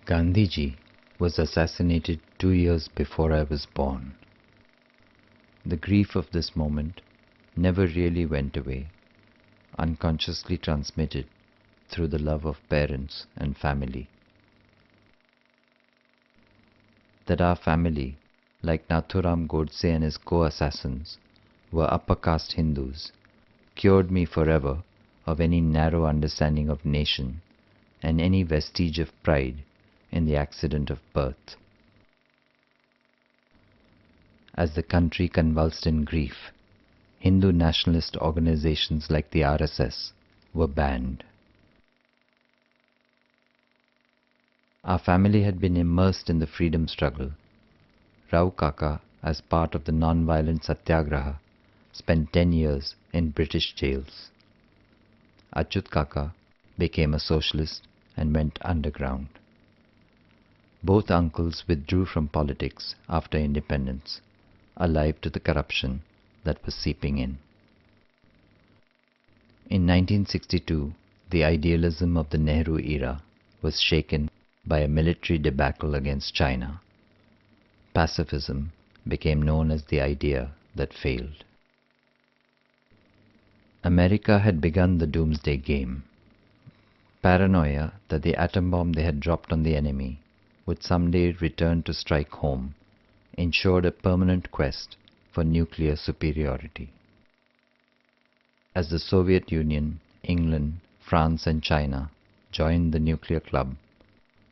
Gandhiji was assassinated 2 years before I was born. The grief of this moment never really went away, unconsciously transmitted through the love of parents and family. That our family, like Nathuram Godse and his co-assassins, were upper caste Hindus, cured me forever of any narrow understanding of nation and any vestige of pride in the accident of birth. As the country convulsed in grief, Hindu nationalist organizations like the RSS were banned. Our family had been immersed in the freedom struggle. Rao Kaka, as part of the non-violent Satyagraha, spent 10 years in British jails. Achyut Kaka became a socialist and went underground. Both uncles withdrew from politics after independence, alive to the corruption that was seeping in. In 1962, the idealism of the Nehru era was shaken by a military debacle against China. Pacifism became known as the idea that failed. America had begun the doomsday game. Paranoia that the atom bomb they had dropped on the enemy would someday return to strike home ensured a permanent quest for nuclear superiority. As the Soviet Union, England, France and China joined the nuclear club,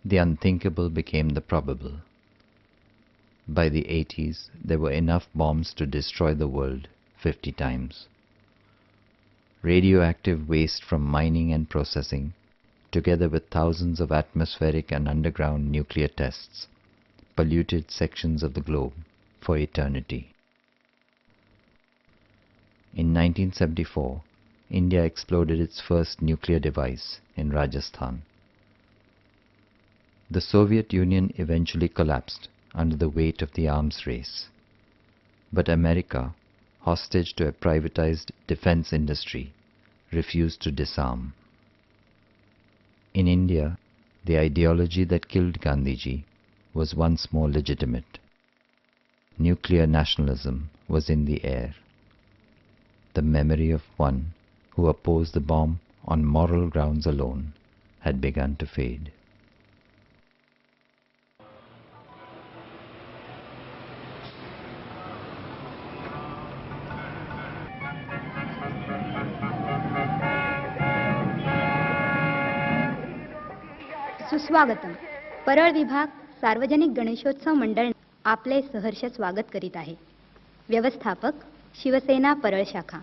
the unthinkable became the probable. By the 80s, there were enough bombs to destroy the world 50 times. Radioactive waste from mining and processing, together with thousands of atmospheric and underground nuclear tests, polluted sections of the globe for eternity. In 1974, India exploded its first nuclear device in Rajasthan. The Soviet Union eventually collapsed under the weight of the arms race. But America, hostage to a privatized defense industry, refused to disarm. In India, the ideology that killed Gandhiji was once more legitimate. Nuclear nationalism was in the air. The memory of one who opposed the bomb on moral grounds alone had begun to fade. सुस्वागतम. परळ विभाग सार्वजनिक गणेशोत्सव मंडळ आपले सहर्ष स्वागत करीत आहे. व्यवस्थापक शिवसेना परळ शाखा.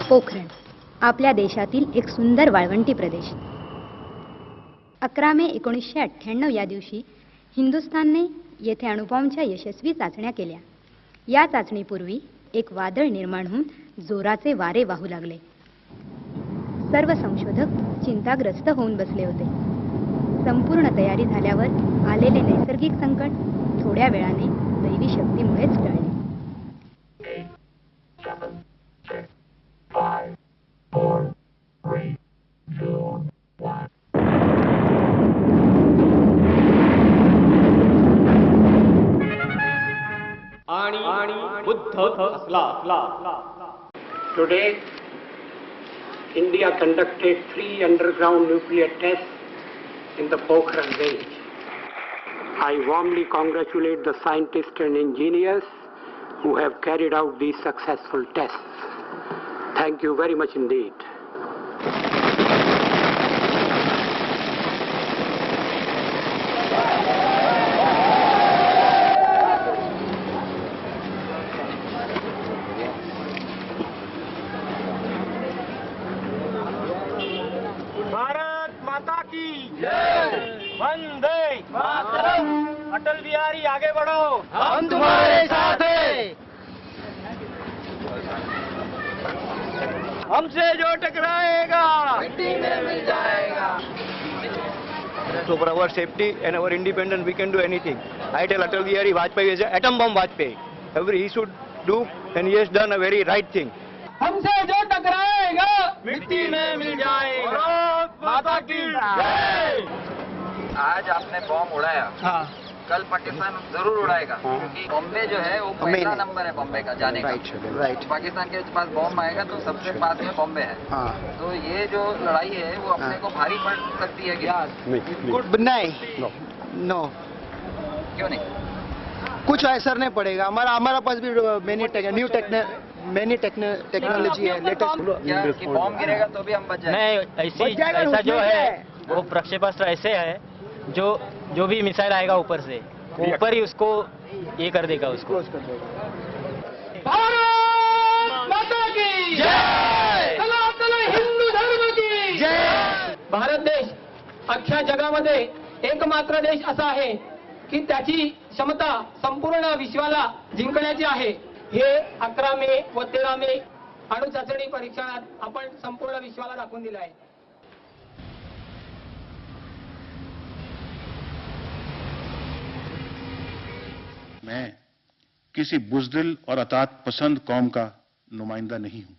पोखरण आपल्या देशातील एक सुंदर वाळवंटी प्रदेश. 11 मे 1998 या दिवशी हिंदुस्थानने येथे अणुबॉम्बच्या यशस्वी चाचण्या केल्या. या चाचणीपूर्वी एक वादळ निर्माण होऊन जोराचे वारे वाहू लागले. सर्व संशोधक चिंताग्रस्त होऊन बसले होते. संपूर्ण तयारी झाल्यावर आलेले नैसर्गिक संकट थोड्या वेळाने दैवी शक्तीमुळेच टळले. Today, India conducted 3 underground nuclear tests in the Pokhran range. I warmly congratulate the scientists and engineers who have carried out these successful tests. Thank you very much indeed. Atal Bihari आगे बढ़ो, हम तुम्हारे साथ हैं। हमसे जो टकराएगा मिट्टी में मिल जाएगा। So for our safety and our independence, we can do anything. I tell Atal Bihari Vajpayee is an atom bomb Vajpayee. He should do, and he has done a very right thing. हमसे जो टकराएगा मिट्टी में मिल जाएगा। भारत माता की जय। आज आपने बॉम्ब उड़ाया, हाँ कल पाकिस्तान जरूर उड़ाएगा, क्योंकि बॉम्बे जो है वो पहला नंबर है बॉम्बे का जाने का। राइट। पाकिस्तान के पास बॉम्ब आएगा तो सबसे पास में बॉम्बे है। हाँ। तो ये जो लड़ाई है वो अपने को भारी पड़ सकती है क्या? नहीं, नो, क्यों नहीं? कुछ असर नहीं पड़ेगा। हमारा पास भी मैनी टेक्नोलॉजी है, लेटेस्ट। क्या कि बॉम्ब गिरेगा तो भी हम बच जाएंगे? नहीं, ऐसा जो है वो प्रक्षेपास्त्र ऐसे है जो भी मिसाइल आएगा ऊपर से ऊपर ही उसको ये कर देगा उसको। भारत माता की जय। सनातन हिंदू धर्म की जय। भारत देश अख्ख्या जगामध्ये एकमात्र देश असा आहे की त्याची क्षमता संपूर्ण विश्वाला जिंकण्याची आहे। हे 11 मे व 13 मे अणु चाचणी परीक्षणात आपण संपूर्ण विश्वाला दाखवून दिलं आहे। मैं किसी बुज़दिल और अतात पसंद कौम का नुमाइंदा नहीं हूं।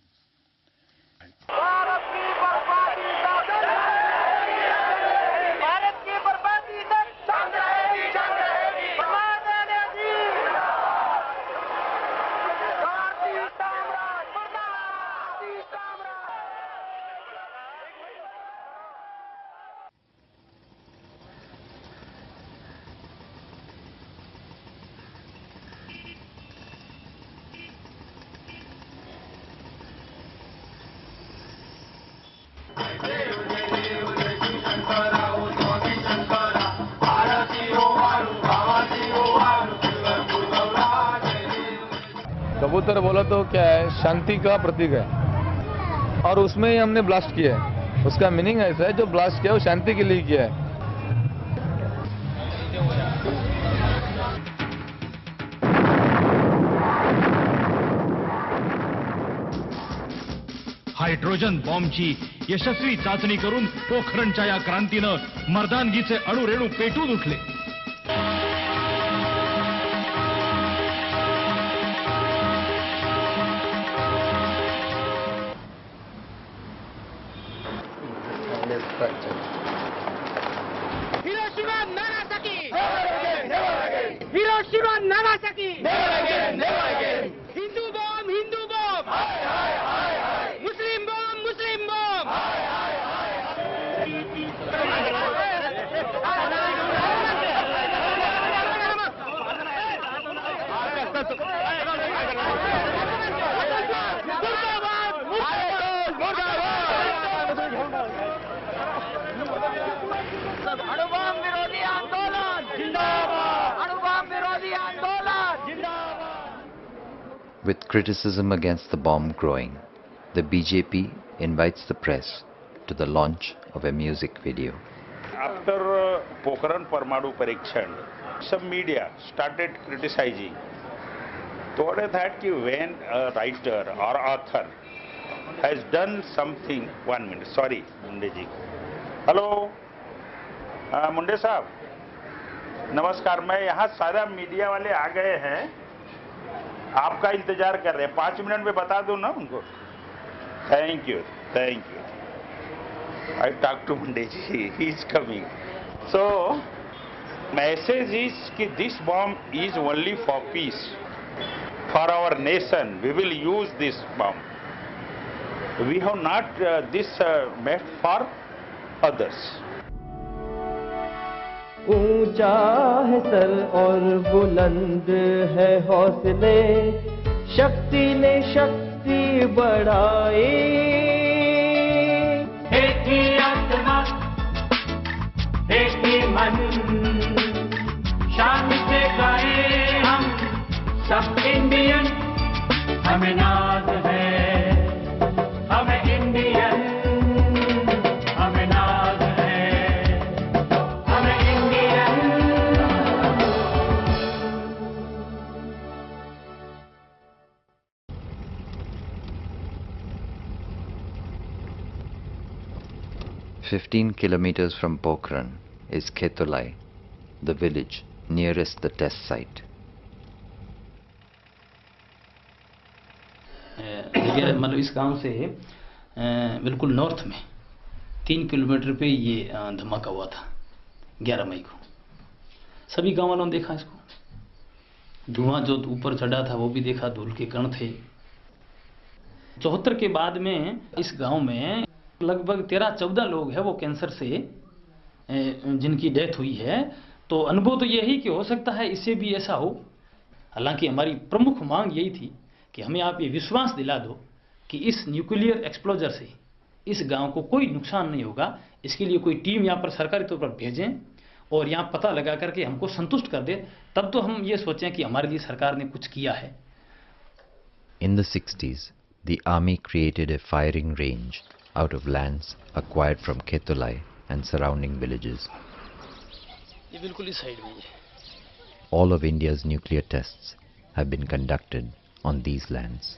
कबूतर बोला तो क्या है, शांति का प्रतीक है और उसमें ही हमने ब्लास्ट किया है। उसका मीनिंग ऐसा है, जो ब्लास्ट किया वो शांति के लिए किया है। हायड्रोजन बॉम्बची यशस्वी चाचणी करून पोखरणच्या या क्रांतीनं मर्दानगीचे अणुरेणू पेटून उठले। Hiroshima, Nagasaki. Never again, never again. Hindu bomb, Hindu bomb. Muslim bomb, Muslim bomb. अणुबॉम्ब विरोधी आंदोलन जिंदाबाद। अणुबॉम्ब विरोधी आंदोलन जिंदाबाद। With criticism against the bomb growing, the BJP invites the press to the launch of a music video. After Pokhran Parmanu Parikshan, some media started criticizing. Thought that when a writer or author has done something, 1 minute, sorry, Munde ji. Hello, मुंडे साहब नमस्कार। मैं यहाँ सारा media वाले आ गए हैं, आपका इंतजार कर रहे हैं। 5 मिनट में बता दूं ना उनको? Thank you, thank you. I talk to Munde ji, he is coming. So message is कि this bomb is only for peace, for our nation. We will use this bomb. We have not this made for others. ऊंचा है sir और बुलंद है हौसले, शक्ति ने शक्ति बढ़ाई। एक ही आत्मा, एक ही मन, शान से गाए हम सब इंडियन। हमें नाज है, हमें इंडियन, हमें नाज है, हमें Indian. "15 kilometers from Pokhran is Khetolai, the village nearest the test site. जगह, मतलब इस गांव से बिल्कुल नॉर्थ में 3 किलोमीटर पे ये धमाका हुआ था 11 मई को। सभी गांव वालों ने देखा इसको, धुआं जो ऊपर चढ़ा था वो भी देखा, धूल के कण थे। 74 के बाद में इस गांव में लगभग 13-14 लोग हैं वो कैंसर से जिनकी डेथ हुई है। तो अनुभव तो यही कि हो सकता है इससे भी ऐसा हो। हालांकि हमारी प्रमुख मांग यही थी कि हमें आप ये विश्वास दिला दो कि इस न्यूक्लियर एक्सप्लोजर से इस गांव को कोई नुकसान नहीं होगा। इसके लिए कोई टीम यहाँ पर सरकारी तौर पर भेजें और यहाँ पता लगा करके हमको संतुष्ट कर दे, तब तो हम ये सोचें कि हमारे लिए सरकार ने कुछ किया है। In the 60s, the army created a firing range out of lands acquired from Ketulai and surrounding villages. ये बिल्कुल इस साइड में है। All of India's nuclear tests have been conducted on these lands.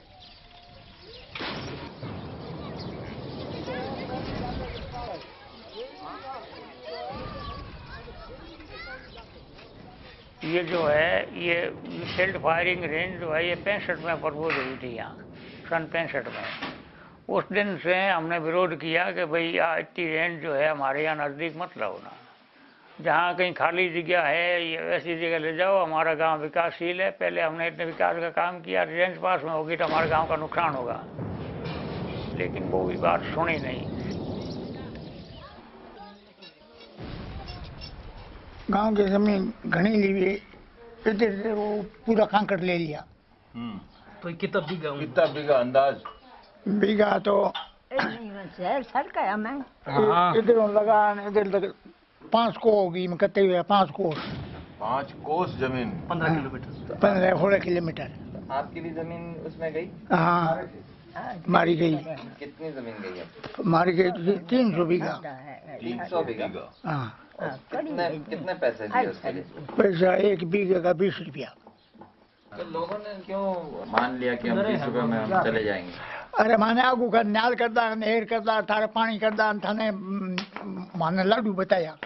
ये जो है ये फील्ड फायरिंग रेंज जो है ये 65 में प्रपोज हुई थी यहाँ, सन 65 में। उस दिन से हमने विरोध किया कि भाई इतनी रेंज जो है हमारे यहाँ नज़दीक मत लाओ ना, जहाँ कहीं खाली जगह है ये ऐसी जगह ले जाओ। हमारा गांव विकासशील है, पहले हमने इतने विकास का काम किया, रेंज पास में होगी तो हमारे गांव का नुकसान होगा, लेकिन वो भी बात सुनी नहीं। गांव की जमीन घनी ली, इधर से वो पूरा कांकड़ ले लिया। तो कितना बीघा अंदाज? बीघा तो इधर लगा, इधर लगा 5 को होगी, मैं कहते हुए 5 कोस। 5 कोस जमीन 15 किलोमीटर 15-16 किलोमीटर। आपकी भी जमीन उसमें गई? हाँ, मारी गई। कितनी जमीन गई है? मारी गई 300 बीघा। 300 बीघा? हाँ। कितने पैसे दिए उसके लिए? पैसा 1 बीघे का 20 रुपया। तो लोगों ने क्यों मान लिया कि हम 20 रुपये में हम चले जाएंगे? अरे माने आगू का न्याल करदा, नहर करदा, थारे पानी करदा, थाने माने लाडू बताया।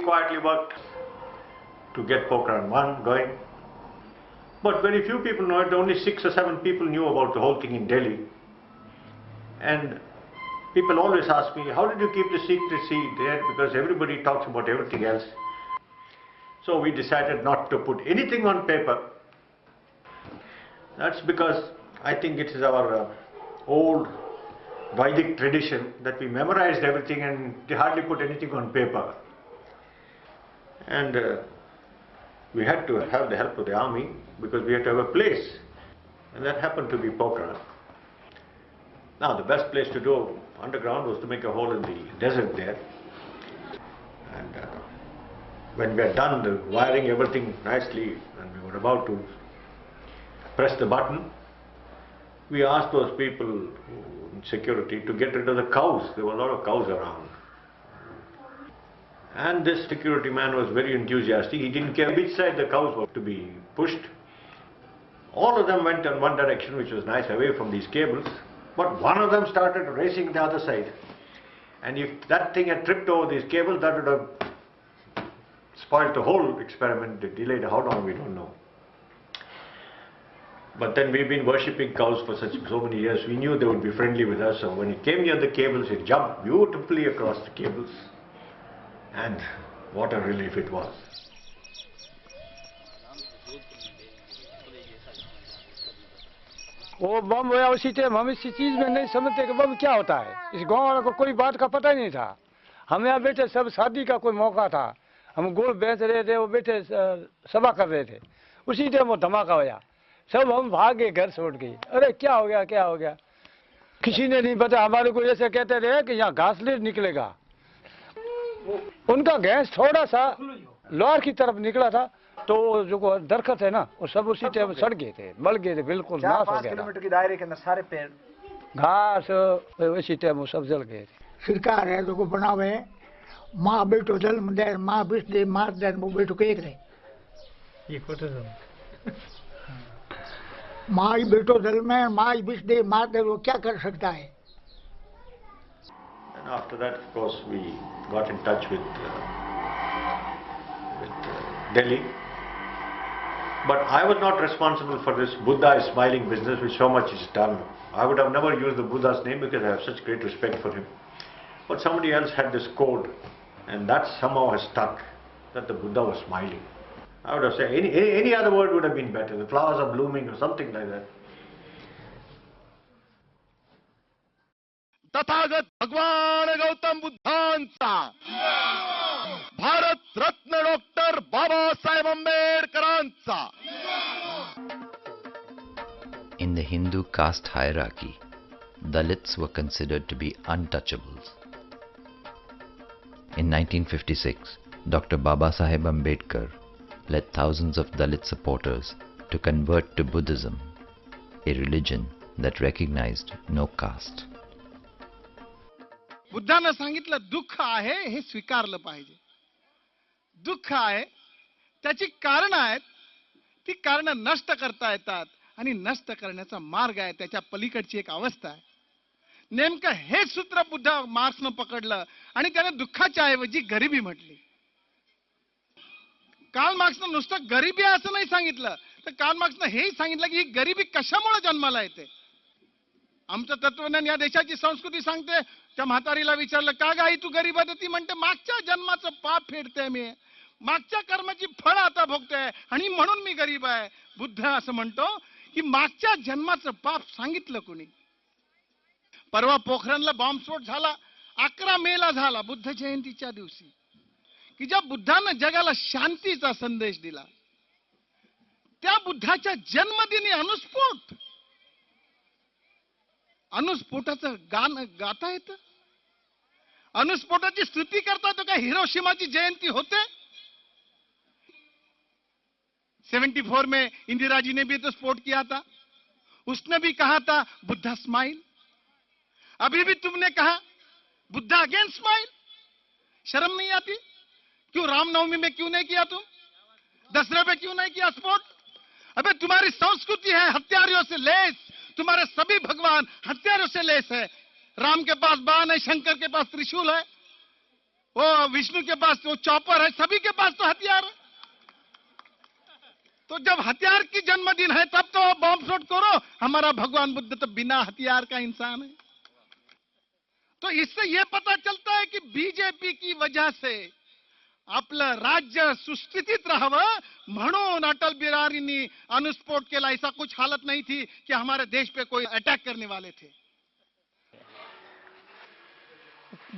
Quietly worked to get Pokhran 1 going, but very few people know it. Only 6 or 7 people knew about the whole thing in Delhi, and people always ask me, how did you keep the secrecy there, because everybody talks about everything else. So we decided not to put anything on paper. That's because I think it is our old Vedic tradition that we memorized everything and hardly put anything on paper. And we had to have the help of the army because we had to have a place, and that happened to be Pokhran. Now the best place to do underground was to make a hole in the desert there, and when we had done the wiring everything nicely and we were about to press the button, we asked those people in security to get rid of the cows. There were a lot of cows around. And this security man was very enthusiastic. He didn't care which side the cows were to be pushed. All of them went in one direction, which was nice, away from these cables. But one of them started racing the other side. And if that thing had tripped over these cables, that would have spoiled the whole experiment. It delayed how long, we don't know. But then we've been worshipping cows for so many years. We knew they would be friendly with us. So when it came near the cables, it jumped beautifully across the cables. And what a relief it was. वो बम हुआ उसी time, हम इस चीज में नहीं समझते कि बम क्या होता है। इस गांव वालों को कोई बात का पता ही नहीं था। हम यहाँ बैठे, सब शादी का कोई मौका था, हम गुड़ बेच रहे थे, वो बैठे सभा कर रहे थे, उसी टाइम वो धमाका हुआ। सब हम भागे, घर छोड़ गए। अरे क्या हो गया, क्या हो गया, किसी ने नहीं पता। हमारे को ऐसे कहते रहे कि यहाँ घास ले निकलेगा। उनका गैस थोड़ा सा लोअर की तरफ निकला था, तो जो दरख्त है ना, वो सब उसी टाइम सड़ गए थे, मल गए थे, बिल्कुल नाश हो गया। 5 किलोमीटर के दायरे के अंदर सारे पेड़ घास वैसी टाइम सब जल गए थे। सरकार है जो बनावे माँ बेटो जन्म दे माँ विष दे मार दे वो बेटो केक रहे ये कोटेशन माँ ही बेटो जन्म है माँ ही विष दे मार दे वो क्या कर सकता है। And after that, of course, we got in touch with Delhi. But I was not responsible for this Buddha is smiling business which so much is done. I would have never used the Buddha's name because I have such great respect for him. But somebody else had this code and that somehow has stuck, that the Buddha was smiling. I would have said any other word would have been better. The flowers are blooming or something like that. Tathagata भगवान Gautam बुद्धांचा Bharat Ratna doctor Babasaheb आंबेडकरांचा. In the Hindu caste hierarchy, Dalits were considered to be untouchables. In 1956, Dr. Babasaheb Ambedkar led thousands of Dalit supporters to convert to Buddhism, a religion that recognized no caste. बुद्धानं सांगितलं दुःख आहे हे स्वीकारलं पाहिजे. दुःख आहे त्याची कारण आहेत, ती कारण नष्ट करता येतात आणि नष्ट करण्याचा मार्ग आहे, त्याच्या पलीकडची एक अवस्था आहे. नेमकं हे सूत्र बुद्ध मार्क्सनं पकडलं आणि त्याने दुःखाच्या ऐवजी गरिबी म्हटली. कार्ल मार्क्सनं नुसतं गरिबी असं नाही सांगितलं, तर कार्ल मार्क्सनं हेही सांगितलं की ही गरिबी कशामुळे जन्माला येते. आमचं तत्वज्ञान या देशाची संस्कृती सांगते. त्या म्हातारीला विचारलं का गाई तू गरीब आहे, ती म्हणते मागच्या जन्माचं पाप फेडते मी, मागच्या कर्माची फळ आता भोगते आणि म्हणून मी गरीब आहे. बुद्ध असं म्हणतो की मागच्या जन्माचं पाप सांगितलं कोणी. परवा पोखरणला बॉम्बस्फोट झाला, 11 मेला झाला, बुद्ध जयंतीच्या दिवशी, की ज्या बुद्धानं जगाला शांतीचा संदेश दिला, त्या बुद्धाच्या जन्मदिनी अनुस्फोट, अनुस्फोटाचं गाणं गाता येतं, अनुस्फोटाची स्तुती करता तो काय हिरोशिमाची जयंती होते. 74 में इंदिरा जी ने भी तो स्फोट किया था, उसने भी कहा था बुद्धा स्माइल. अभी भी तुमने कहा बुद्धा अगेन स्माइल. शर्म नहीं आती? क्यों रामनवमी में क्यों नहीं किया तुम, दसरे पे क्यों नहीं किया स्फोट? अबे तुम्हारी संस्कृति है हथियारों से लेस, तुम्हारे सभी भगवान हथियारों से लेस है. राम के पास बाण है, शंकर के पास त्रिशूल है, वो विष्णु के पास वो चॉपर है, सभी के पास तो हथियार है. तो जब हथियार की जन्मदिन है तब तो बॉम्ब स्फोट करो. हमारा भगवान बुद्ध तो बिना हथियार का इंसान है. तो इससे यह पता चलता है कि बीजेपी की वजह से आपलं राज्य सुस्थितीत राहावं म्हणून अटल बिहारींनी अनुस्फोट केला. ऐसा कुछ हालत नहीं थी कि हमारे देश पे कोई अटैक करने वाले थे.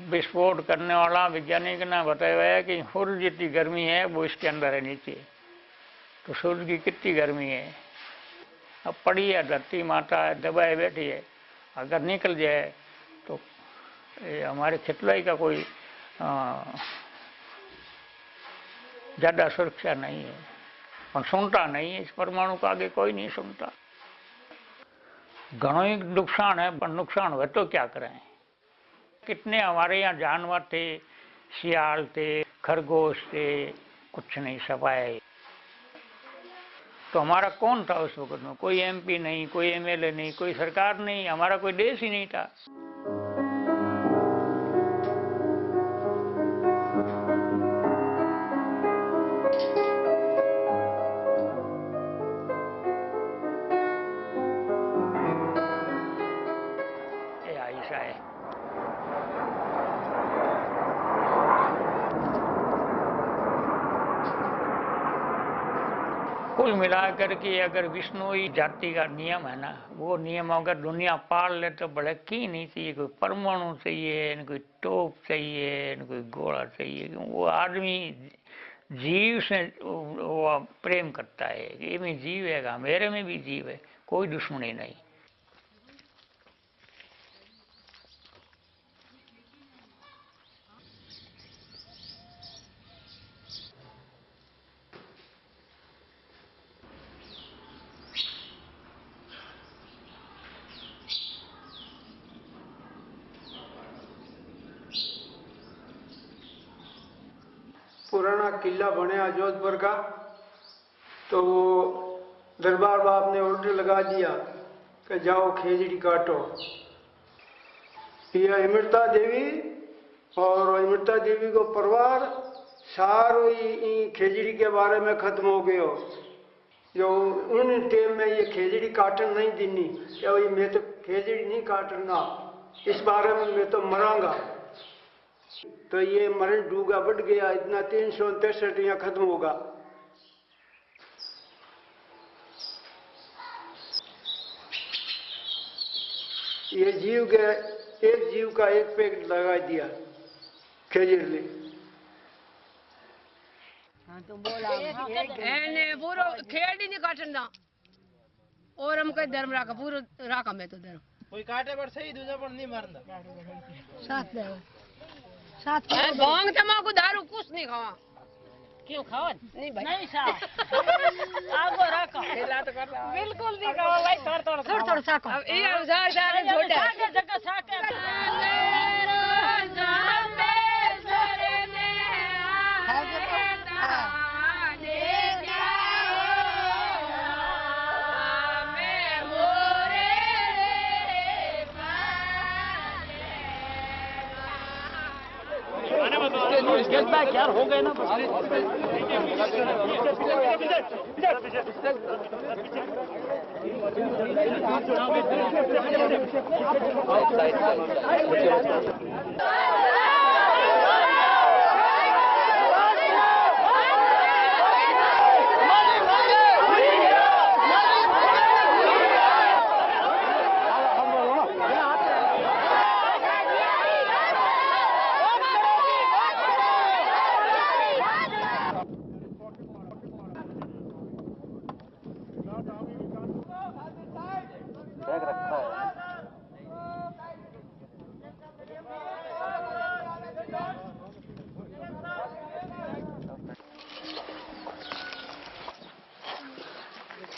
विस्फोट करने वाला वैज्ञानिक ने बताया है कि सूर्य जितनी गर्मी है वो इसके अंदर है नीचे. तो सूर्य की कितनी गर्मी है, अब पड़ी है धरती माता है दबाए बैठी है, अगर निकल जाए तो ये हमारे खितलाई का कोई ज़्यादा सुरक्षा नहीं है. पर सुनता नहीं है, इस परमाणु का आगे कोई नहीं सुनता. घणो ही नुकसान है, पर नुकसान हो तो क्या करें. कितने हमारे यहाँ जानवर थे, सियाल थे, खरगोश थे, कुछ नहीं सफाए. तो हमारा कौन था उस वक्त में? कोई एमपी नहीं, कोई एमएलए नहीं, कोई सरकार नहीं, हमारा कोई देश ही नहीं था. ऐसा है. कुल मिलाकर के अगर विष्णुई जाति का नियम है ना, वो नियम अगर दुनिया पाल ले तो बड़े की नहीं चाहिए. कोई परमाणु चाहिए, न कोई तोप चाहिए, न कोई गोला चाहिए. वो आदमी जीव से वो प्रेम करता है. ये में जीव है, मेरे में भी जीव है, कोई दुश्मनी नहीं. पुराना किला बनया जोधपुर का, तो वो दरबार बाप ने ऑर्डर लगा दिया कि जाओ खेजड़ी काटो। यह अमृता देवी और अमृता देवी को परिवार सारो ही खेजड़ी के बारे में खत्म हो गयो। जो उन टाइम में ये खेजड़ी काटन नहीं देनी, क्या वही मैं तो खेजड़ी नहीं काटना, इस बारे में मैं तो मरांगा। तो ये मरण डूगा बढ़ गया, इतना 363 यहाँ खत्म होगा। ये जीव के एक जीव का एक पैकेट लगा दिया खेजड़ी। पूरा खेल ही नहीं काटना और हम कोई धर्म राखा पूरा राखा मैं तो धर्म कोई काटे पर सही दूसरा पर नहीं मारना। साथ भांग तमाकू दारू कुछ नहीं खावा। क्यों खावा नहीं भाई? नहीं साहब आगो रखो खेला तो कर बिल्कुल नहीं खावा भाई, थोड़ा थोड़ा साको। अब ये हजार हजार छोड़ साके जगह साके यार हो गए ना।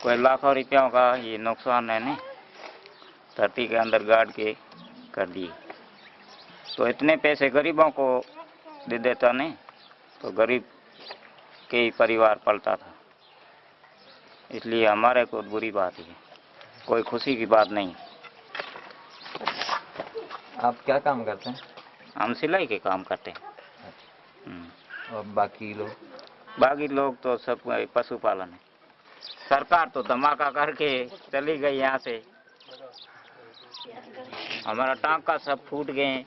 कोई लाखों रुपयों का ये नुकसान है नहीं, धरती के अंदर गाड़ के कर दिए। तो इतने पैसे गरीबों को दे देता नहीं तो गरीब के ही परिवार पलता था। इसलिए हमारे को बुरी बात है, कोई खुशी की बात नहीं। आप क्या काम करते हैं? हम सिलाई के काम करते हैं। और बाकी लोग तो सब पशुपालन है। सरकार तो धमाका करके चली गई यहाँ से, हमारा टांका सब फूट गए।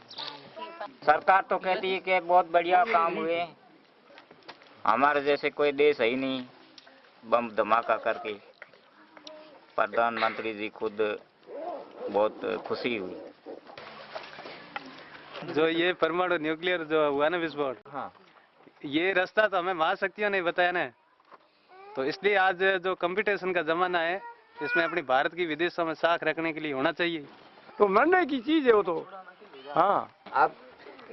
सरकार तो कहती है कि बहुत बढ़िया काम हुए, हमारे जैसे कोई देश है ही नहीं बम धमाका करके। प्रधानमंत्री जी खुद बहुत खुशी हुई। जो ये परमाणु न्यूक्लियर जो हुआ ना विस्फोट, हाँ, ये रास्ता तो हमें महाशक्तियों ने बताया ना, तो इसलिए आज जो कंपटीशन का जमाना है इसमें अपनी भारत की विदेशों में साख रखने के लिए होना चाहिए। तो मरने की चीज है वो तो। हाँ, आप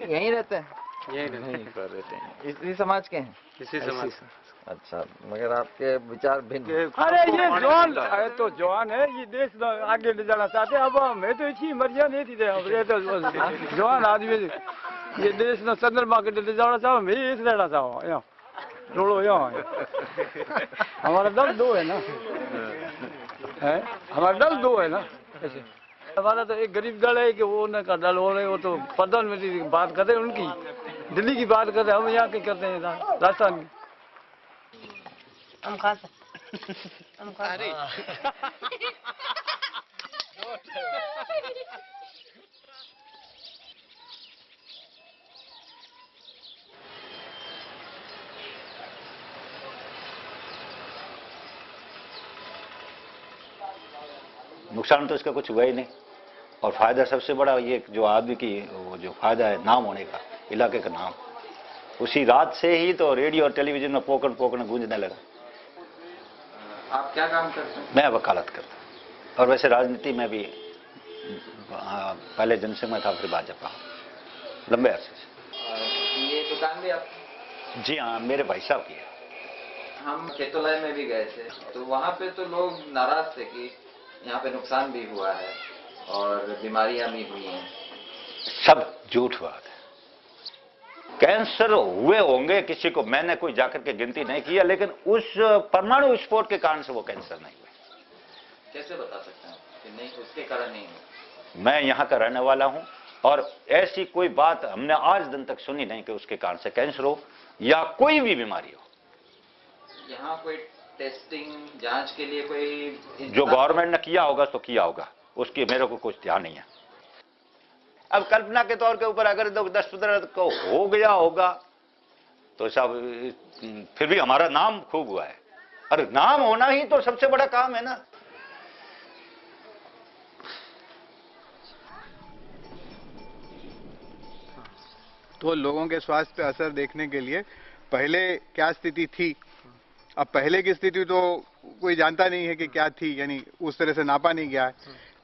यहीं रहते हैं? यहीं रहते हैं। इसी समाज के हैं? इसी समाज। अच्छा, मगर आपके विचार भिन्न। अरे ये जवान है तो जवान है, ये देश आगे ले जाना चाहते हैं। अब मैं तो इसी मर्जिया नहीं थी, ये तो जवान आदमी ये देश न चंद्रमा के ले जाना चाहो, मैं इस रहना चाहो यहाँ जोड़ो यहाँ। हमारा दल दो है ना, है हमारा दल दो है ना। ऐसे हमारा तो एक गरीब दल है कि वो न का दल हो रहे, वो तो प्रधानमंत्री की बात करते हैं, उनकी दिल्ली की बात करते हैं, हम यहाँ के करते हैं राजस्थान की। हम खाते हम खाते। नुकसान तो इसका कुछ हुआ ही नहीं, और फायदा सबसे बड़ा ये जो आदमी की वो जो फायदा है नाम होने का, इलाके का नाम, उसी रात से ही तो रेडियो और टेलीविजन में पोकड़ पोकड़ गूंजने लगा। आप क्या काम करते हैं? मैं वकालत करता हूँ, और वैसे राजनीति में भी पहले जनसंघ में था, फिर भाजपा लंबे अरसे से। ये दुकान भी आप? जी हाँ, मेरे भाई साहब की है। हम खेतोलाई में भी गए थे, तो वहाँ पे तो लोग नाराज थे कि यहाँ पे नुकसान भी हुआ है और बीमारियां भी हुई हैं। सब झूठ बात है। कैंसर हुए होंगे किसी को, मैंने कोई जाकर के गिनती नहीं किया, लेकिन उस परमाणु विस्फोट के कारण से वो कैंसर नहीं हुए। कैसे बता सकते हैं कि नहीं उसके कारण नहीं हुआ? मैं यहाँ का रहने वाला हूँ और ऐसी कोई बात हमने आज दिन तक सुनी नहीं कि उसके कारण से कैंसर हो या कोई भी बीमारी हो। यहाँ कोई टेस्टिंग जांच के लिए कोई जो गवर्नमेंट ने किया होगा तो किया होगा, उसकी मेरे को कुछ ध्यान नहीं है। अब कल्पना के तौर के ऊपर अगर 10-15 को हो गया होगा तो सब, फिर भी हमारा नाम खूब हुआ है। अरे नाम होना ही तो सबसे बड़ा काम है ना। तो लोगों के स्वास्थ्य पे असर देखने के लिए पहले क्या स्थिति थी, अब पहले की स्थिति तो कोई जानता नहीं है कि क्या थी, यानी उस तरह से नापा नहीं गया है।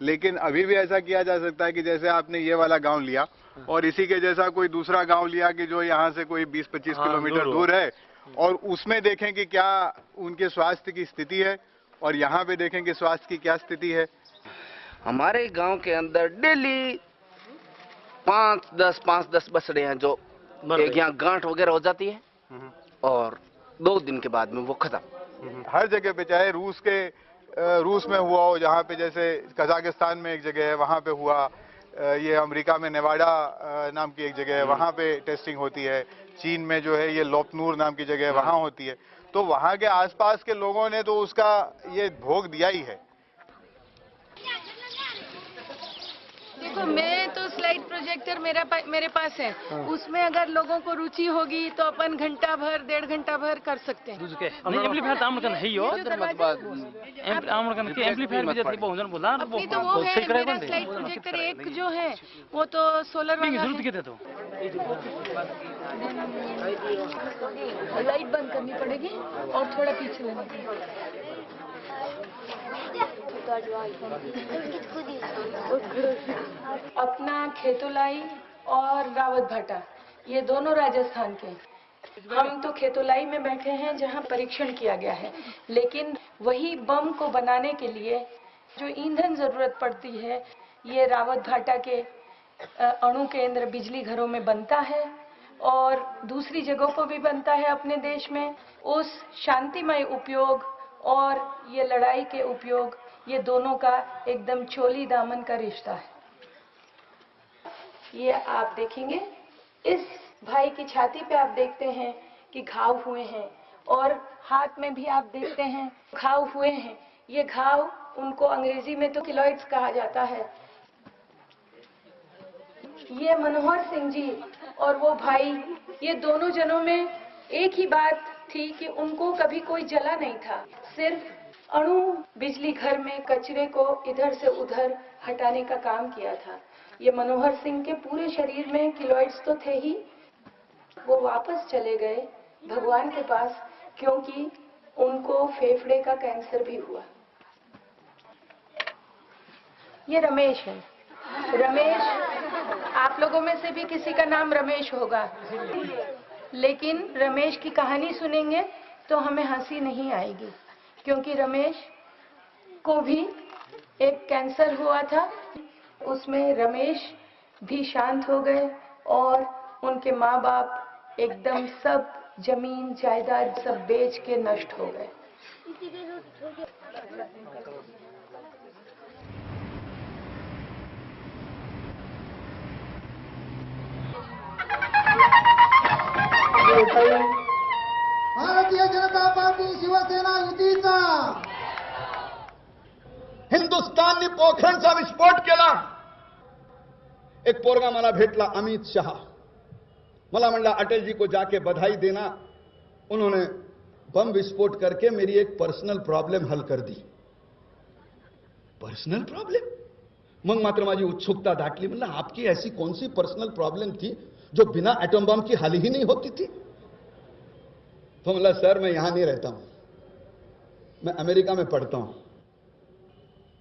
लेकिन अभी भी ऐसा किया जा सकता है कि जैसे आपने ये वाला गांव लिया और इसी के जैसा कोई दूसरा गांव लिया कि जो यहाँ से कोई 20-25 किलोमीटर दूर है, और उसमें देखें कि क्या उनके स्वास्थ्य की स्थिति है और यहाँ पे देखें कि स्वास्थ्य की क्या स्थिति है। हमारे गांव के अंदर डेली 5-10 बछड़े हैं जो एक यहाँ गांठ वगैरह हो जाती है और 2 दिन के बाद में वो खत्म। हर जगह पे, चाहे रूस में हुआ हो, जहाँ पे जैसे कजाकिस्तान में एक जगह है वहाँ पे हुआ, ये अमेरिका में नेवाडा नाम की एक जगह है वहाँ पे टेस्टिंग होती है, चीन में जो है ये लोपनूर नाम की जगह है वहाँ होती है। तो वहाँ के आसपास के लोगों ने तो उसका ये भोग दिया ही है। देखो, मैं तो स्लाइड प्रोजेक्टर मेरे पास है, उसमें अगर लोगों को रुचि होगी तो अपन घंटा भर 1.5 घंटा भर कर सकते हैं। एम्पलीफायर आमकन है यो आमकन के एम्पलीफायर भी जति बहुजन बोला अपनी तो वो है मेरा स्लाइड प्रोजेक्टर एक जो है वो तो सोलर वाला जरूरत के तो लाइट बंद करनी पड़ेगी और थोड़ा पीछे लेना अपना खेतोलाई और रावत भाटा, ये दोनों राजस्थान के। हम तो खेतोलाई में बैठे हैं जहां परीक्षण किया गया है, लेकिन वही बम को बनाने के लिए जो ईंधन जरूरत पड़ती है ये रावत भाटा के अणु केंद्र बिजली घरों में बनता है और दूसरी जगहों पर भी बनता है अपने देश में। उस शांतिमय उपयोग और ये लड़ाई के उपयोग, ये दोनों का एकदम चोली दामन का रिश्ता है। ये आप देखेंगे इस भाई की छाती पे आप देखते हैं कि घाव हुए हैं और हाथ में भी आप देखते हैं घाव हुए हैं। ये घाव उनको अंग्रेजी में तो किलॉइड्स कहा जाता है। ये मनोहर सिंह जी और वो भाई, ये दोनों जनों में एक ही बात थी कि उनको कभी कोई जला नहीं था, सिर्फ अणु बिजली घर में कचरे को इधर से उधर हटाने का काम किया था। ये मनोहर सिंह के पूरे शरीर में किलॉइड्स तो थे ही। वो वापस चले गए भगवान के पास क्योंकि उनको फेफड़े का कैंसर भी हुआ। ये रमेश है। रमेश, आप लोगों में से भी किसी का नाम रमेश होगा, लेकिन रमेश की कहानी सुनेंगे तो हमें हंसी नहीं आएगी क्योंकि रमेश को भी एक कैंसर हुआ था। उसमें रमेश भी शांत हो गए और उनके माँ बाप एकदम सब जमीन जायदाद सब बेच के नष्ट हो गए। भारतीय जनता पार्टी शिवसेना युतीचा हिंदुस्थाननी पोखरणचा विस्फोट केला। एक पोरगा मला भेटला, अमित शाह, मला म्हणला अटल जी को जाके बधाई देना, उन्होंने बम विस्फोट करके मेरी एक पर्सनल प्रॉब्लम हल कर दी। Personal problem? मग मात्र माझी उत्सुकता दाटली, म्हणलं आपकी ऐसी कौन सी पर्सनल प्रॉब्लम थी जो बिना एटम बम की हल ही नहीं होती थी? तो बोला सर मैं यहां नहीं रहता हूं, मैं अमेरिका में पढ़ता हूं।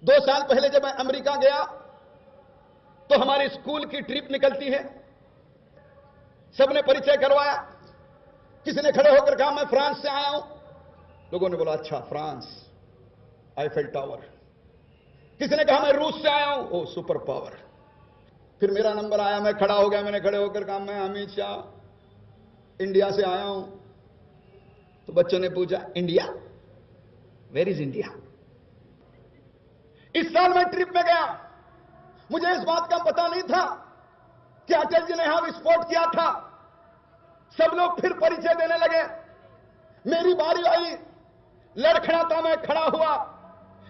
2 साल पहले जब मैं अमेरिका गया तो हमारी स्कूल की ट्रिप निकलती है, सबने परिचय करवाया, किसी ने खड़े होकर कहा मैं फ्रांस से आया हूं। लोगों ने बोला अच्छा फ्रांस, आईफेल टावर। किसी ने कहा मैं रूस से आया हूं, ओ सुपर पावर। फिर मेरा नंबर आया, मैं खड़ा हो गया, मैंने खड़े होकर कहा मैं अमित शाह इंडिया से आया हूं। तो बच्चों ने पूछा, इंडिया? Where is India? इस साल मैं ट्रिप में गया, मुझे इस बात का पता नहीं था कि अटल जी ने यहां विस्फोट किया था। सब लोग फिर परिचय देने लगे। मेरी बारी आई, लड़खड़ाता मैं खड़ा हुआ,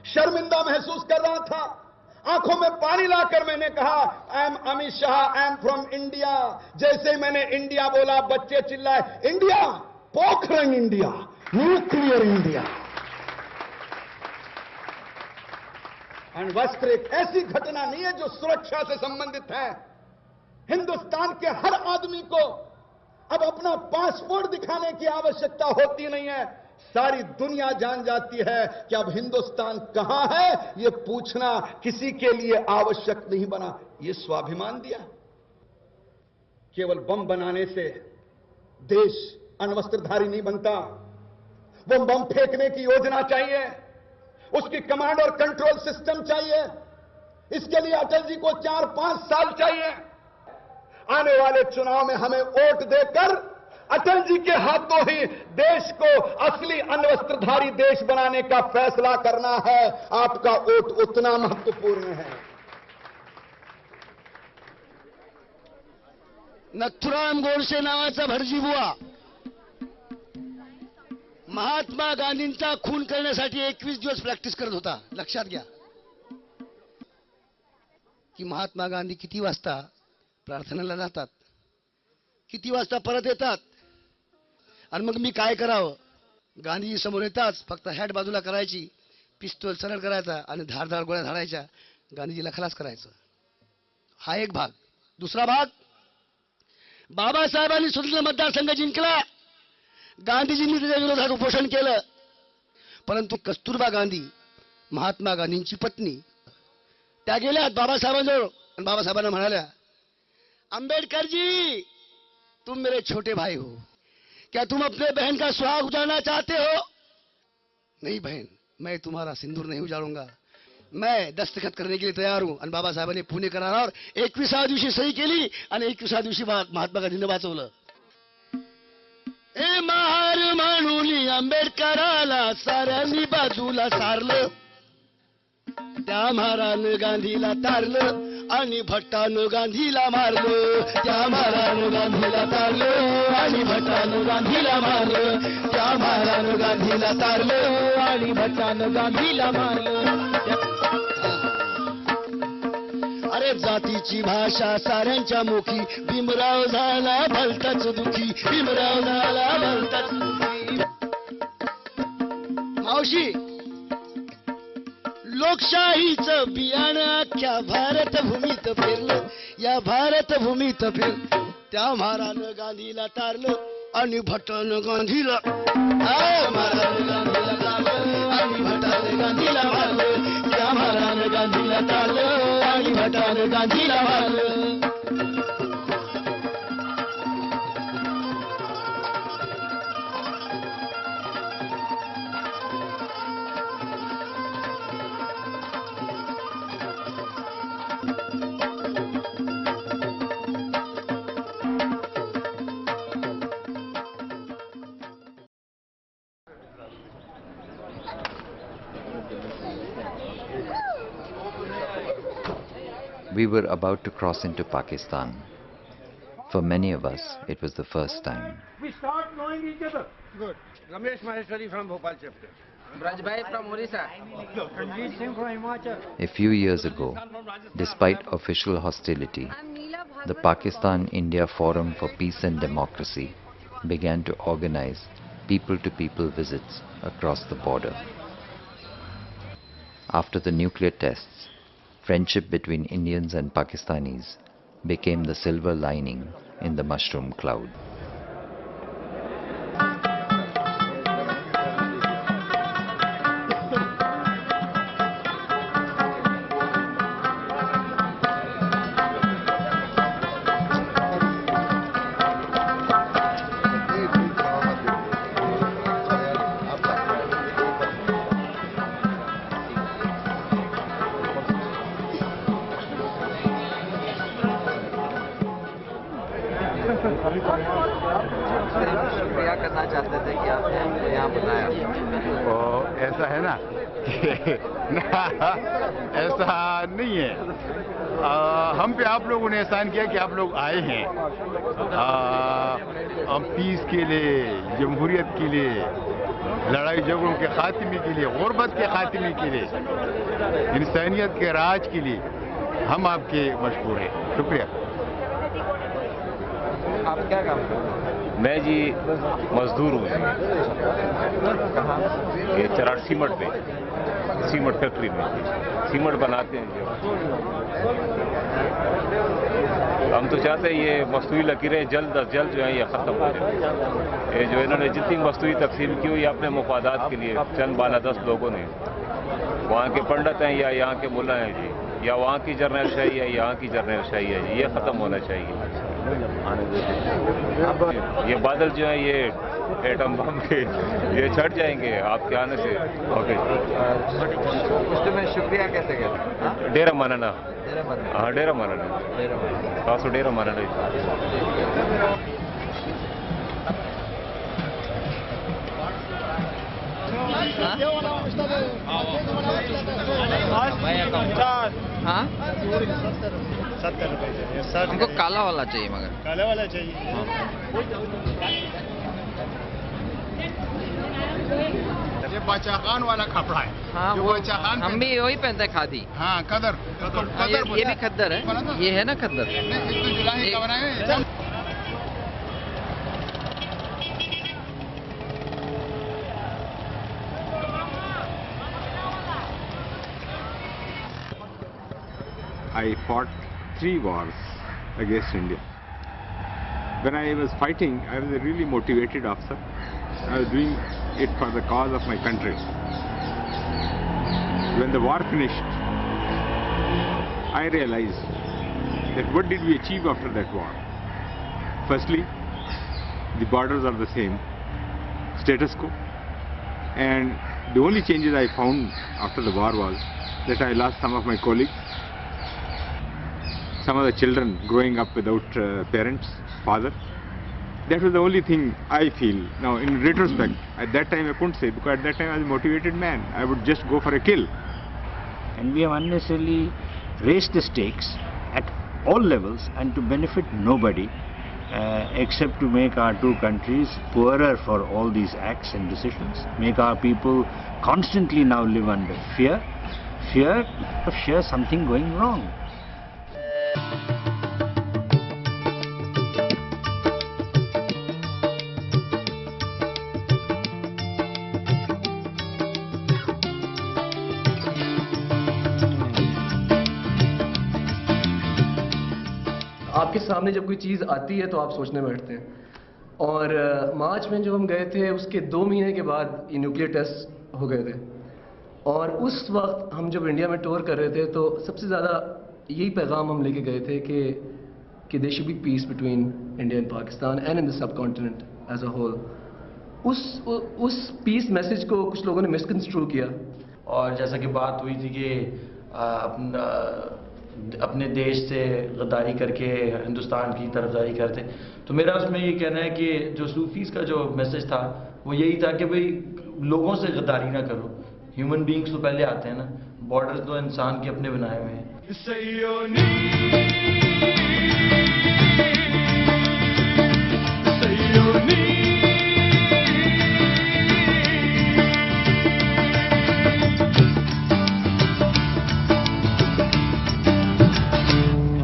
शर्मिंदा महसूस कर रहा था। आंखों में पानी लाकर मैंने कहा, I am Amit Shah, I am from India. जैसे ही मैंने इंडिया बोला, बच्चे चिल्लाए, India? Pokhran India, nuclear India. और वस्त्र एक ऐसी घटना नहीं है जो सुरक्षा से संबंधित है। हिंदुस्तान के हर आदमी को अब अपना पासपोर्ट दिखाने की आवश्यकता होती नहीं है। सारी दुनिया जान जाती है कि अब हिंदुस्तान कहां है, यह पूछना किसी के लिए आवश्यक नहीं बना। यह स्वाभिमान दिया। केवल बम बनाने से देश अण्वस्त्रधारी नहीं बनता। वो बम फेंकने की योजना चाहिए, उसकी कमांड और कंट्रोल सिस्टम चाहिए। इसके लिए अटल जी को 4-5 साल चाहिए। आने वाले चुनाव में हमें वोट देकर अटल जी के हाथों ही देश को असली अण्वस्त्रधारी देश बनाने का फैसला करना है। आपका वोट उतना महत्वपूर्ण है। नथुराम गोडसे नावाचा भटजीबुवा महात्मा गांधींचा खून करण्यासाठी 21 दिवस प्रॅक्टिस करत होता. लक्षात घ्या की महात्मा गांधी किती वाजता प्रार्थनेला जातात, किती वाजता परत येतात, आणि मग मी काय करावं. गांधीजी समोर येताच फक्त हॅट बाजूला करायची, पिस्तूल सरळ करायचा आणि धारधार गोळ्या झाडायच्या, गांधीजीला खलास करायचं. हा एक भाग. दुसरा भाग, बाबासाहेबांनी स्वतंत्र मतदारसंघ जिंकला, गांधीजींनी त्याच्या विरोधात उपोषण केलं, परंतु कस्तुरबा गांधी महात्मा गांधींची पत्नी त्या गेल्या बाबासाहेबांजवळ आणि बाबासाहेबांना म्हणाल्या, अंबेडकर जी तुम मेरे छोटे भाई हो, क्या तुम अपने बहन का सुहाग उजाड़ना चाहते हो? नहीं बहन, मैं तुम्हारा सिंदूर नहीं उजाड़ूंगा, मैं दस्तखत करने के लिए तैयार हूं. आणि बाबासाहेबांनी पुणे करारावर 21व्या दिवशी सही केली आणि 21व्या दिवशी महात्मा गांधींनी वाचवलं. ए महार म्हणून आंबेडकराला साऱ्यांनी बाजूला सारलं, त्या महारानं गांधीला तारलं आणि भट्टानं गांधीला मारलं. त्या महारानं गांधीला तारलं आणि भट्टानं गांधीला मारलं. त्या महारानं गांधीला तारलं आणि भट्टानं गांधीला मारलं. अरे जातीची भाषा साऱ्यांच्या मुखी, भीमराव झाला भलताच दुखी, भीमराव झाला भलताच दुखी. मावशी, लोकशाहीचं बियाणं अख्ख्या भारतभूमीत फिरलं, या भारतभूमीत फिरलं. त्या महारानं गांधीला तारलं आणि भट्टानं गांधीला, महारानं गांधीला तारलं आणि भट्टानं गांधीला मारलं. त्या महारानं गांधीला तारलं आणि भट्टानं गांधीला मारलं. We were about to cross into Pakistan. For many of us, it was the first time. We start knowing each other. Good. Ramesh Maheshwari from Bhopal chapter. Brajbhai from Orissa. Ranjit Singh from Himachal. A few years ago, despite official hostility, the Pakistan-India Forum for Peace and Democracy began to organize people-to-people visits across the border. After the nuclear tests, friendship between Indians and Pakistanis became the silver lining in the mushroom cloud. से हम शुक्रिया करना चाहते थे कि आपने हमको यहाँ बुलाया। तो ऐसा है ना कि ऐसा नहीं है, हम पे आप लोगों ने एहसान किया कि आप लोग आए हैं पीस के लिए, जमहूरियत के लिए, लड़ाई झगड़ों के खात्मे के लिए, गुर्बत के खात्मे के लिए, इंसानियत के राज के लिए हम आपके मशहूर हैं। शुक्रिया। आप क्या काम करते हैं? मैं जी मजदूर हूँ जी। कहाँ? ये चरार सीमेंट पे, सीमेंट फैक्ट्री में सीमेंट बनाते हैं जी। हम तो चाहते हैं ये मस्तूरी लकीरें जल्द अज जल्द जो है ये ख़त्म हो जाए। ये जो इन्होंने जितनी मस्तूरी तकसीम की हुई अपने मुफादात के लिए, चंद 12-10 लोगों ने, वहाँ के पंडित हैं या यहाँ के मुल्ला हैं जी, या वहाँ की जर्नल शाही है, यहाँ की जर्नल शाही है जी, ये ख़त्म होना चाहिए। ये बादल जो है ये एटम बम के ये छट जाएंगे आपके आने से। ओके, उसके में शुक्रिया कैसे कहते? डेरा मानना। हाँ, डेरा मानना, खासो डेरा मानना। हाँ, 70 रुपए। हमको काला वाला चाहिए, मगर काला वाला चाहिए। ये बचाखान वाला कपड़ा है। हाँ, जो वो बचाखान हम भी वही पहनते हैं, खादी। हाँ, कदर ये भी खद्दर है, ये है ना खद्दर। जुलाई का बनाए। I fought 3 wars against India. When I was fighting, I was a really motivated officer. I was doing it for the cause of my country. When the war finished, I realized that what did we achieve after that war? Firstly, the borders are the same, status quo. And the only changes I found after the war was that I lost some of my colleagues, some of the children growing up without parents, father. That was the only thing I feel. Now, in retrospect, at that time I couldn't say, because at that time I was a motivated man. I would just go for a kill. And we have unnecessarily raised the stakes at all levels and to benefit nobody, except to make our two countries poorer for all these acts and decisions, make our people constantly now live under fear of something going wrong. आपके सामने जब कोई चीज़ आती है तो आप सोचने बैठते हैं। और मार्च में जब हम गए थे उसके 2 महीने के बाद ये न्यूक्लियर टेस्ट हो गए थे, और उस वक्त हम जब इंडिया में टूर कर रहे थे तो सबसे ज़्यादा यही पैगाम हम लेके गए थे कि there should be peace between India and Pakistan and in the subcontinent as a whole. उस पीस मैसेज को कुछ लोगों ने मिसकंस्ट्रू किया, और जैसा कि बात हुई थी कि अपने देश से गद्दारी करके हिंदुस्तान की तरफदारी करते, तो मेरा उसमें ये कहना है कि जो सूफीज़ का जो मैसेज था वो यही था कि भाई लोगों से गद्दारी ना करो, ह्यूमन बींग्स तो पहले आते हैं ना, बॉर्डर्स तो इंसान के अपने बनाए हुए हैं।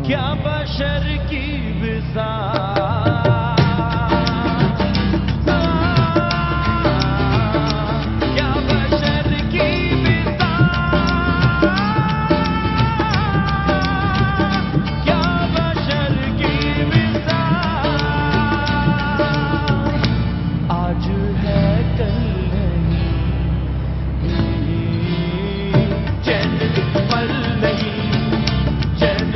क्या बशर की विज़ा क्या बशर की विज़ा क्या बशर की विज़ा आज है कल नहीं चैन पल नहीं चैन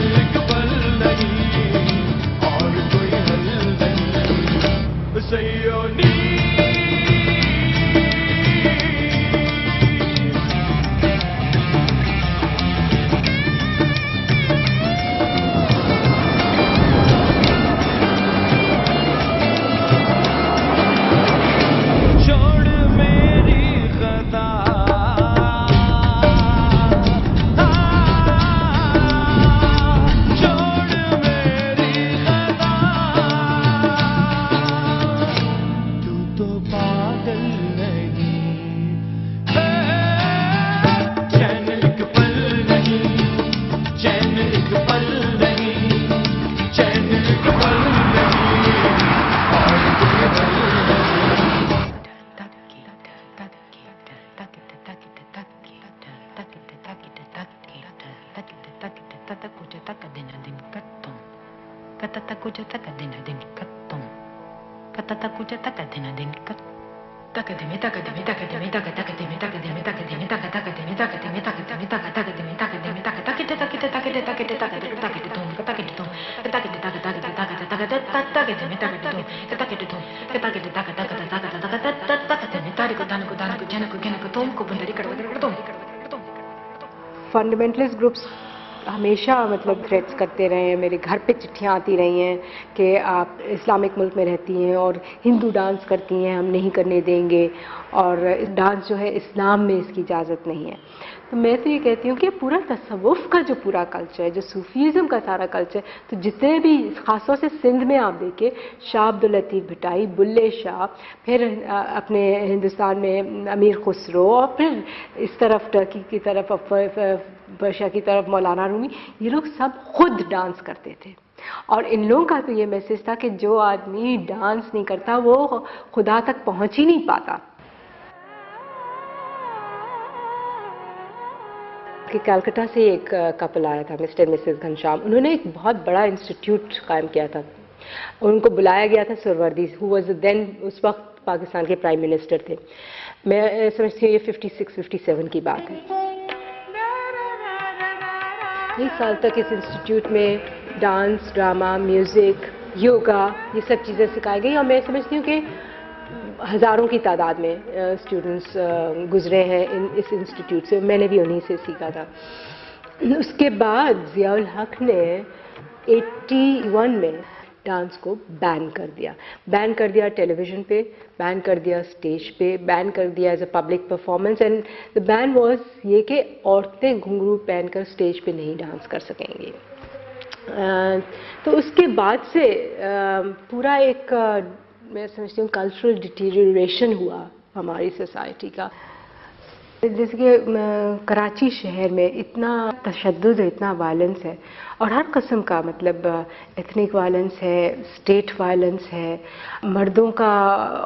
पल नहीं और कोई हल दिन कत्तुम कतता कुछ तक दिन कत्तुम कतता कुछ तक दिन कत तक दिन तक दिन तक दिन तक तक दिन तक दिन तक दिन तक तक दिन तक दिन तक दिन तक तक दिन तक दिन तक तक तक तक तक तक तक तुम तक तुम तक तक तक तक तक तक दिन तक तुम तक तुम तक तक तक दिन तारी को दान को जन को घन को तुम को बंदरी कर तुम फंडामेंटलिस्ट ग्रुप्स हमेशा मतलब थ्रेट्स करते रहे हैं, मेरे घर पे चिट्ठियाँ आती रही हैं कि आप इस्लामिक मुल्क में रहती हैं और हिंदू डांस करती हैं, हम नहीं करने देंगे, और डांस जो है इस्लाम में इसकी इजाज़त नहीं है। तो मैं तो ये कहती हूँ कि पूरा तसव्वुफ़ का जो पूरा कल्चर है, जो सूफीज़म का सारा कल्चर, तो जितने भी ख़ासतौर से सिंध में आप देखिए, शाह अब्दुल लतीफ़ भटाई, बुल्ले शाह, फिर अपने हिंदुस्तान में अमीर खुसरो, और फिर इस तरफ टर्की की तरफ पर्शिया की तरफ मौलाना रूमी, ये लोग सब खुद डांस करते थे। और इन लोगों का तो ये मैसेज था कि जो आदमी डांस नहीं करता वो खुदा तक पहुंच ही नहीं पाता। कि कलकत्ता से एक कपल आया था, मिस्टर मिसेस घनश्याम, उन्होंने एक बहुत बड़ा इंस्टीट्यूट कायम किया था। उनको बुलाया गया था सुरवर्दी, हु वाज देन उस वक्त पाकिस्तान के प्राइम मिनिस्टर थे। मैं समझती हूँ ये 56-57 की बात है। 1 साल तक इस इंस्टीट्यूट में डांस, ड्रामा, म्यूज़िक, योगा, ये सब चीज़ें सिखाई गई, और मैं समझती हूँ कि हज़ारों की तादाद में स्टूडेंट्स गुजरे हैं इस इंस्टीट्यूट से। मैंने भी उन्हीं से सीखा था। उसके बाद ज़ियाउल हक ने 81 में डांस को बैन कर दिया टेलीविज़न पे, बैन कर दिया स्टेज पे, बैन कर दिया as a public performance. And the ban was ये कि औरतें घुंघरू पहनकर स्टेज पे नहीं डांस कर सकेंगी। तो उसके बाद से पूरा एक मैं समझती हूँ कल्चरल डिटीरियोरेशन हुआ हमारी सोसाइटी का। जैसे कि कराची शहर में इतना तशद्दुद है, इतना वायलेंस है, और हर किस्म का, मतलब एथनिक वायलेंस है, स्टेट वायलेंस है, मर्दों का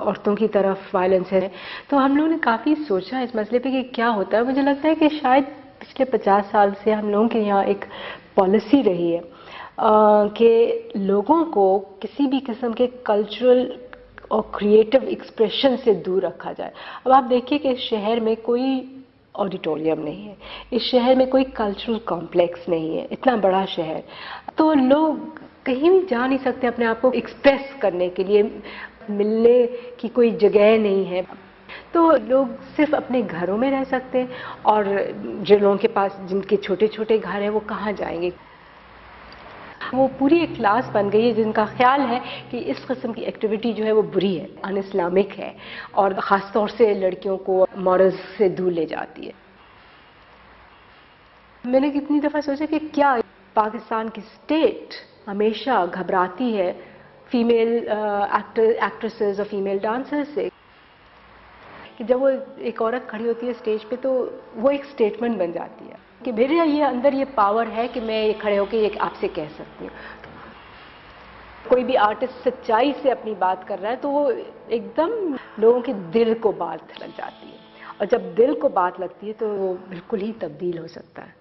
औरतों की तरफ वायलेंस है। तो हम लोगों ने काफ़ी सोचा इस मसले पे कि क्या होता है। मुझे लगता है कि शायद पिछले 50 साल से हम लोगों के यहाँ एक पॉलिसी रही है कि लोगों को किसी भी किस्म के कल्चरल और क्रिएटिव एक्सप्रेशन से दूर रखा जाए। अब आप देखिए कि इस शहर में कोई ऑडिटोरियम नहीं है, इस शहर में कोई कल्चरल कॉम्प्लेक्स नहीं है, इतना बड़ा शहर, तो लोग कहीं भी जा नहीं सकते अपने आप को एक्सप्रेस करने के लिए, मिलने की कोई जगह नहीं है। तो लोग सिर्फ अपने घरों में रह सकते हैं, और जिन लोगों के पास, जिनके छोटे छोटे घर हैं, वो कहाँ जाएंगे। वो पूरी एक क्लास बन गई है जिनका ख्याल है कि इस किस्म की एक्टिविटी जो है वो बुरी है, अन इस्लामिक है, और ख़ास तौर से लड़कियों को मॉरल्स से दूर ले जाती है। मैंने कितनी दफ़ा सोचा कि क्या पाकिस्तान की स्टेट हमेशा घबराती है फीमेल एक्ट्रेसेस और फीमेल डांसर्स से, कि जब वो एक औरत खड़ी होती है स्टेज पे तो वो एक स्टेटमेंट बन जाती है कि मेरे ये अंदर ये पावर है कि मैं ये खड़े होकर ये आपसे कह सकती हूँ। कोई भी आर्टिस्ट सच्चाई से अपनी बात कर रहा है तो वो एकदम लोगों के दिल को बात लग जाती है, और जब दिल को बात लगती है तो वो बिल्कुल ही तब्दील हो सकता है।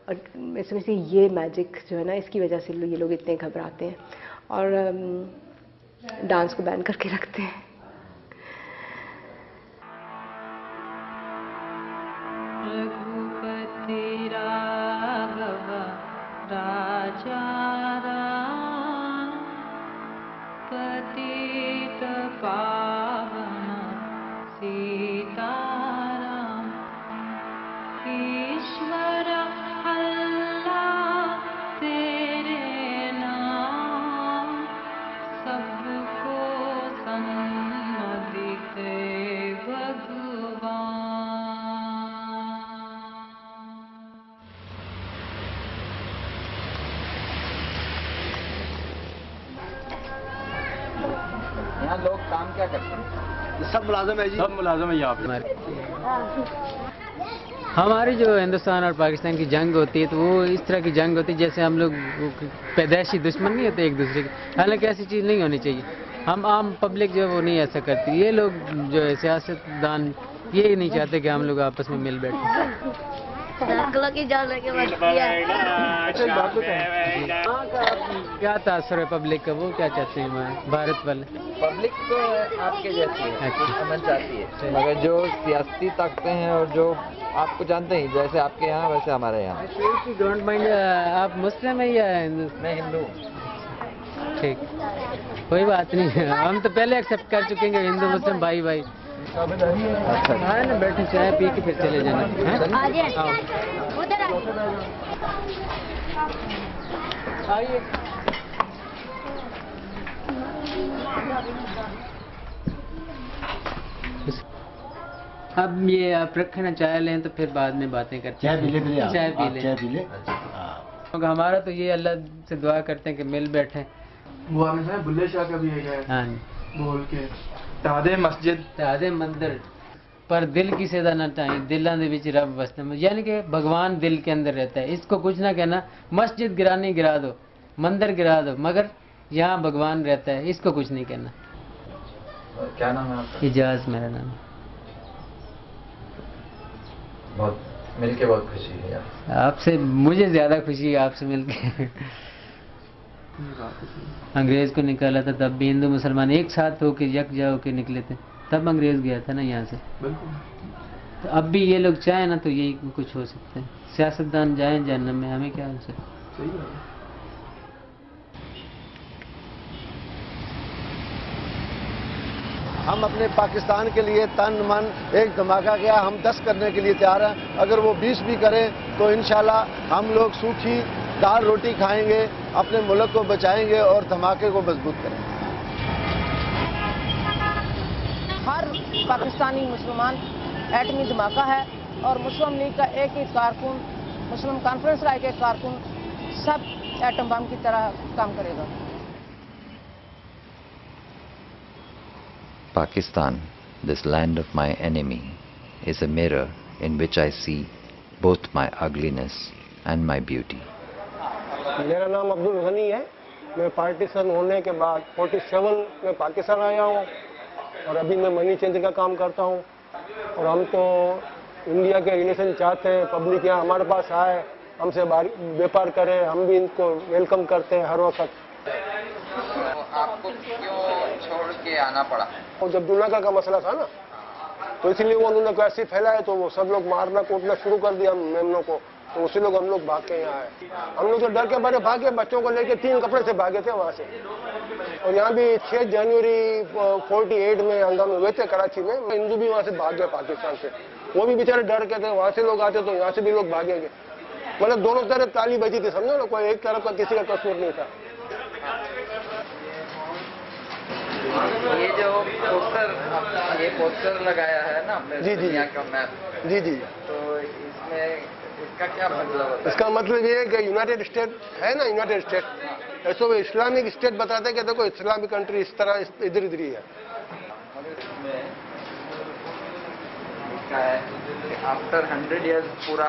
और मैं समझती हूँ ये मैजिक जो है ना, इसकी वजह से ये लोग इतने घबराते हैं और डांस को बैन करके रखते हैं। रघुपति राघव राजा राम, पतित पावन सीताराम, ईश्वर अल्लाह तेरे नाम, सबको सम्मति दे भगवान। यहाँ लोग काम क्या करते हैं? सब मुलाजम है जी, सब मुलाजम है यहाँ पे। हमारी जो हिंदुस्तान और पाकिस्तान की जंग होती है तो वो इस तरह की जंग होती है जैसे हम लोग पैदाइशी दुश्मन नहीं होते एक दूसरे के, हालांकि ऐसी चीज़ नहीं होनी चाहिए। हम आम पब्लिक जो है वो नहीं ऐसा करती। ये लोग जो है सियासतदान ये नहीं चाहते कि हम लोग आपस में मिल बैठें। नकलों की जान लेके बस किया। क्या तासर है पब्लिक का, वो क्या चाहते हैं हमारे भारत वाले? पब्लिक तो आपके जैसी है, अच्छा। अमन चाहती है, मगर जो सियासती ताकतें हैं और जो आपको जानते ही, जैसे आपके यहाँ वैसे हमारे यहाँ। डोंट माइंड, आप मुस्लिम है या हिंदू? मैं हिंदू। ठीक, कोई बात नहीं है, हम तो पहले एक्सेप्ट कर चुके हैं हिंदू मुस्लिम भाई भाई। अच्छा हाँ ना, बैठे चाय पी के फिर चले जाना। आइए। अब ये आप रखे ना, चाय लें तो फिर बाद में बातें करते हैं। चाय पी ले, चाय पी ले, चाय पी ले। क्योंकि हमारा तो ये अल्लाह से दुआ करते हैं कि मिल बैठे। वो हमें बुल्ले शाह का भी है। हाँ बोल के तादे मस्जिद तादे मंदिर पर दिल किसी दा ना चाहिए, दिलों दे विच रब वसता है, यानी कि भगवान दिल के अंदर रहता है। इसको कुछ ना कहना, मस्जिद गिरानी गिरा दो, मंदिर गिरा दो, मगर यहाँ भगवान रहता है, इसको कुछ नहीं कहना। क्या नाम है आपका? इजाज मेरा नाम। बहुत मिलके बहुत खुशी है यार। आपसे मुझे ज्यादा खुशी है, आपसे मिलके। अंग्रेज को निकाला था तब भी हिंदू मुसलमान एक साथ होके यकजा होके निकले थे, तब अंग्रेज गया था ना यहाँ से। तो अब भी ये लोग चाहे ना तो यही कुछ हो सकता है। सियासतदान जाए जहन्नम में, हमें क्या उनसे। हम अपने पाकिस्तान के लिए तन मन एक धमाका गया, हम 10 करने के लिए तैयार हैं। अगर वो 20 भी करें तो इंशाल्लाह हम लोग सूखी दाल रोटी खाएंगे, अपने मुल्क को बचाएंगे और धमाके को मजबूत करेंगे। हर पाकिस्तानी मुसलमान एटमी धमाका है और मुस्लिम लीग का एक एक कारकुन, मुस्लिम कॉन्फ्रेंस का एक एक कारकुन सब एटम बम की तरह काम करेगा। Pakistan, this land of my enemy, is a mirror in which I see both my ugliness and my beauty. मेरा नाम अब्दुल गनी है। मैं पार्टीशन होने के बाद 47 में पाकिस्तान आया हूँ और अभी मैं मनी चेंज का काम करता हूँ। और हम तो इंडिया के रिलेशन चाहते हैं, पब्लिक यहाँ हमारे पास आए, हमसे व्यापार करें, हम भी इनको वेलकम करते हैं हर वक्त। आपको क्यों छोड़ के आना पड़ा? और जब दुनिया का मसला था ना, तो इसलिए वो उन्होंने कैसे फैलाए तो वो सब लोग मारना कूटना शुरू कर दिया मेमनों को, तो उसी लोग हम लोग भाग के यहाँ आए। हम लोग तो डर के बारे भागे, बच्चों को लेके 3 कपड़े से भागे थे वहाँ से। और यहाँ भी 6 जनवरी 48 में हंगामे हुए थे कराची में। हिंदू भी वहाँ से भाग गए पाकिस्तान से, वो भी बेचारे डर के थे। वहाँ से लोग आते तो यहाँ से भी लोग भागेंगे। मतलब दोनों तरफ ताली बजी थी, समझो ना, कोई एक तरफ का किसी का कसूर नहीं था। ये जो पोस्टर लगाया है ना आपने, जी जी दुनिया का मैप, जी जी, तो इसमें इसका क्या मतलब होता है? इसका मतलब ये है कि यूनाइटेड स्टेट है ना, यूनाइटेड स्टेट, ऐसे वो इस्लामिक स्टेट बताते हैं कि देखो इस्लामिक कंट्री इस तरह इधर इधर ही है। आफ्टर 100 years पूरा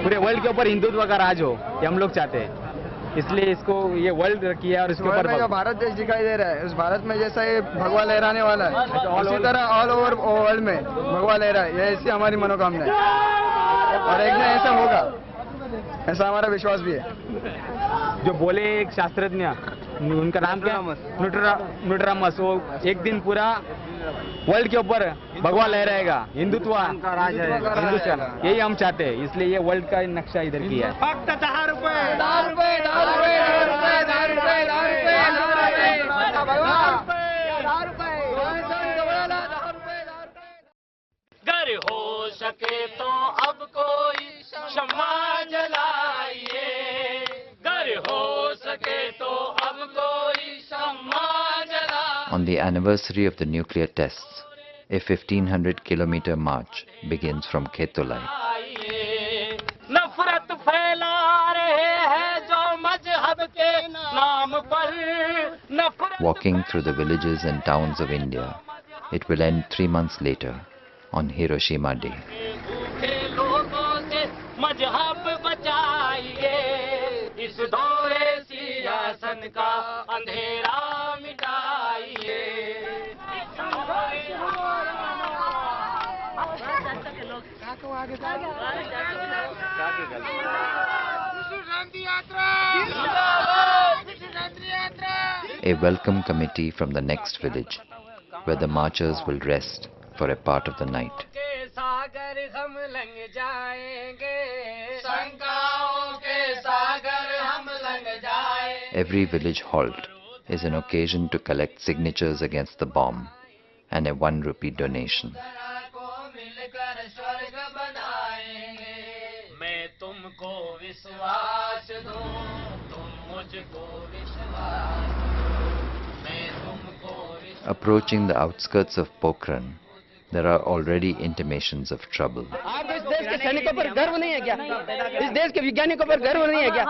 पूरे वर्ल्ड के ऊपर हिंदुत्व का राज हो, ये हम लोग चाहते हैं, इसलिए इसको ये वर्ल्ड किया और इसके ऊपर जो भारत देश दिखाई दे रहा है, उस भारत में जैसा ये भगवा लहराने वाला है, उसी तरह ऑल ओवर वर्ल्ड में भगवा लहरा है। ये ऐसी हमारी मनोकामना है और एक दिन ऐसा होगा, ऐसा हमारा विश्वास भी है। जो बोले एक शास्त्रज्ञ, उनका नाम क्या? न्यूट्रामस। वो एक दिन पूरा वर्ल्ड के ऊपर भगवा लहराएगा, हिंदुत्व का राज है हिंदुस्तान, यही हम चाहते हैं, इसलिए ये वर्ल्ड का नक्शा इधर किया है। फक्त 10 रुपए घर हो सके तो अब कोई शम्मा जलाइए, घर हो सके तो अब कोई शम्मा जलाइए। On the anniversary of the nuclear tests, a 1500-kilometer march begins from Ketolai. नफरत फैला रहे हैं जो मजहब के नाम पर, Walking through the villages and towns of India, it will end 3 months later on Hiroshima Day. मजहब बचाइए इस दौरे सियासत का अंधेरा मिटाइए A welcome committee from the next village, where the marchers will rest for a part of the night. सागर हम लंघ जाएंगे शंकाओं के सागर हम लंघ जाएंगे. Every village halt is an occasion to collect signatures against the bomb and a 1 rupee donation. मैं तुमको विश्वास दूं तुम मुझको विश्वास मैं तुमको. Approaching the outskirts of Pokhran, there are already intimations of trouble. आपको इस देश के सैनिकों पर गर्व नहीं है क्या? इस देश के वैज्ञानिकों पर गर्व नहीं है क्या?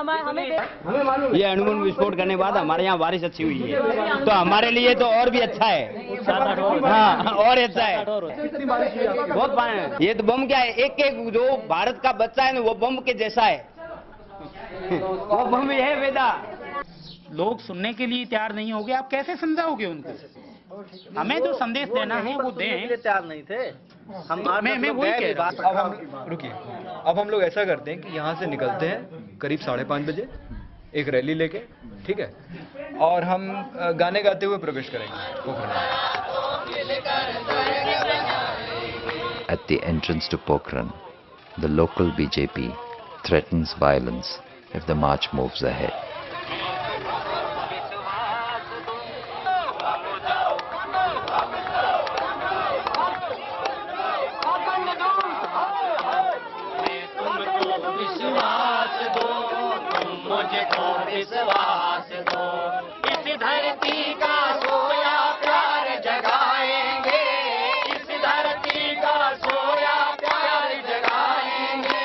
ये अणुबम विस्फोट करने के बाद हमारे यहाँ बारिश अच्छी हुई है, तो हमारे लिए तो और भी अच्छा है. हाँ, और अच्छा है. बहुत पानी है. ये तो बम क्या है, एक एक जो भारत का बच्चा है ना, वो बम के जैसा है. वो बम ही है वेदा. लोग सुनने के लिए तैयार नहीं होगे, आप कैसे समझाओगे उनको? हमें जो संदेश देना है वो दें. तैयार नहीं थे हम. मैं वही कह रहा हूं. अब हम रुकिए, अब हम लोग ऐसा करते हैं कि यहाँ से निकलते हैं करीब 5:30 बजे एक रैली लेके, ठीक है, और हम गाने गाते हुए प्रवेश करेंगे Pokhran. At the entrance to Pokhran, the local BJP threatens violence if the march moves ahead. विश्वास दो इस धरती का सोया प्यार जगाएंगे इस धरती का सोया प्यार जगाएंगे.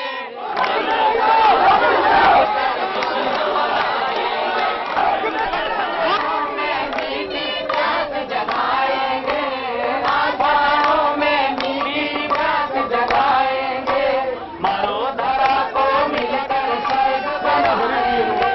आशाओं में मीठी प्यास जगाएंगे मारो धरा को मिलकर स्वर्ग बनाएंगे.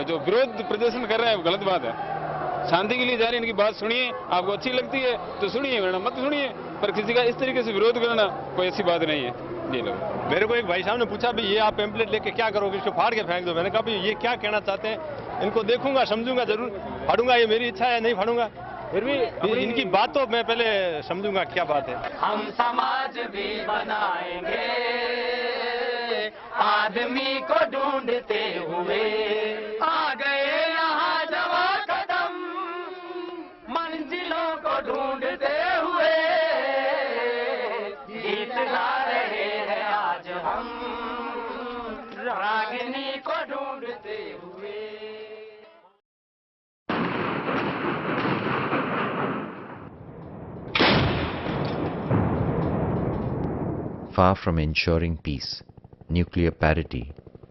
जो विरोध प्रदर्शन कर रहे हैं वो गलत बात है. शांति के लिए जा रहे हैं, इनकी बात सुनिए, आपको अच्छी लगती है तो सुनिए, वरना मत सुनिए. पर किसी का इस तरीके से विरोध करना कोई अच्छी बात नहीं है. ये लोग, मेरे को एक भाई साहब ने पूछा भी ये आप पैम्पलेट लेके क्या करोगे, इसको फाड़ के फेंक दो. मैंने कहा भी ये क्या कहना चाहते हैं, इनको देखूंगा समझूंगा जरूर, फाड़ूंगा, ये मेरी इच्छा है, नहीं फाड़ूंगा, फिर भी इनकी बात तो मैं पहले समझूंगा क्या बात है. हम समाज भी बनाएंगे आदमी को ढूंढते हुए आ गए यहाँ जवा कदम मंजिलों को ढूंढते हुए गीत गा रहे हैं आज हम रागिनी को ढूंढते हुए. Far from ensuring peace, nuclear parity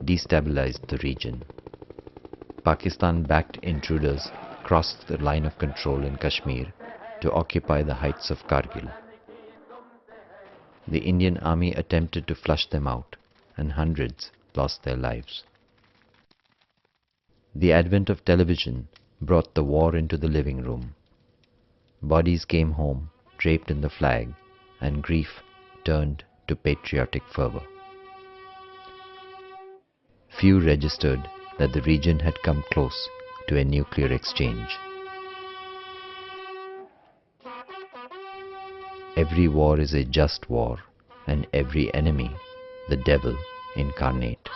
destabilized the region. Pakistan-backed intruders crossed the line of control in Kashmir to occupy the heights of Kargil. The Indian army attempted to flush them out, and hundreds lost their lives. The advent of television brought the war into the living room. Bodies came home, draped in the flag, and grief turned to patriotic fervor. Few registered that the region had come close to a nuclear exchange. Every war is a just war, and every enemy the devil incarnate.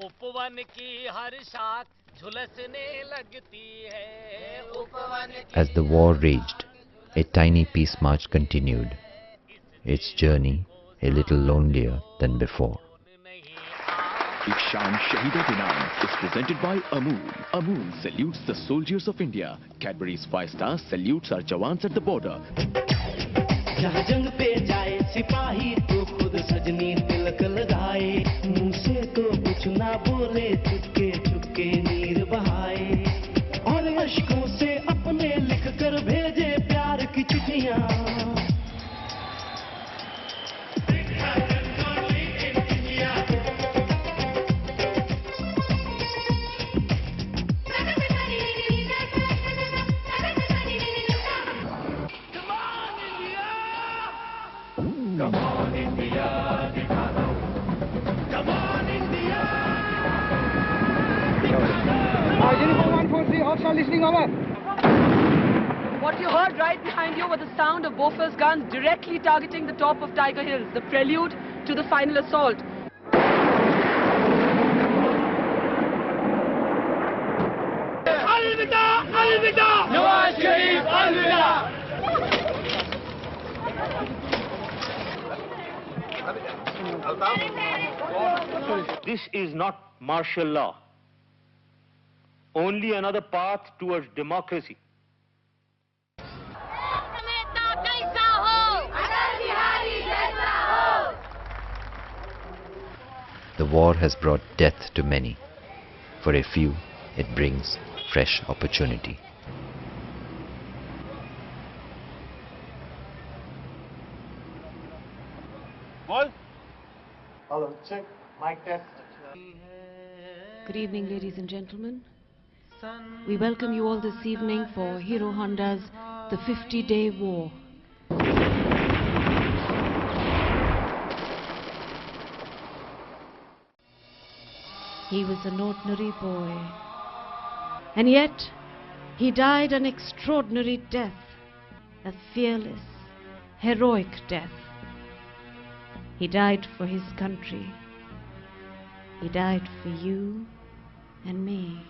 उपवन की हर शाख झुलसने लगती है उपवन की As the war raged, a tiny peace march continued, its journey a little lonelier than before. Shan Shahida Dinam is presented by Amul. Amul salutes the soldiers of India. Cadbury's 5-star salutes our jawans at the border. जहाँ जंग पे जाए सिपाही तो खुद सजनी तिलक लगाए मुंह से तो कुछ ना बोले चुपके चुपके नीर बहाए और अश्कों से अपने लिख कर भेजे प्यार की चिट्ठियाँ Come on, India, come on, India. Uniform 143, offshore listening over. What you heard right behind you were the sound of Bofors guns directly targeting the top of Tiger Hills, the prelude to the final assault. Alvida, Alvida, Nawaz Sharif, Alvida. This is not martial law, only another path towards democracy. The war has brought death to many. For a few, it brings fresh opportunity. Hello, check, mic test. Good evening, ladies and gentlemen. We welcome you all this evening for Hero Honda's The 50-Day War. He was an ordinary boy, and yet he died an extraordinary death, a fearless, heroic death. He died for his country. He died for you and me.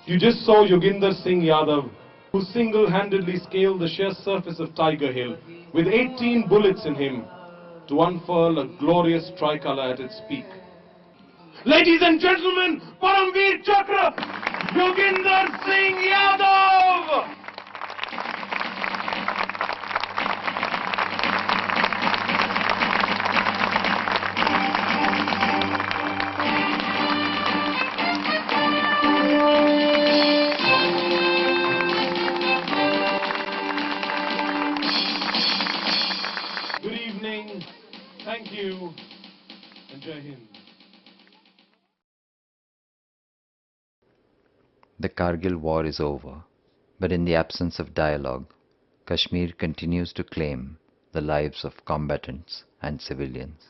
You just saw Yoginder Singh Yadav, who single-handedly scaled the sheer surface of Tiger Hill with 18 bullets in him to unfurl a glorious tricolour at its peak. Ladies and gentlemen, Paramveer Chakra, Yoginder Singh Yadav! Thank you, and Jai Hind. The Kargil war is over, But in the absence of dialogue, Kashmir continues to claim the lives of combatants and civilians.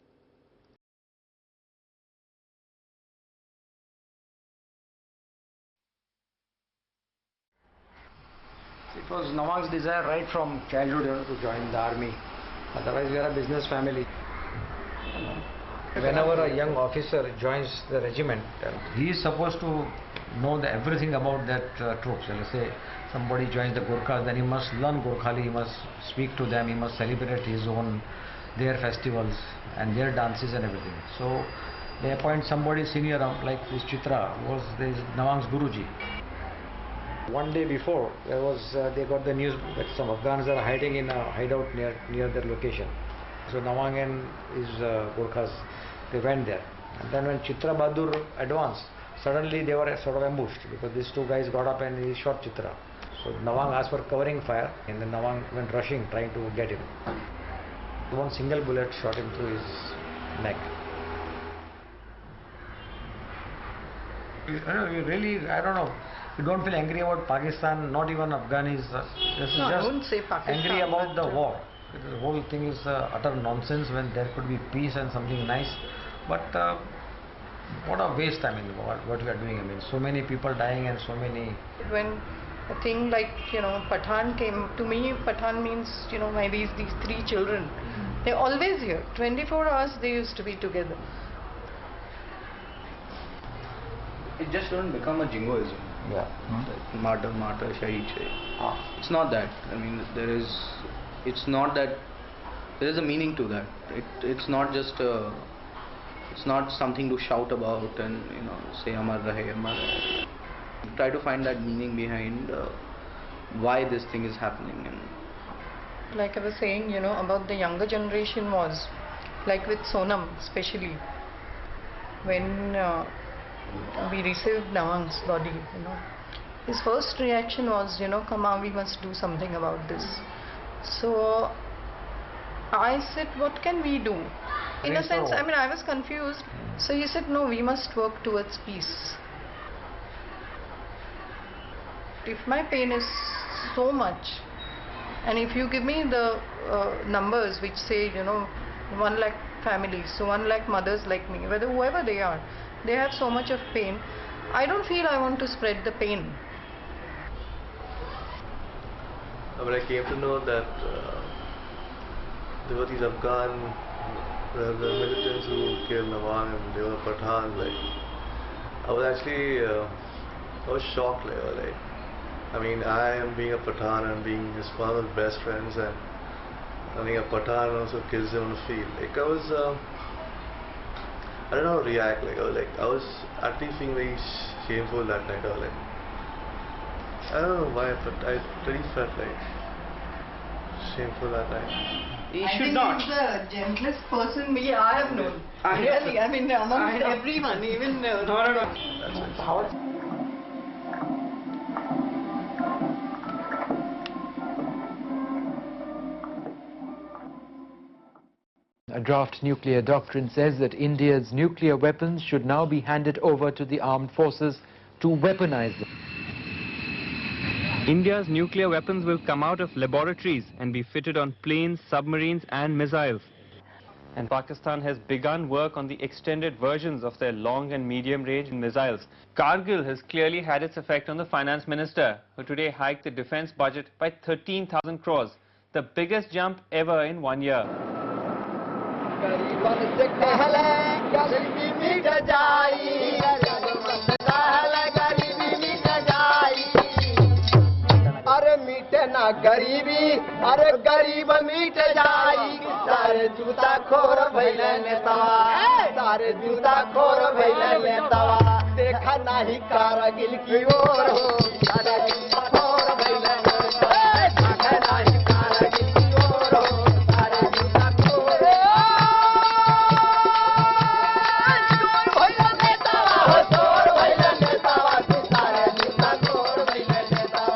It was Nawang's desire right from childhood to join the army. Otherwise, we are a business family. Whenever a young officer joins the regiment, he is supposed to know everything about that troops. Let's say somebody joins the Gurkhas, then he must learn Gurkhali, he must speak to them, he must celebrate their festivals and their dances and everything. So they appoint somebody senior like this Chitra, was this Nawang's Guruji. One day before, they got the news that some Afghans are hiding in a hideout near their location. So Nawang and his Gurkhas, they went there. And then when Chitra Bahadur advanced, suddenly they were sort of ambushed because these two guys got up and he shot Chitra. So Nawang asked for covering fire, and then Nawang went rushing, trying to get him. One single bullet shot him through his neck. I don't know. You don't feel angry about Pakistan, not even Afghanis. No, I wouldn't say Pakistan. Angry about the war. The whole thing is utter nonsense when there could be peace and something nice. But what a waste, I mean, what we are doing. I mean, so many people dying and so many... When a thing like, Pathan came, to me, Pathan means, maybe these three children. They're always here. 24 hours they used to be together. It just don't become a jingoism. Yeah. Like martyr, shaheed. It's not that. I mean, it's not that. There is a meaning to that. It's not just it's not something to shout about and say Amar Rahe, Amar Rahe. Try to find that meaning behind why this thing is happening. And like I was saying, about the younger generation was, like with Sonam especially, when we received Nawang's body, his first reaction was, come on, we must do something about this. So I said, what can we do? In a sense, I mean, I was confused. So he said, no, we must work towards peace. If my pain is so much, and if you give me the numbers which say, 1 lakh families, so 1 lakh mothers like me, whoever they are, they have so much of pain, I don't feel I want to spread the pain. When I came to know that there were these Afghan militants who killed Nawang and they were Pathan, I was actually I was shocked. I mean, I am being a Pathan and being one of his best friends, and I think a Pathan also kills him on the field. I don't know how to react. I was actually feeling very shameful that night. I don't know why, but I really felt shameful that night. He should not. He's the gentlest person I have known. Really, I mean, among everyone, even... No. That's it. A draft nuclear doctrine says that India's nuclear weapons should now be handed over to the armed forces to weaponize them. India's nuclear weapons will come out of laboratories and be fitted on planes, submarines and missiles. And Pakistan has begun work on the extended versions of their long and medium range missiles. Kargil has clearly had its effect on the finance minister, who today hiked the defense budget by 13,000 crores, the biggest jump ever in 1 year. अरे मीटे ना गरीबी, अरे गरीब meet जाई, सारे जूता खोर भइले नेतावा, सारे जूता खोर भइले नेतावा, देखा नाही कारगिल की ओर हो, सारे जूता खोर भइले नेतावा, देखा नाही कारगिल की ओर हो, सारे जूता खोर भइले नेतावा, खोर भइले नेतावा, सारे जूता खोर भइले नेतावा.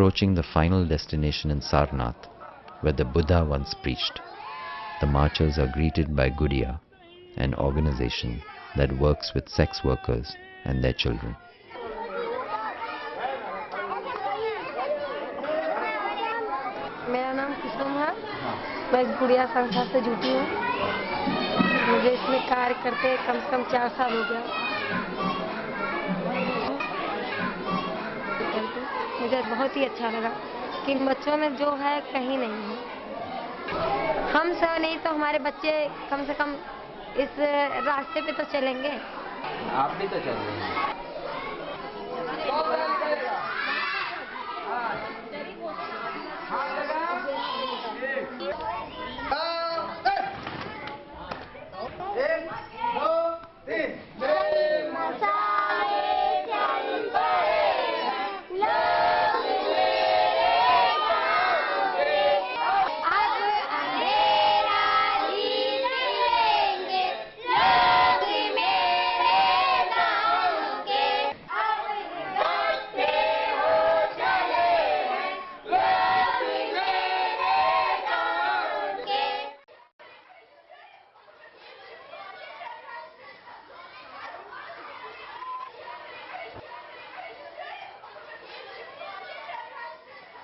approaching the final destination in Sarnath, where the Buddha once preached. The marchers are greeted by Gudiya, an organization that works with sex workers and their children. मेरा नाम कुसुम है। मैं इस गुड़िया संस्था से जुटी हूँ। मुझे इसमें कार्य करते कम से कम 4 साल हो गया। मुझे बहुत ही अच्छा लगा कि बच्चों में जो है कहीं नहीं है। हम सब नहीं तो हमारे बच्चे कम से कम इस रास्ते पे तो चलेंगे। आप भी तो चल रहे हैं।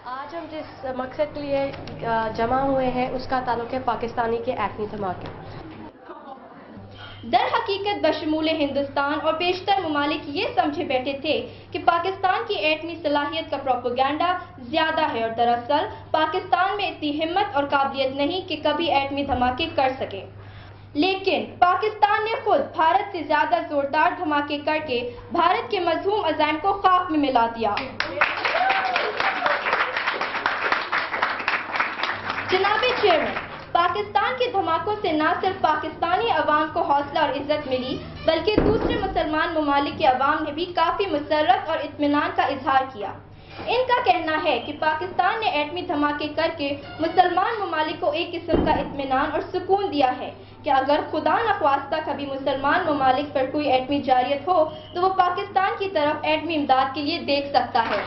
आज हम जिस मकसद के लिए जमा हुए हैं उसका ताल्लुक है पाकिस्तानी के एटमी धमाके। दर हकीकत बशमूल हिंदुस्तान और बेशतर ममालिक ये समझे बैठे थे कि पाकिस्तान की एटमी सलाहियत का प्रोपेगेंडा ज्यादा है और दरअसल पाकिस्तान में इतनी हिम्मत और काबिलियत नहीं कि कभी एटमी धमाके कर सके। लेकिन पाकिस्तान ने खुद भारत से ज्यादा जोरदार धमाके करके भारत के मजहूम अज़ाइम को खाक में मिला दिया। जनाबे चेयरमैन, पाकिस्तान के धमाकों से न सिर्फ पाकिस्तानी अवाम को हौसला और इज्जत मिली बल्कि दूसरे मुसलमान ममालिक के अवाम ने भी काफी मुसर्रत और इत्मीनान का इजहार किया। इनका कहना है कि पाकिस्तान ने एटमी धमाके करके मुसलमान ममालिक को एक किस्म का इत्मीनान और सुकून दिया है कि अगर खुदा नख्वास्ता कभी मुसलमान ममालिक पर कोई एटमी जारियत हो तो वो पाकिस्तान की तरफ एटमी इमदाद के लिए देख सकता है।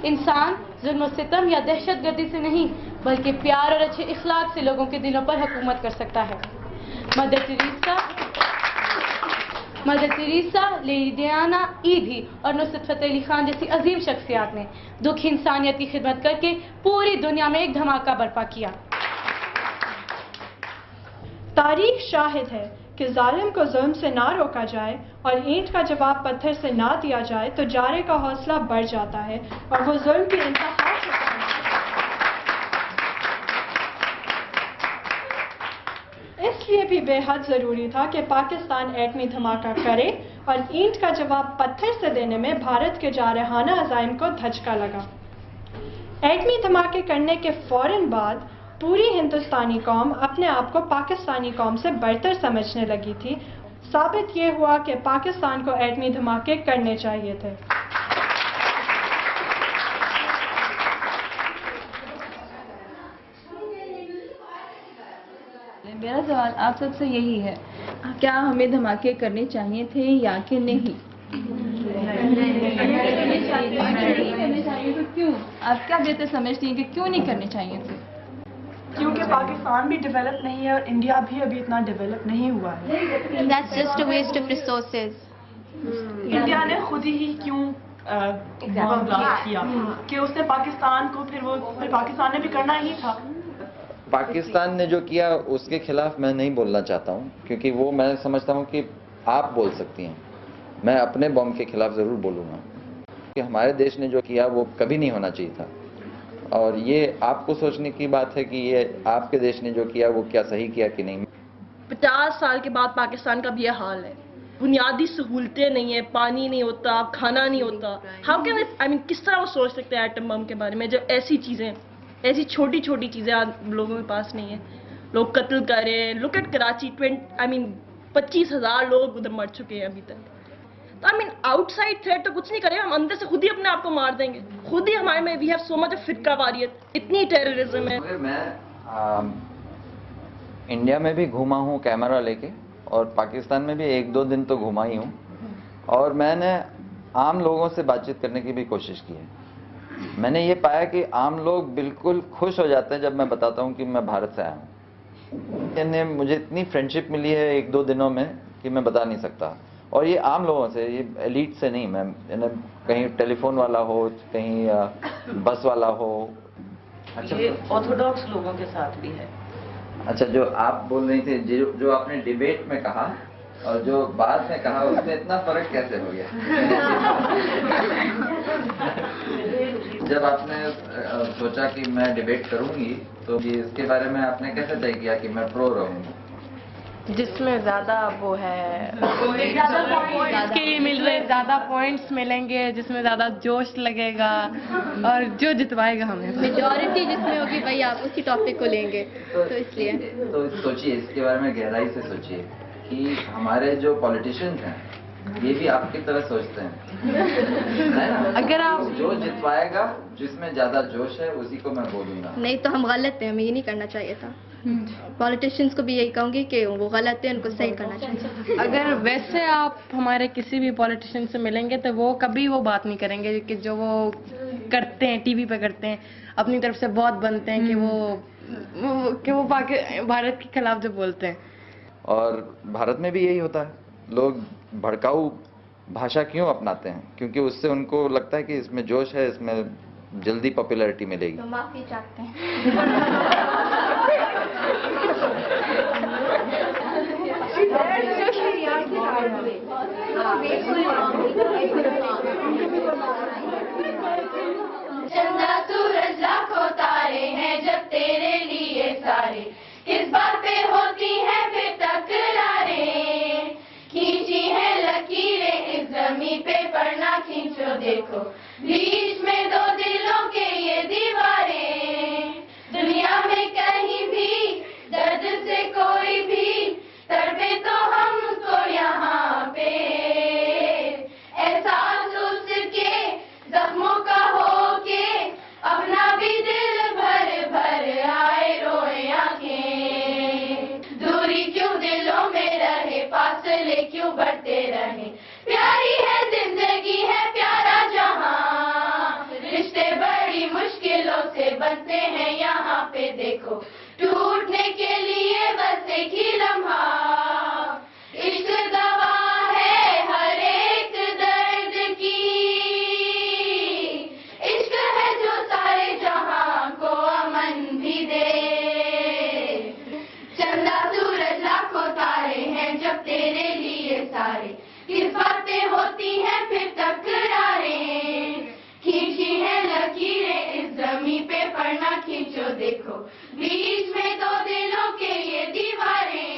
इंसान जुल्म सितम या दहशतगर्दी से नहीं बल्कि प्यार और अच्छे इखलाक से लोगों के दिलों पर हुकूमत कर सकता है। मदर तेरेसा, लेडी डियाना, ईदी और नुसरत फतेह अली खान जैसी अजीम शख्सियात ने दुखी इंसानियत की खिदमत करके पूरी दुनिया में एक धमाका बर्पा किया। तारीख शाहिद है कि जालिम को जुल्म से ना रोका जाए और ईंट का जवाब पत्थर से ना दिया जाए तो जारे का हौसला बढ़ जाता है और वो जुल्म की इंतहा इसलिए भी बेहद ज़रूरी था कि पाकिस्तान एटमी धमाका करे और ईंट का जवाब पत्थर से देने में भारत के जारहाना अज़ाइम को धचका लगा। एटमी धमाके करने के फौरन बाद पूरी हिंदुस्तानी कौम अपने आप को पाकिस्तानी कौम से बढ़तर समझने लगी थी। साबित ये हुआ कि पाकिस्तान को एटमी धमाके करने चाहिए थे। मेरा सवाल आप सबसे यही है, क्या हमें धमाके करने चाहिए थे या कि नहीं? करने चाहिए तो क्यों? आप क्या बेहतर समझती हैं कि क्यों नहीं करने चाहिए थे? क्योंकि पाकिस्तान भी डेवलप नहीं है और इंडिया भी अभी इतना डेवलप नहीं हुआ है। That's just a waste of resources. India ने खुद ही क्यों बम ब्लास्ट किया कि उसने पाकिस्तान को फिर पाकिस्तान ने भी करना ही था। पाकिस्तान ने जो किया उसके खिलाफ मैं नहीं बोलना चाहता हूँ, क्योंकि वो मैं समझता हूँ कि आप बोल सकती हैं। मैं अपने बम के खिलाफ ज़रूर बोलूँगा कि हमारे देश ने जो किया वो कभी नहीं होना चाहिए था, और ये आपको सोचने की बात है कि ये आपके देश ने जो किया वो क्या सही किया कि नहीं। 50 साल के बाद पाकिस्तान का भी यह हाल है। बुनियादी सहूलतें नहीं है, पानी नहीं होता, खाना नहीं होता। हाउ कैन आई मीन किस तरह वो सोच सकते हैं एटम बम के बारे में जब ऐसी चीज़ें, ऐसी छोटी छोटी चीज़ें आज लोगों के पास नहीं है। लोग कत्ल कर रहे हैं। लुक एट कराची, 25,000 लोग उधर मर चुके हैं अभी तक। तो आई मीन आउटसाइड थ्रेट तो कुछ नहीं करेगा, हम अंदर से खुद ही अपने आप को मार देंगे। खुद ही हमारे में वी हैव सो मच फिरका वारियत, इतनी टेररिज्म है। मगर मैं इंडिया में भी घूमा हूँ कैमरा लेके, और पाकिस्तान में भी 1-2 दिन तो घुमा ही हूँ, और मैंने आम लोगों से बातचीत करने की भी कोशिश की है। मैंने ये पाया कि आम लोग बिल्कुल खुश हो जाते हैं जब मैं बताता हूँ कि मैं भारत से आया हूँ। यानी मुझे इतनी फ्रेंडशिप मिली है 1-2 दिनों में कि मैं बता नहीं सकता। और ये आम लोगों से, ये एलीट से नहीं। मैं कहीं टेलीफोन वाला हो, कहीं बस वाला हो। अच्छा, ये ऑर्थोडॉक्स लोगों के साथ भी है। अच्छा, जो आप बोल रही थी, जो आपने डिबेट में कहा और जो बाद में कहा, उसमें इतना फर्क कैसे हो गया? जब आपने सोचा कि मैं डिबेट करूंगी, तो इसके बारे में आपने कैसे तय किया कि मैं प्रो रहूंगी? जिसमें ज्यादा वो है, के मिल रहे, ज्यादा पॉइंट्स मिलेंगे, जिसमें ज्यादा जोश लगेगा और जो जितवाएगा हमें। मेजॉरिटी जिसमें होगी भाई आप उसी टॉपिक को लेंगे, तो इसलिए तो सोचिए, इसके बारे में गहराई से सोचिए कि हमारे जो पॉलिटिशियंस हैं ये भी आपकी तरह सोचते हैं, है ना? अगर आप जो जितवाएगा, जिसमें ज्यादा जोश है, उसी को मैं बोलूंगा। नहीं तो हम गलत हैं, हमें ये नहीं करना चाहिए था। पॉलिटिशियंस को भी यही कहूंगी कि वो गलत है, उनको सही करना चाहिए। अगर वैसे आप हमारे किसी भी पॉलिटिशियन से मिलेंगे तो वो कभी वो बात नहीं करेंगे कि जो वो करते हैं, टीवी पे करते हैं, अपनी तरफ से बहुत बनते हैं कि वो भारत के खिलाफ जो बोलते हैं। और भारत में भी यही होता है। लोग भड़काऊ भाषा क्यों अपनाते हैं? क्योंकि उससे उनको लगता है कि इसमें जोश है, इसमें जल्दी पॉपुलैरिटी मिलेगी। तो माफी चाहते हैं। चंदा सूरज लाखों तारे हैं जब तेरे लिए सारे, किस बात पे होती है फिर तकरारें, खींची है लकीरें इस जमी पे पर ना खींचो देखो, बीच में दो दिलों के ये दीवारें, दुनिया में कहीं भी दर्द से कोई भी तड़पे तो हमको यहाँ पे, एहसास उसके जख्मों का हो के अपना भी दिल भर भर आए रोए आंखें, दूरी क्यों दिलों में रहे, फासले क्यों बढ़ते रहे, प्यारी है जिंदगी है प्यारा जहां, रिश्ते बड़ी मुश्किलों से बनते हैं यहाँ पे देखो, टूटने के लिए बस एक ही लम्हा, इश्क दवा है हर एक दर्द की, इश्क है जो सारे जहां को अमन भी दे, चंदा सूरज लाखों तारे हैं जब तेरे लिए सारे, किस बातें होती हैं फिर तकरारें, खींची है लकीरें इस जमी पे पर ना खींचो देखो, बीच में दो दिलों के ये दीवारें।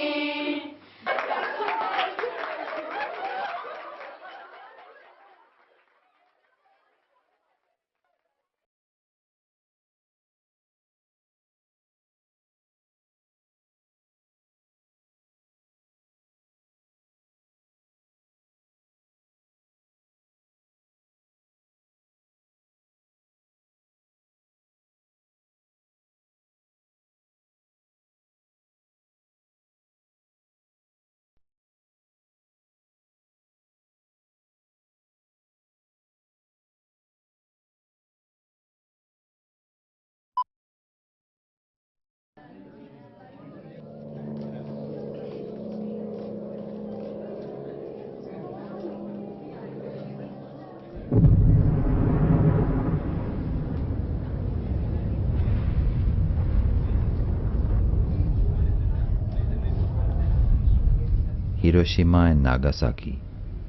Hiroshima and Nagasaki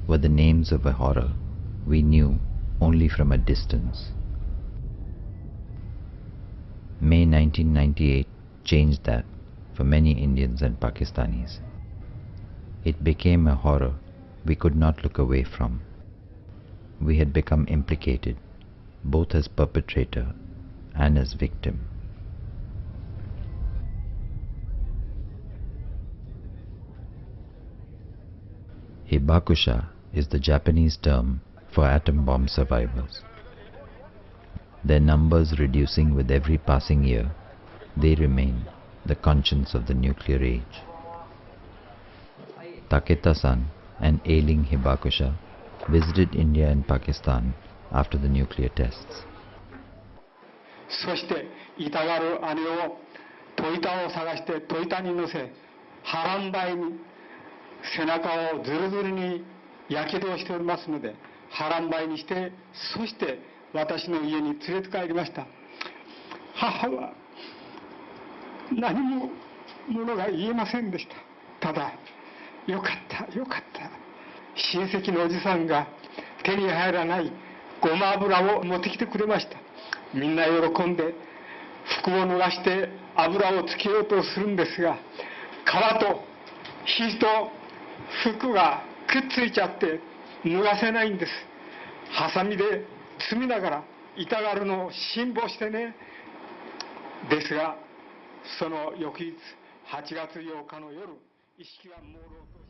were the names of a horror we knew only from a distance. May 1998 changed that for many Indians and Pakistanis. It became a horror we could not look away from. We had become implicated, both as perpetrator and as victim. Hibakusha is the Japanese term for atom bomb survivors. Their numbers reducing with every passing year, they remain the conscience of the nuclear age. Taketa-san and ailing Hibakusha visited India and Pakistan after the nuclear tests. そして痛がる姉を戸板を探して戸板に乗せ、波乱灰に背中をずるずるにやけどをしておりますので、波乱灰にして、そして私の家に連れて帰りました。母は何もものが言えませんでした。ただ、よかったよかった、親戚のおじさんが手に入らないごま油を持ってきてくれました。みんな喜んで服を脱がして油をつけようとするんですが、皮と皮と服がくっついちゃって脱がせないんです。ハサミで摘みながら痛がるのを辛抱してね。ですがその翌日8月8日の夜、意識が朦朧とし、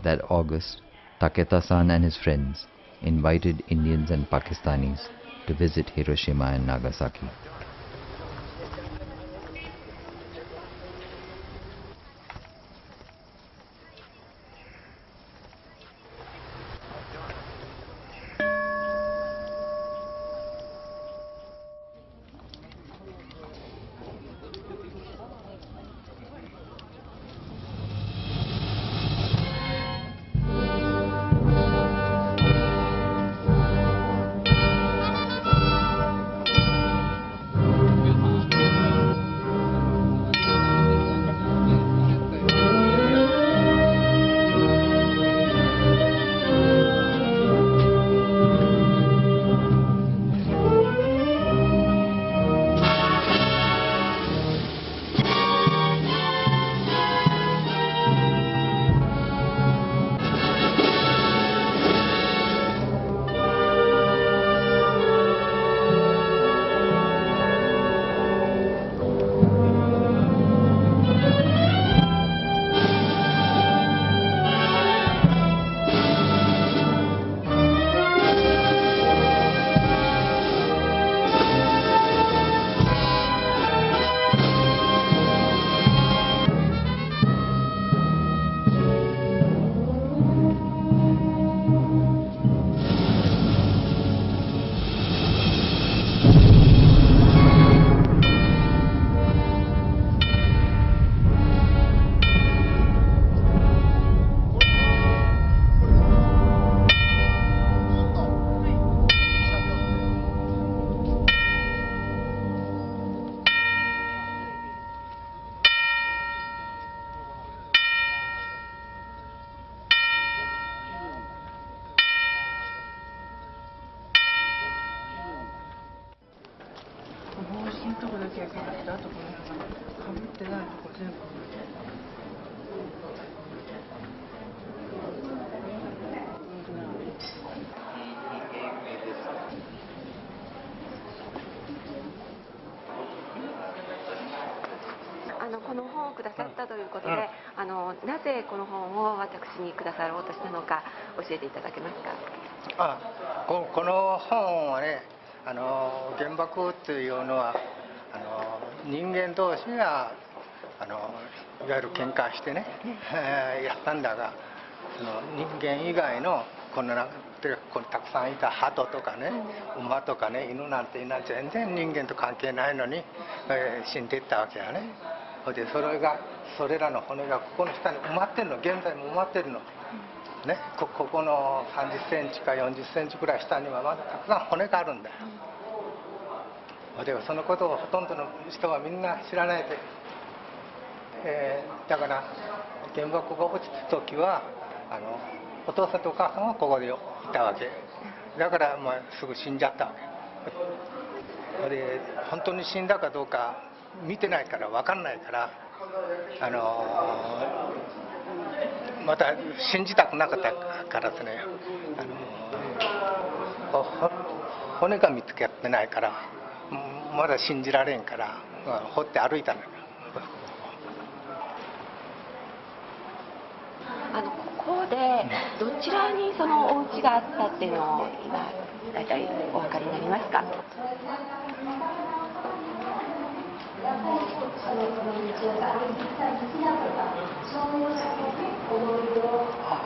That August, Taketa-san and his friends invited Indians and Pakistanis to visit Hiroshima and Nagasaki.この本をくださったということで、なぜこの本を私にくださろうとしたのか教えていただけますか。この本はね、原爆というのは人間同士がいわゆる喧嘩してねやったんだが、その人間以外のこんなたくさんいた鳩とかね、馬とかね、犬なんていうのは全然人間と関係ないのに、死んでいったわけやね。でそれらの骨がここの下に埋まってるの、現在も埋まってるの、ね、ここの30センチか40センチぐらい下にはまだたくさん骨があるんだよ。でそのことをほとんどの人はみんな知らないで、だから原爆が落ちた時はお父さんとお母さんはここでいたわけだから、すぐ死んじゃったわけで、本当に死んだかどうか見てないから分かんないから、また信じたくなかったからですね、骨が見つかってないからまだ信じられんから、掘って歩いたのよ。ここでどちらにそのお家があったっていうのを今大体お分かりになりますか。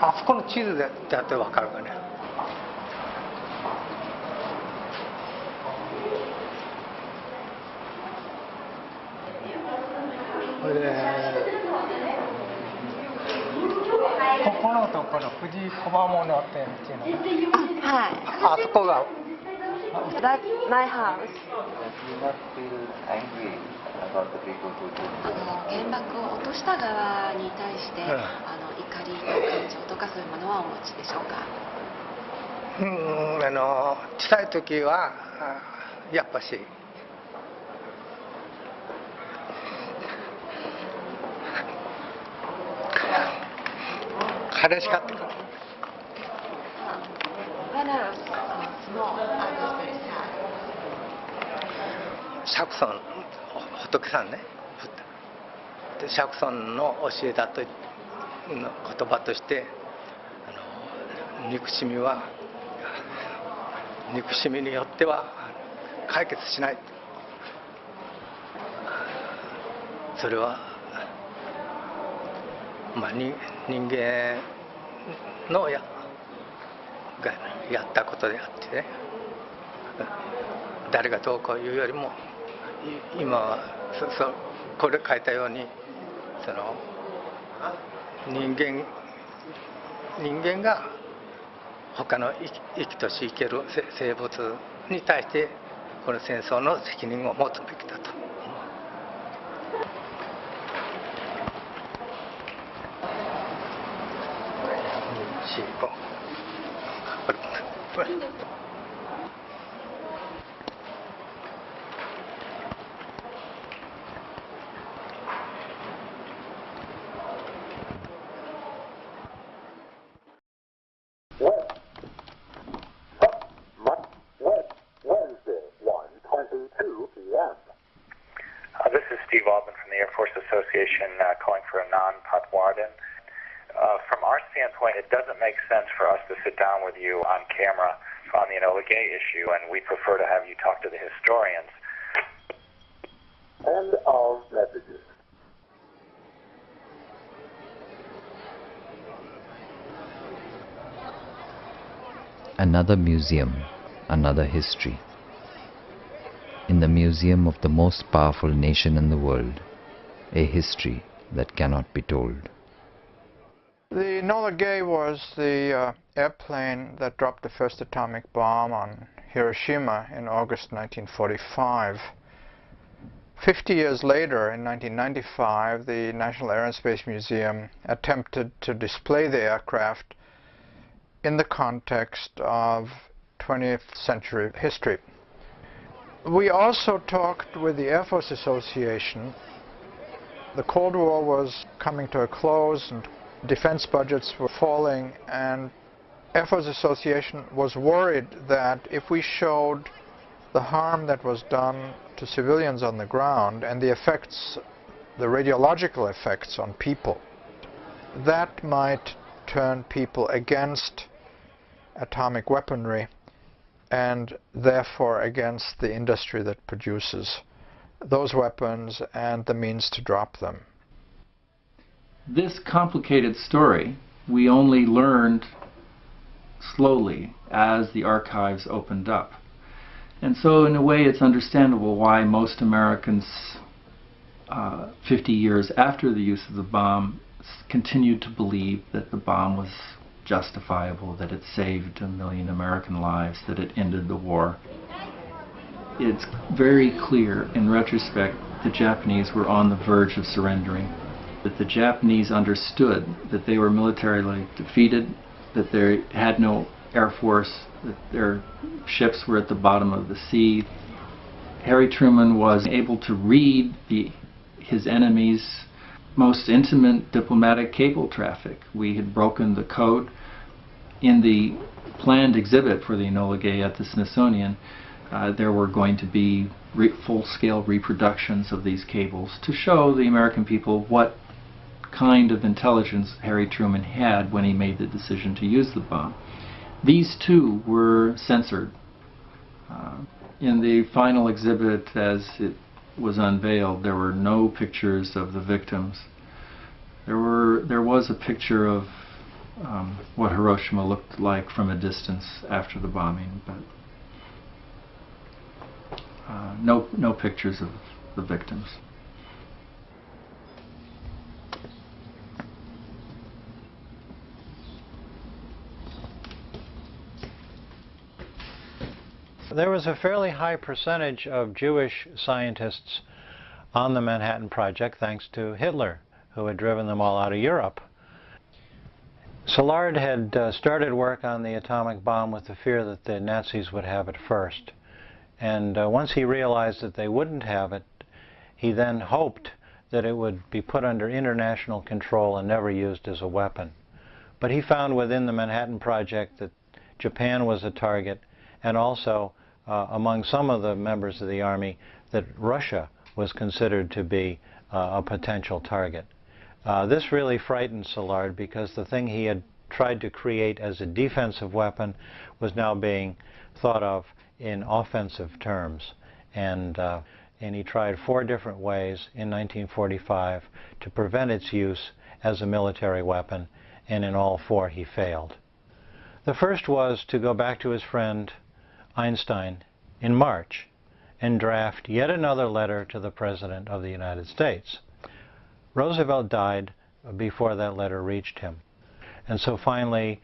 あそこの地図でやってわかるかね。これでここのところ富士小間物店っていうのが、はい。あそこが That's my house. 原爆を落とした側に対して、怒りと感情とかそういうものはお持ちでしょうか。小さい時はやっぱし悲しかったから。When I was small, I was very sad. 釈尊仏さんね、で釈尊の教えだとの言葉として憎しみは憎しみによっては解決しない。それは、人間のがやったことであってね、誰がどうこう言うよりも今はこれ書いたように人間が他の生きとし生ける生物に対してこの戦争の責任を持つべきだと。This is Steve Altman from the Air Force Association calling for Anand Patwardhan. From our standpoint, it doesn't make sense for us to sit down with you on camera on the Enola Gay issue, and we prefer to have you talk to the historians. End of messages. Another museum, another history. In the museum of the most powerful nation in the world, a history that cannot be told. The Enola Gay was the airplane that dropped the first atomic bomb on Hiroshima in August 1945. 50 years later, in 1995, the National Air and Space Museum attempted to display the aircraft in the context of 20th century history. We also talked with the Air Force Association. The Cold War was coming to a close and defense budgets were falling, and Air Force Association was worried that if we showed the harm that was done to civilians on the ground and the effects, the radiological effects on people, that might turn people against atomic weaponry and therefore against the industry that produces those weapons and the means to drop them. This complicated story we only learned slowly as the archives opened up. And so in a way it's understandable why most Americans 50 years after the use of the bomb continued to believe that the bomb was justifiable, that it saved 1 million American lives, that it ended the war. It's very clear in retrospect the Japanese were on the verge of surrendering, that the Japanese understood that they were militarily defeated, that they had no air force, that their ships were at the bottom of the sea. Harry Truman was able to read his enemies' most intimate diplomatic cable traffic. We had broken the code. In the planned exhibit for the Enola Gay at the Smithsonian, there were going to be full-scale reproductions of these cables to show the American people what kind of intelligence Harry Truman had when he made the decision to use the bomb. These too were censored. In the final exhibit, as it was unveiled, there were no pictures of the victims. There was a picture of what Hiroshima looked like from a distance after the bombing, but no pictures of the victims. There was a fairly high percentage of Jewish scientists on the Manhattan Project thanks to Hitler, who had driven them all out of Europe. Szilard had started work on the atomic bomb with the fear that the Nazis would have it first. And once he realized that they wouldn't have it, he then hoped that it would be put under international control and never used as a weapon. But he found within the Manhattan Project that Japan was a target, and also among some of the members of the army that Russia was considered to be a potential target. This really frightened Szilard because the thing he had tried to create as a defensive weapon was now being thought of in offensive terms. And he tried 4 different ways in 1945 to prevent its use as a military weapon, and in all 4 he failed. The first was to go back to his friend Einstein in March and draft yet another letter to the President of the United States. Roosevelt died before that letter reached him. And so finally,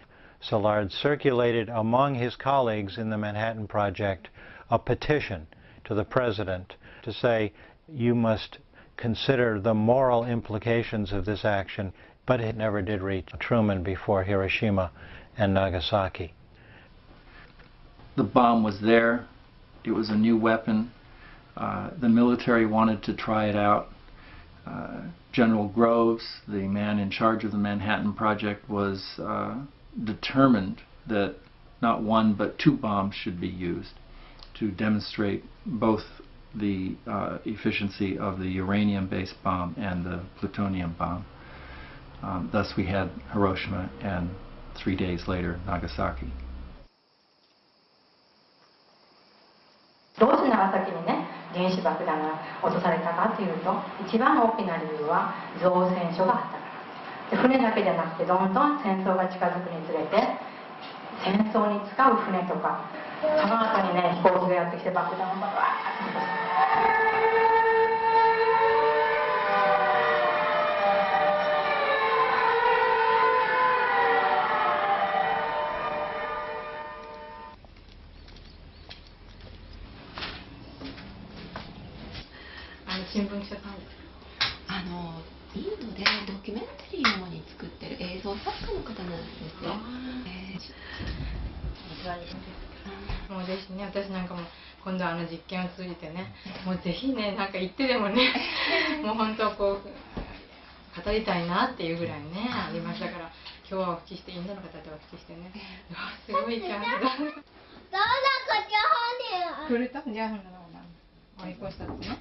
Szilard circulated among his colleagues in the Manhattan Project a petition to the President to say, you must consider the moral implications of this action, but it never did reach Truman before Hiroshima and Nagasaki. The bomb was there. It was a new weapon. The military wanted to try it out. General Groves, the man in charge of the Manhattan Project, was determined that not 1 but 2 bombs should be used to demonstrate both the efficiency of the uranium-based bomb and the plutonium bomb. Thus we had Hiroshima and 3 days later Nagasaki. どうして長崎にね原子爆弾が落とされたかというと、一番大きな理由は造船所があったからで、船だけじゃなくてどんどん戦争が近づくにつれて戦争に使う船とか、その後にね飛行機がやってきて爆弾をバーッと落とす。新聞記者さんインドでドキュメンタリーを主に作ってる映像作家の方なんですよ。もうぜひね、私なんかも今度実験を通じてね、もうぜひね、なんか行ってでもね、もう本当こう語りたいなっていうぐらいねありましたから、今日はお聞きしてインドの方とお聞きしてね、うわすごいチャンスだ。どうだこっち来るとじゃあ追い越したのね。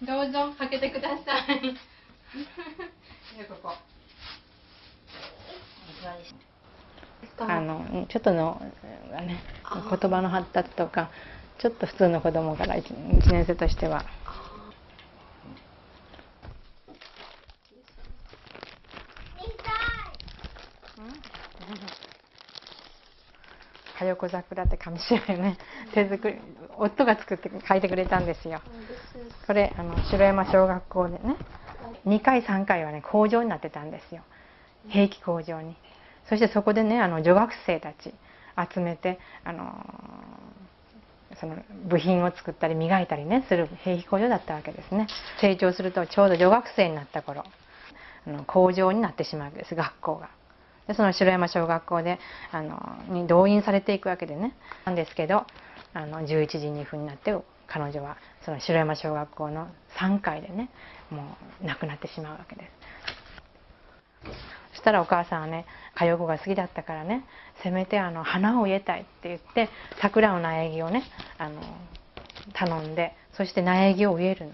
どうぞ開けてください。ここ。ちょっとのね、言葉の発達とか、ちょっと普通の子供から1年生としては。はよこ桜って紙芝居をね、手作り、夫が作って書いてくれたんですよ。これ城山小学校でね、2回3回はね工場になってたんですよ。兵器工場に。そしてそこでね女学生たち集めてその部品を作ったり磨いたりねする兵器工場だったわけですね。成長するとちょうど女学生になった頃工場になってしまうわけです、学校が。でその城山小学校でに動員されていくわけでねなんですけど11時2分になって彼女はその城山小学校の3階でねもう亡くなってしまうわけです。そしたらお母さんはね佳代子が好きだったからね、せめて花を植えたいって言って桜の苗木をね頼んで、そして苗木を植えるの。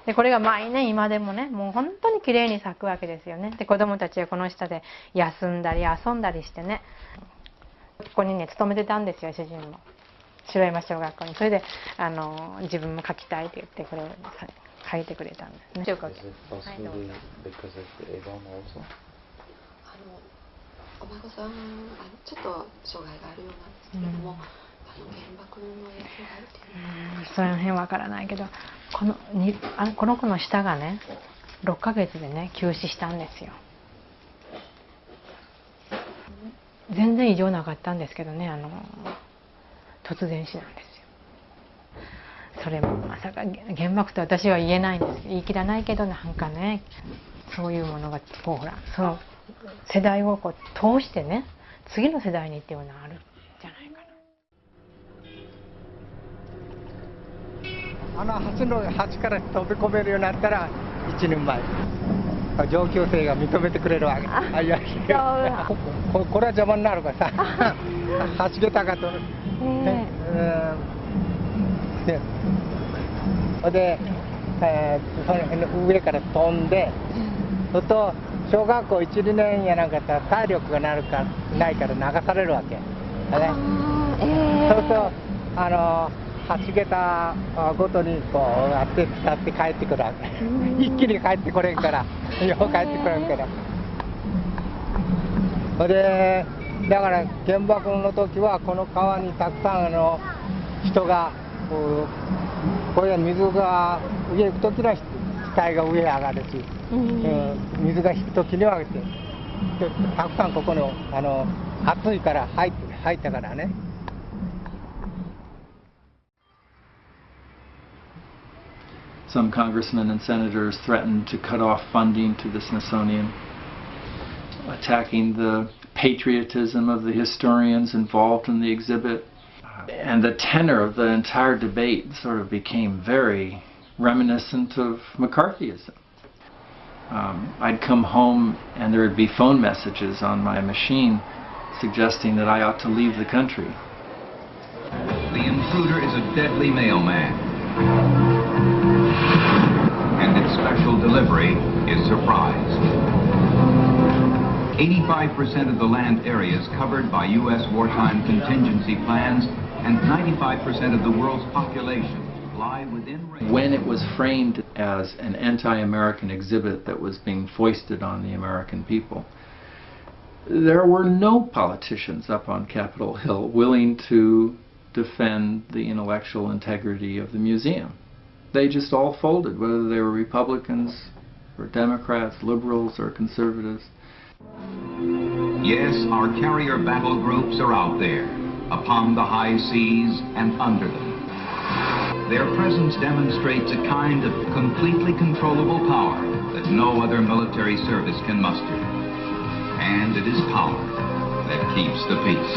でこれが毎年今でもねもう本当に綺麗に咲くわけですよね。で子供たちはこの下で休んだり遊んだりしてね、ここにね勤めてたんですよ、主人も城山小学校に。それで自分も描きたいって言ってこれを書いてくれたんですね。 Is it possibly because of the A-bomb also? お孫さんちょっと障害があるようなんですけれども、原爆の影響があるっていうその辺わからないけど、この子の舌がね6ヶ月でね急死したんですよ。全然異常なかったんですけどね、突然死なんですよ。それもまさか原爆と私は言えないんです、言い切らないけど、なんかねそういうものがこうほらその世代をこう通してね次の世代にっていうのがあるんじゃないかな。橋の端から飛び込めるようになったら1年前上級生が認めてくれるわけ。いやこれは邪魔になるからさ橋桁がとる。で、その上から飛んで、それと小学校 1,2 年やなんかったら体力がないから流されるわけ。そうすると橋桁ごとにこうやって使って帰ってくるわけ。一気に帰ってこれんから、よう帰ってこれんから。それでだから原爆の時はこの川にたくさん人がこれは水が上行く時は死体が上へ上がるし、水が引く時にはたくさんここに暑いから入ったからね。Some congressmen and senators threatened to cut off funding to the Smithsonian, attacking the patriotism of the historians involved in the exhibit. And the tenor of the entire debate sort of became very reminiscent of McCarthyism. I'd come home and there would be phone messages on my machine suggesting that I ought to leave the country. The intruder is a deadly mailman. And its special delivery is surprise. 85% of the land areas covered by U.S. wartime contingency plans and 95% of the world's population lie within range. When it was framed as an anti-American exhibit that was being foisted on the American people, there were no politicians up on Capitol Hill willing to defend the intellectual integrity of the museum. They just all folded, whether they were Republicans or Democrats, liberals or conservatives. Yes, our carrier battle groups are out there, upon the high seas and under them. Their presence demonstrates a kind of completely controllable power that no other military service can muster. And it is power that keeps the peace.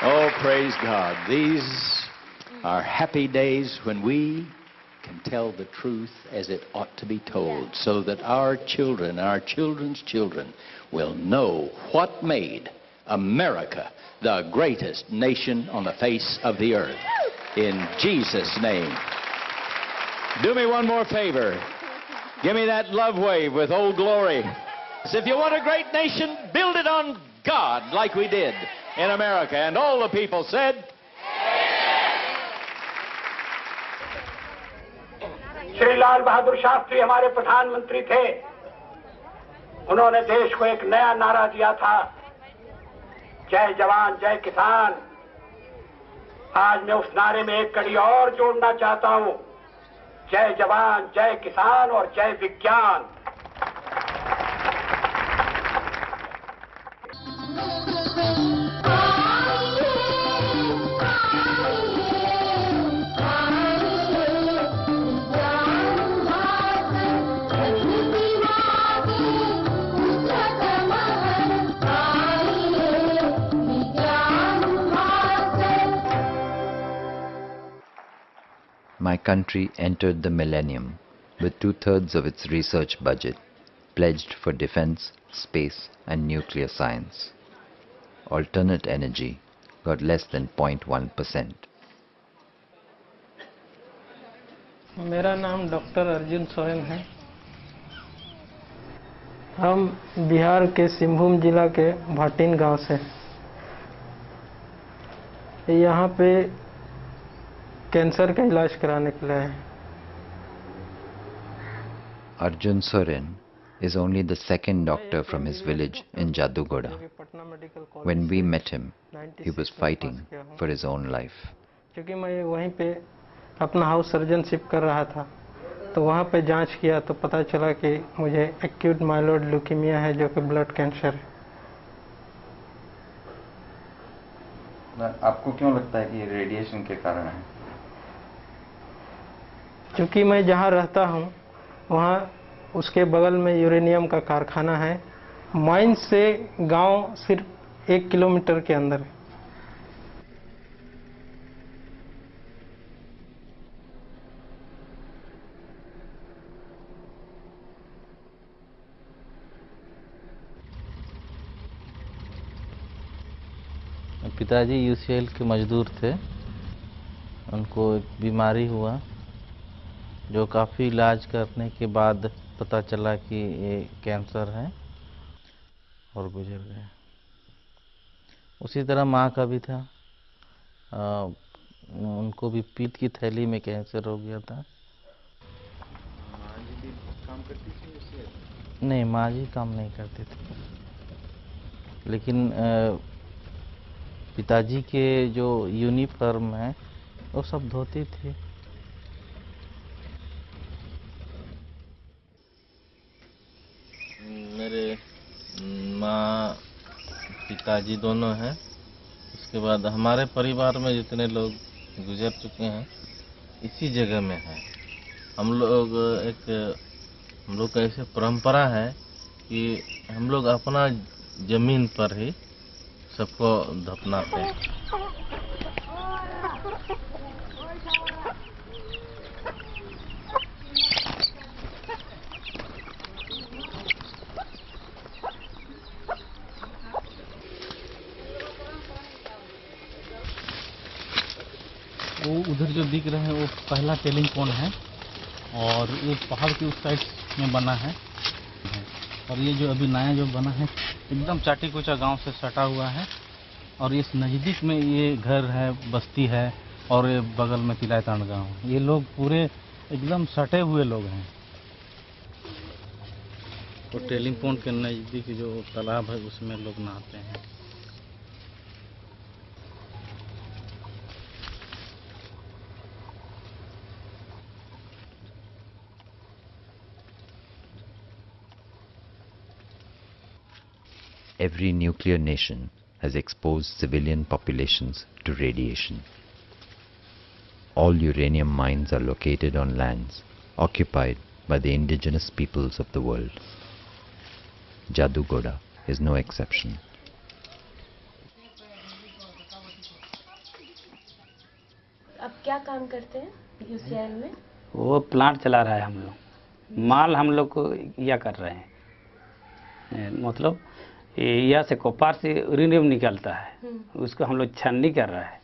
Oh, praise God. These are happy days when we can tell the truth as it ought to be told, so that our children, our children's children, will know what made America the greatest nation on the face of the earth. In Jesus' name. Do me one more favor. Give me that love wave with Old Glory. So if you want a great nation, build it on God like we did in America. And all the people said, Shri Lal Bahadur Shastri हमारे प्रधानमंत्री थे। उन्होंने देश को एक नया नारा दिया था, जय जवान जय किसान। आज मैं उस नारे में एक कड़ी और जोड़ना चाहता हूं, जय जवान जय किसान और जय विज्ञान। My country entered the millennium with 2/3 of its research budget pledged for defense, space and nuclear science. Alternate energy got less than 0.1%. मेरा नाम डॉक्टर अर्जुन सोरेन है। हम बिहार के सिंहभूम जिला के भाटिन गांव से। यहाँ पे कैंसर का इलाज कराने के लिए हैं। Arjun Soren is only the second doctor from his village in Jadugoda. When we met him, he was fighting for his own life. क्योंकि मैं वहीं पे अपना हाउस सर्जनशिप कर रहा था, तो वहाँ पे जांच किया तो पता चला कि मुझे एक्यूट माइलोइड ल्यूकीमिया है, जो कि ब्लड कैंसर है। आपको क्यों लगता है कि ये रेडिएशन के कारण है? क्योंकि मैं जहाँ रहता हूँ वहाँ उसके बगल में यूरेनियम का कारखाना है। माइन से गांव सिर्फ 1 किलोमीटर के अंदर है। पिताजी यूसीएल के मजदूर थे। उनको एक बीमारी हुआ जो काफ़ी इलाज करने के बाद पता चला कि ये कैंसर है और गुजर गए। उसी तरह माँ का भी था, उनको भी पीत की थैली में कैंसर हो गया था। माँ जी भी काम करती थी उससे? नहीं, माँ जी काम नहीं करते थे, लेकिन पिताजी के जो यूनिफॉर्म है वो सब धोती थी। मेरे माँ पिताजी दोनों हैं। उसके बाद हमारे परिवार में जितने लोग गुजर चुके हैं इसी जगह में हैं। हम लोग का ऐसे परंपरा है कि हम लोग अपना जमीन पर ही सबको दफनाते हैं। वो उधर जो दिख रहे हैं वो पहला टेलिंग पॉइंट है और ये पहाड़ के उस साइड में बना है। और ये जो अभी नया जो बना है एकदम चाटी कोचा गांव से सटा हुआ है और इस नज़दीक में ये घर है, बस्ती है और ये बगल में तिलायतांड गांव। ये लोग पूरे एकदम सटे हुए लोग हैं। और टेलिंग पॉइंट के नज़दीक जो तालाब है उसमें लोग नहाते हैं। Every nuclear nation has exposed civilian populations to radiation. All uranium mines are located on lands occupied by the indigenous peoples of the world. Jadugoda is no exception. अब क्या काम करते हैं यूसीएल में? वो प्लांट चला रहा है। हम लोग माल हम लोग को यह कर रहे हैं, मतलब यहाँ से कोपार से यूरेनियम निकलता है, उसको हम लोग छन्नी कर रहा है,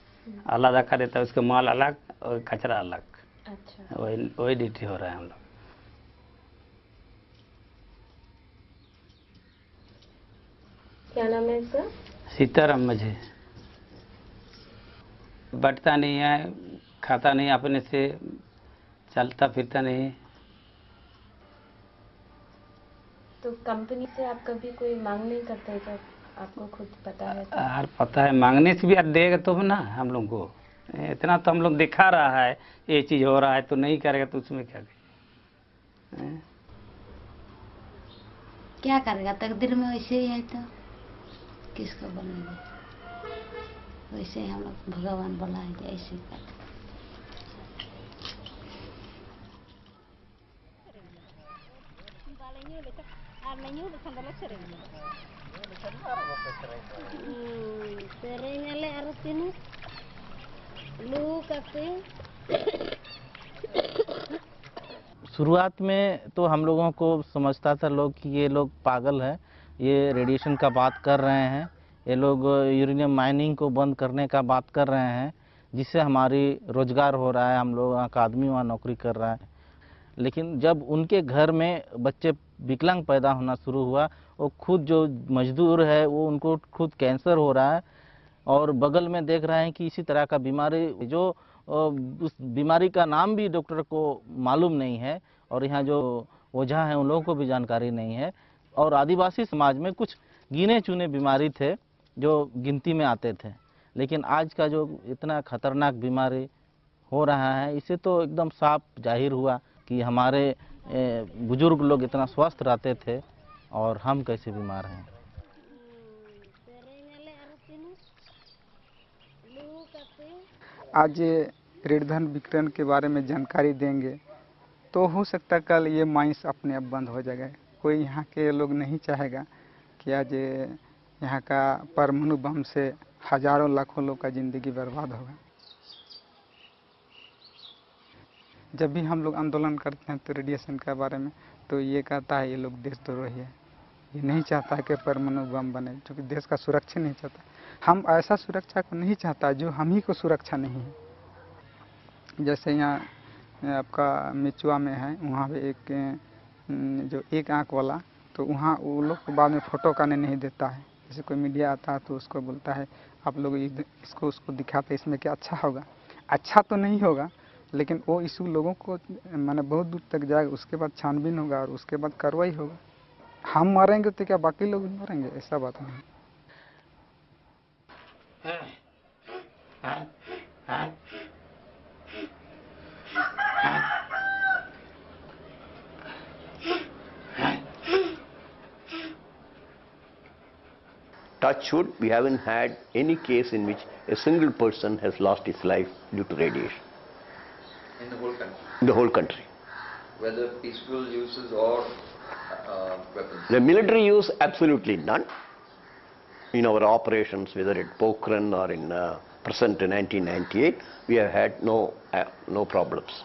अलग कर देता है, उसका माल अलग और कचरा अलग। अच्छा। वही ड्यूटी हो रहा है हम लोग। क्या नाम है इसका? सीताराम मुझे बैठता नहीं है, खाता नहीं, अपने से चलता फिरता नहीं। तो कंपनी से आप कभी कोई मांग नहीं करते जब आपको खुद पता है तो? यार पता है, मांगने से भी यार देगा तो ना हम लोग को। इतना तो हम लोग दिखा रहा है ये चीज़ हो रहा है, तो नहीं करेगा तो उसमें क्या करेगा? क्या करेगा, तकदीर में वैसे ही है तो किसको बोलेंगे। वैसे ही हम लोग भगवान बुलाएंगे, ऐसे कर। शुरुआत में तो हम लोगों को समझता था लोग कि ये लोग पागल हैं, ये रेडिएशन का बात कर रहे हैं, ये लोग यूरेनियम माइनिंग को बंद करने का बात कर रहे हैं, जिससे हमारी रोजगार हो रहा है, हम लोग का आदमी वहाँ नौकरी कर रहा है। लेकिन जब उनके घर में बच्चे विकलांग पैदा होना शुरू हुआ, वो खुद जो मजदूर है वो उनको खुद कैंसर हो रहा है और बगल में देख रहे हैं कि इसी तरह का बीमारी जो उस बीमारी का नाम भी डॉक्टर को मालूम नहीं है और यहाँ जो ओझा हैं उन लोगों को भी जानकारी नहीं है। और आदिवासी समाज में कुछ गिने चुने बीमारी थे जो गिनती में आते थे, लेकिन आज का जो इतना खतरनाक बीमारी हो रहा है इससे तो एकदम साफ जाहिर हुआ कि हमारे बुजुर्ग लोग इतना स्वस्थ रहते थे और हम कैसे बीमार हैं। आज ऋणधन वितरण के बारे में जानकारी देंगे तो हो सकता है कल ये माइंस अपने आप बंद हो जाएगा। कोई यहाँ के लोग नहीं चाहेगा कि आज यहाँ का परमाणु बम से हजारों लाखों लोग का ज़िंदगी बर्बाद होगा। जब भी हम लोग आंदोलन करते हैं तो रेडिएशन के बारे में तो ये कहता है ये लोग देशद्रोही है, ये नहीं चाहता है कि परमाणु बम बने, क्योंकि देश का सुरक्षा नहीं चाहता। हम ऐसा सुरक्षा को नहीं चाहता जो हम ही को सुरक्षा नहीं है। जैसे यहाँ आपका मिचुआ में है, वहाँ पे एक जो एक आँख वाला, तो वहाँ वो लोग को बाद में फ़ोटो करने नहीं देता है। जैसे कोई मीडिया आता है तो उसको बोलता है आप लोग इसको उसको दिखाते इसमें क्या अच्छा होगा। अच्छा तो नहीं होगा, लेकिन वो इशू लोगों को माने बहुत दूर तक जाएगा, उसके बाद छानबीन होगा और उसके बाद कार्रवाई होगा। हम मरेंगे तो क्या बाकी लोग मरेंगे? ऐसा बात नहीं। Touch wood, we haven't had any case in which a single person has lost his life due to radiation. In the whole country? In the whole country. Whether peaceful uses or weapons? The military use, absolutely none. In our operations, whether at Pokhran or in present in 1998, we have had no problems.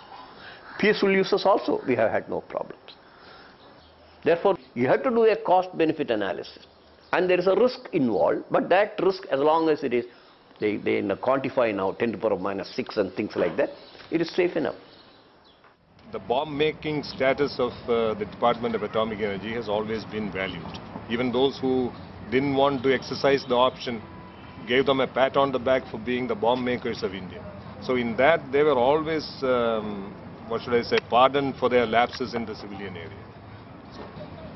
Peaceful uses also, we have had no problems. Therefore, you have to do a cost-benefit analysis. And there is a risk involved, but that risk, as long as it is, they quantify now 10 to the power minus 6 and things like that, it is safe enough. The bomb-making status of the Department of Atomic Energy has always been valued. Even those who didn't want to exercise the option gave them a pat on the back for being the bomb makers of India. So in that, they were always, what should I say, pardoned for their lapses in the civilian area.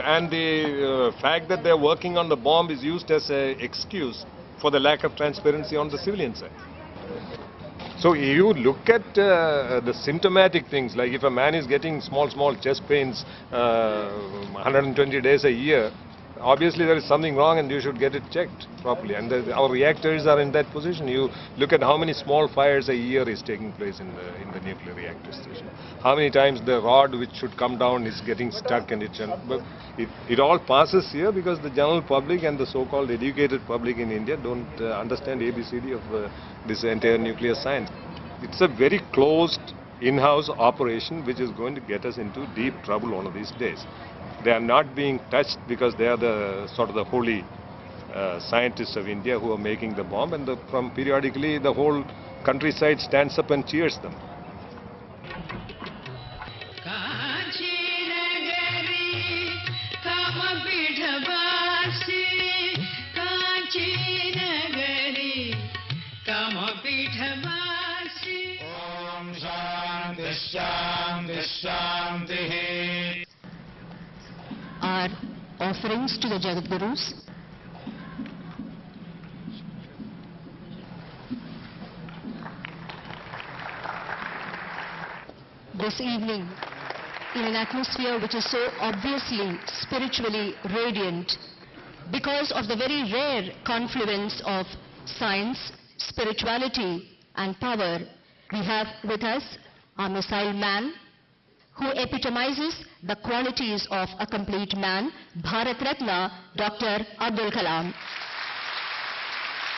And the fact that they're working on the bomb is used as an excuse for the lack of transparency on the civilian side. So you look at the symptomatic things, like if a man is getting small chest pains 120 days a year, obviously there is something wrong and you should get it checked properly. And our reactors are in that position. You look at how many small fires a year is taking place in the nuclear reactor station. How many times the rod which should come down is getting stuck, and it all passes here because the general public and the so-called educated public in India don't understand ABCD of this entire nuclear science. It's a very closed in-house operation which is going to get us into deep trouble one of these days. They are not being touched because they are the sort of the holy scientists of India who are making the bomb, and from periodically the whole countryside stands up and cheers them. Our offerings to the Jagadgurus. This evening, in an atmosphere which is so obviously spiritually radiant, because of the very rare confluence of science, spirituality and power, we have with us our missile man, who epitomizes the qualities of a complete man, Bharat Ratna, Dr. Abdul Kalam.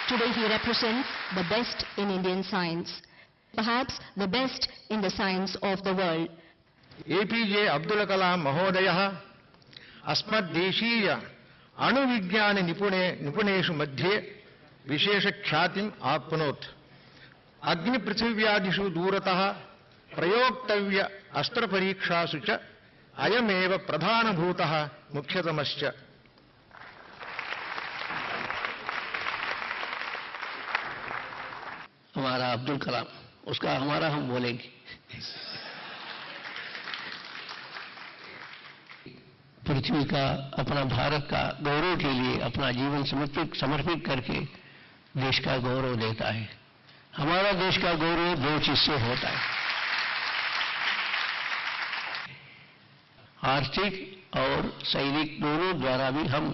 Today he represents the best in Indian science, perhaps the best in the science of the world. APJ Abdul Kalam Mahodayah Asmad-Deshiya Anu-Vigyani Nipuneshu Madhye Vishesha Khatim Apnot Agni Prithvivyadishu Durataha प्रयोक्तव्य अस्त्रपरीक्षासु च अयमेव प्रधानभूतः मुख्यतमश्च। हमारा अब्दुल कलाम, उसका हमारा हम बोलेंगे। पृथ्वी का, अपना भारत का गौरव के लिए अपना जीवन समर्पित करके देश का गौरव देता है। हमारा देश का गौरव दो चीज से होता है, आर्थिक और सैनिक दोनों द्वारा भी हम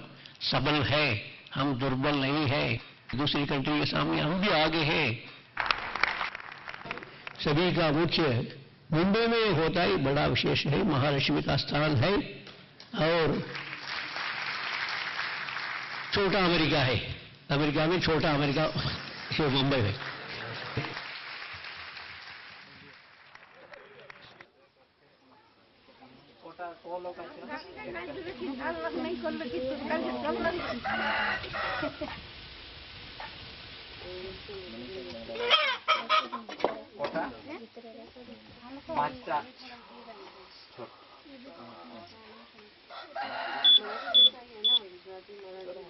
सबल हैं, हम दुर्बल नहीं हैं। दूसरी कंट्री के सामने हम भी आगे हैं। सभी का मुख्य मुंबई में होता है, बड़ा विशेष है, महालक्ष्मी का स्थान है, और छोटा अमेरिका है। अमेरिका में छोटा अमेरिका है मुंबई में।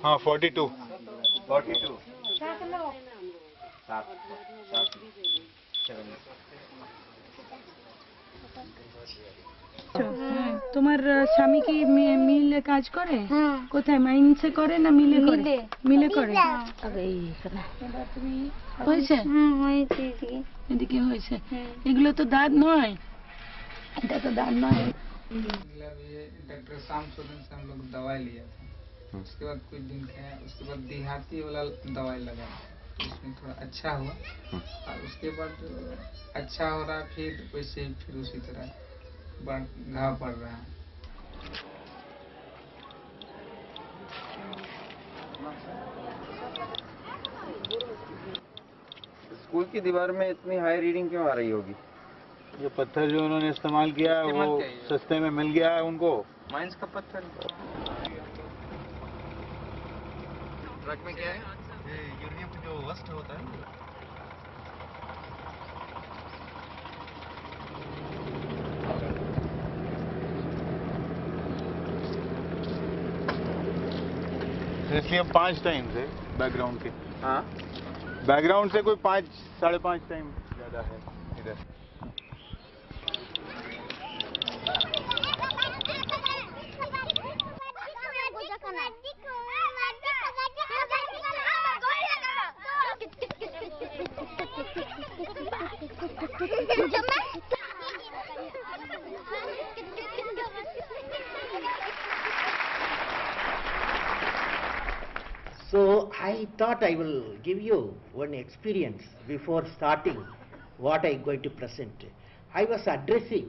हाँ 42 তোমার স্বামী কি মিলে কাজ করে? কোথায় মাইন্সে করে না মিলে করে? মিলে করে। হয়েছে? এদিকে হয়েছে। এগুলো তো দাঁত নয়, এটা তো দাঁত নয়। डॉक्टर शाम सोलन से हम लोग दवाई लिया था, उसके बाद कुछ दिन खाया, उसके बाद देहाती वाला दवाई लगाया, तो उसमें थोड़ा अच्छा हुआ, और उसके बाद अच्छा हो रहा, फिर वैसे फिर उसी तरह घाव पड़ रहा है। स्कूल की दीवार में इतनी हाई रीडिंग क्यों आ रही होगी? जो पत्थर जो उन्होंने इस्तेमाल किया है वो सस्ते में मिल गया है उनको। माइंस का पत्थर ट्रक में क्या है? यूरेनियम जो वस्ट होता है। इसलिए 5 टाइम से बैकग्राउंड के, हाँ बैकग्राउंड से कोई 5-5.5 टाइम ज़्यादा है इधर। So I thought I will give you one experience before starting what I am going to present. I was addressing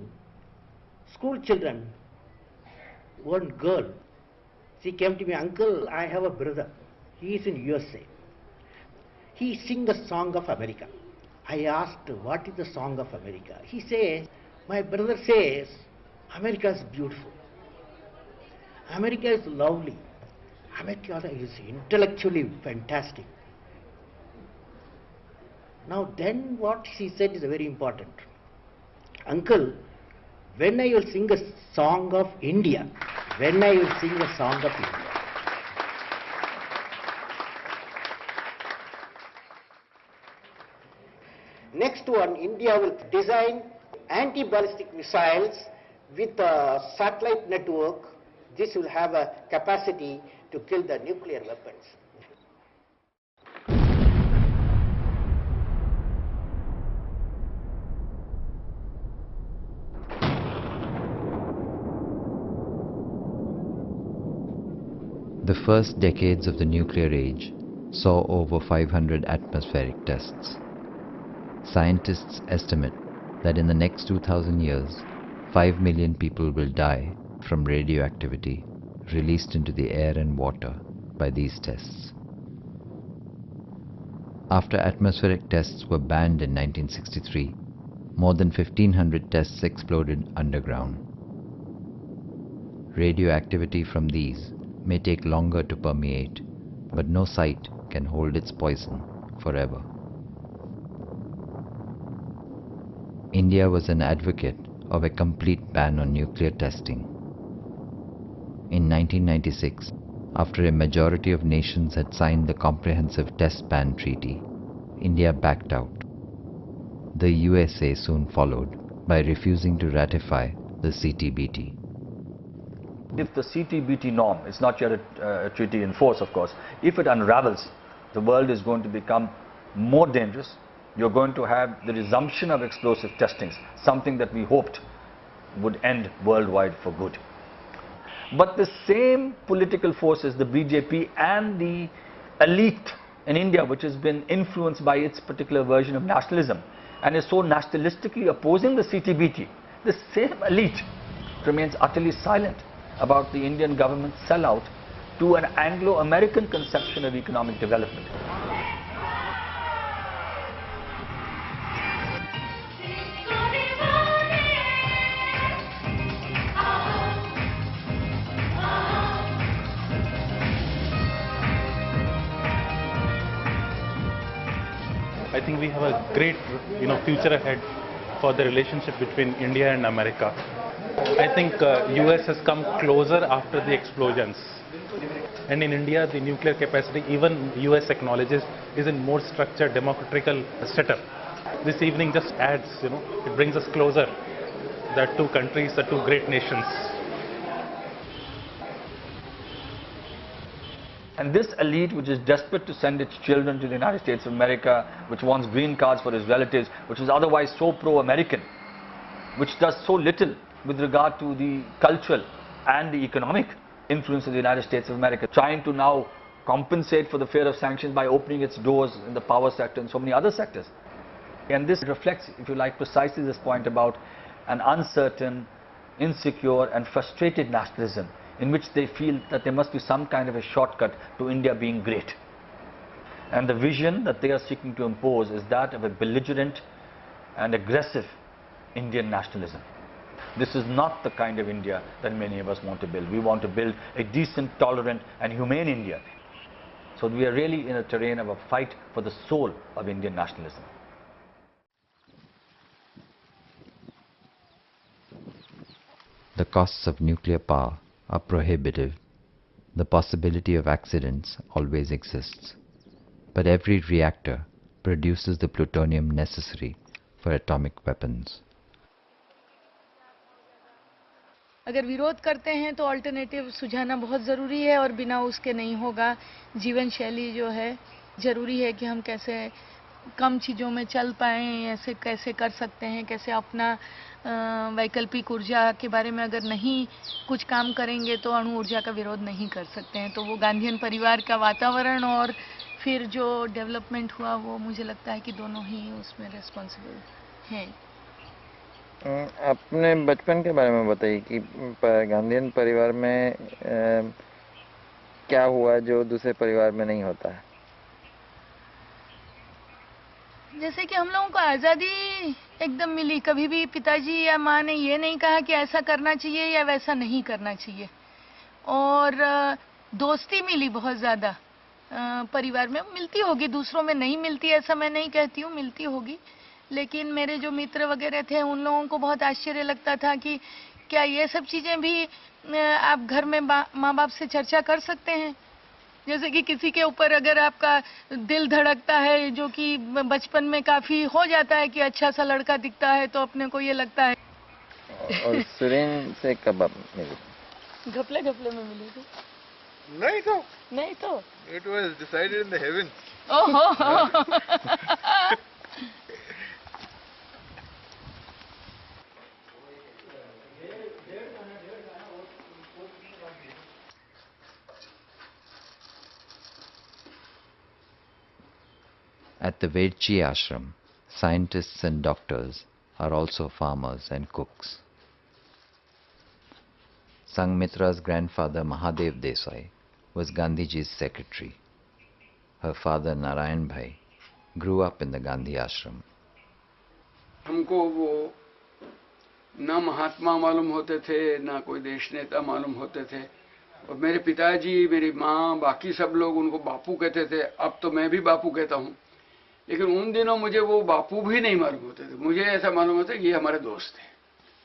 school children. One girl, she came to me, "Uncle, I have a brother. He is in USA. He sings the song of America." I asked, "What is the song of America?" He says, "My brother says, America is beautiful. America is lovely. America is intellectually fantastic." Now then what she said is very important. "Uncle, when I will sing a song of India, when I will sing a song of India." Next one, India will design anti-ballistic missiles with a satellite network. This will have a capacity to kill the nuclear weapons. The first decades of the nuclear age saw over 500 atmospheric tests. Scientists estimate that in the next 2000 years, 5 million people will die from radioactivity released into the air and water by these tests. After atmospheric tests were banned in 1963, more than 1,500 tests exploded underground. Radioactivity from these may take longer to permeate, but no site can hold its poison forever. India was an advocate of a complete ban on nuclear testing. In 1996, after a majority of nations had signed the Comprehensive Test Ban Treaty, India backed out. The USA soon followed by refusing to ratify the CTBT. If the CTBT norm, it's not yet a treaty in force of course, if it unravels, the world is going to become more dangerous. You're going to have the resumption of explosive testings, something that we hoped would end worldwide for good. But the same political forces, the BJP and the elite in India, which has been influenced by its particular version of nationalism and is so nationalistically opposing the CTBT, the same elite remains utterly silent about the Indian government's sellout to an Anglo-American conception of economic development. I think we have a great, future ahead for the relationship between India and America. I think US has come closer after the explosions. And in India, the nuclear capacity, even US acknowledges, is in more structured, democratical setup. This evening just adds, it brings us closer. That two countries, the two great nations. And this elite, which is desperate to send its children to the United States of America, which wants green cards for its relatives, which is otherwise so pro-American, which does so little with regard to the cultural and the economic influence of the United States of America, trying to now compensate for the fear of sanctions by opening its doors in the power sector and so many other sectors. And this reflects, if you like, precisely this point about an uncertain, insecure and frustrated nationalism in which they feel that there must be some kind of a shortcut to India being great. And the vision that they are seeking to impose is that of a belligerent and aggressive Indian nationalism. This is not the kind of India that many of us want to build. We want to build a decent, tolerant and humane India. So we are really in a terrain of a fight for the soul of Indian nationalism. The costs of nuclear power are prohibitive. The possibility of accidents always exists. But every reactor produces the plutonium necessary for atomic weapons. अगर विरोध करते हैं तो alternative सुझाना बहुत ज़रूरी है और बिना उसके नहीं होगा। जीवन शैली जो है ज़रूरी है कि हम कैसे कम चीज़ों में चल पाएँ, ऐसे कैसे कर सकते हैं, कैसे अपना वैकल्पिक ऊर्जा के बारे में अगर नहीं कुछ काम करेंगे तो अणु ऊर्जा का विरोध नहीं कर सकते हैं। तो वो गांधीयन परिवार का वातावरण और फिर जो डेवलपमेंट हुआ वो मुझे लगता है कि दोनों ही उसमें रिस्पॉन्सिबल हैं। अपने बचपन के बारे में बताइए कि गांधीयन परिवार में क्या हुआ जो दूसरे परिवार में नहीं होता है। जैसे कि हम लोगों को आज़ादी एकदम मिली, कभी भी पिताजी या माँ ने ये नहीं कहा कि ऐसा करना चाहिए या वैसा नहीं करना चाहिए। और दोस्ती मिली बहुत ज़्यादा परिवार में, मिलती होगी दूसरों में नहीं मिलती ऐसा मैं नहीं कहती हूँ, मिलती होगी। लेकिन मेरे जो मित्र वगैरह थे उन लोगों को बहुत आश्चर्य लगता था कि क्या ये सब चीज़ें भी आप घर में माँ बाप से चर्चा कर सकते हैं। जैसे कि किसी के ऊपर अगर आपका दिल धड़कता है, जो कि बचपन में काफ़ी हो जाता है कि अच्छा सा लड़का दिखता है तो अपने को ये लगता है। और सुरेन से कब मिली? घपले घपले में मिली थी। नहीं तो It was decided in the heavens. At the Vedchi ashram, scientists and doctors are also farmers and cooks. Sangmitra's grandfather Mahadev Desai was Gandhiji's secretary. Her father Narayan Bhai grew up in the Gandhi ashram. हमको वो ना महात्मा मालूम होते थे, ना कोई देश नेता मालूम होते थे। और मेरे पिताजी, मेरी माँ, बाकी सब लोग उनको बापू कहते थे। अब तो मैं भी बापू कहता हूँ। लेकिन उन दिनों मुझे वो बापू भी नहीं मालूम होते थे। मुझे ऐसा मालूम होता कि ये हमारे दोस्त थे।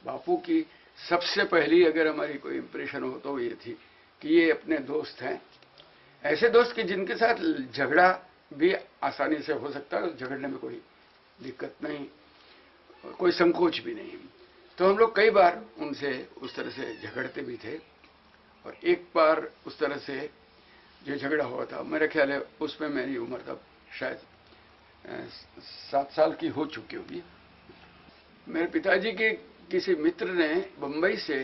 बापू की सबसे पहली अगर हमारी कोई इंप्रेशन हो तो ये थी कि ये अपने दोस्त हैं, ऐसे दोस्त कि जिनके साथ झगड़ा भी आसानी से हो सकता है, झगड़ने में कोई दिक्कत नहीं, कोई संकोच भी नहीं। तो हम लोग कई बार उनसे उस तरह से झगड़ते भी थे। और एक बार उस तरह से जो झगड़ा हुआ था, मेरा ख्याल है उसमें मेरी उम्र तब शायद 7 साल की हो चुकी होगी। मेरे पिताजी के किसी मित्र ने बम्बई से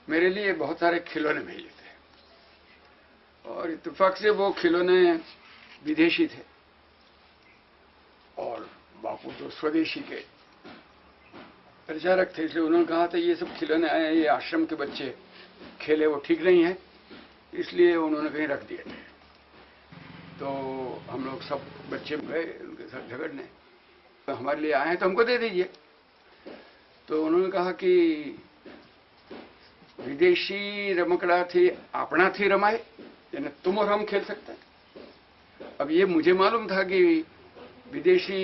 मेरे लिए बहुत सारे खिलौने भेजे थे और इत्तेफाक से वो खिलौने विदेशी थे और बापू तो स्वदेशी के प्रचारक थे। इसलिए उन्होंने कहा था ये सब खिलौने आए हैं, ये आश्रम के बच्चे खेले वो ठीक नहीं है, इसलिए उन्होंने कहीं रख दिए थे। तो हम लोग सब बच्चे गए उनके साथ झगड़ने, तो हमारे लिए आए हैं तो हमको दे दीजिए। तो उन्होंने कहा कि विदेशी रमकड़ा थी अपना थी रमाए, यानी तुम और हम खेल सकते हैं। अब ये मुझे मालूम था कि विदेशी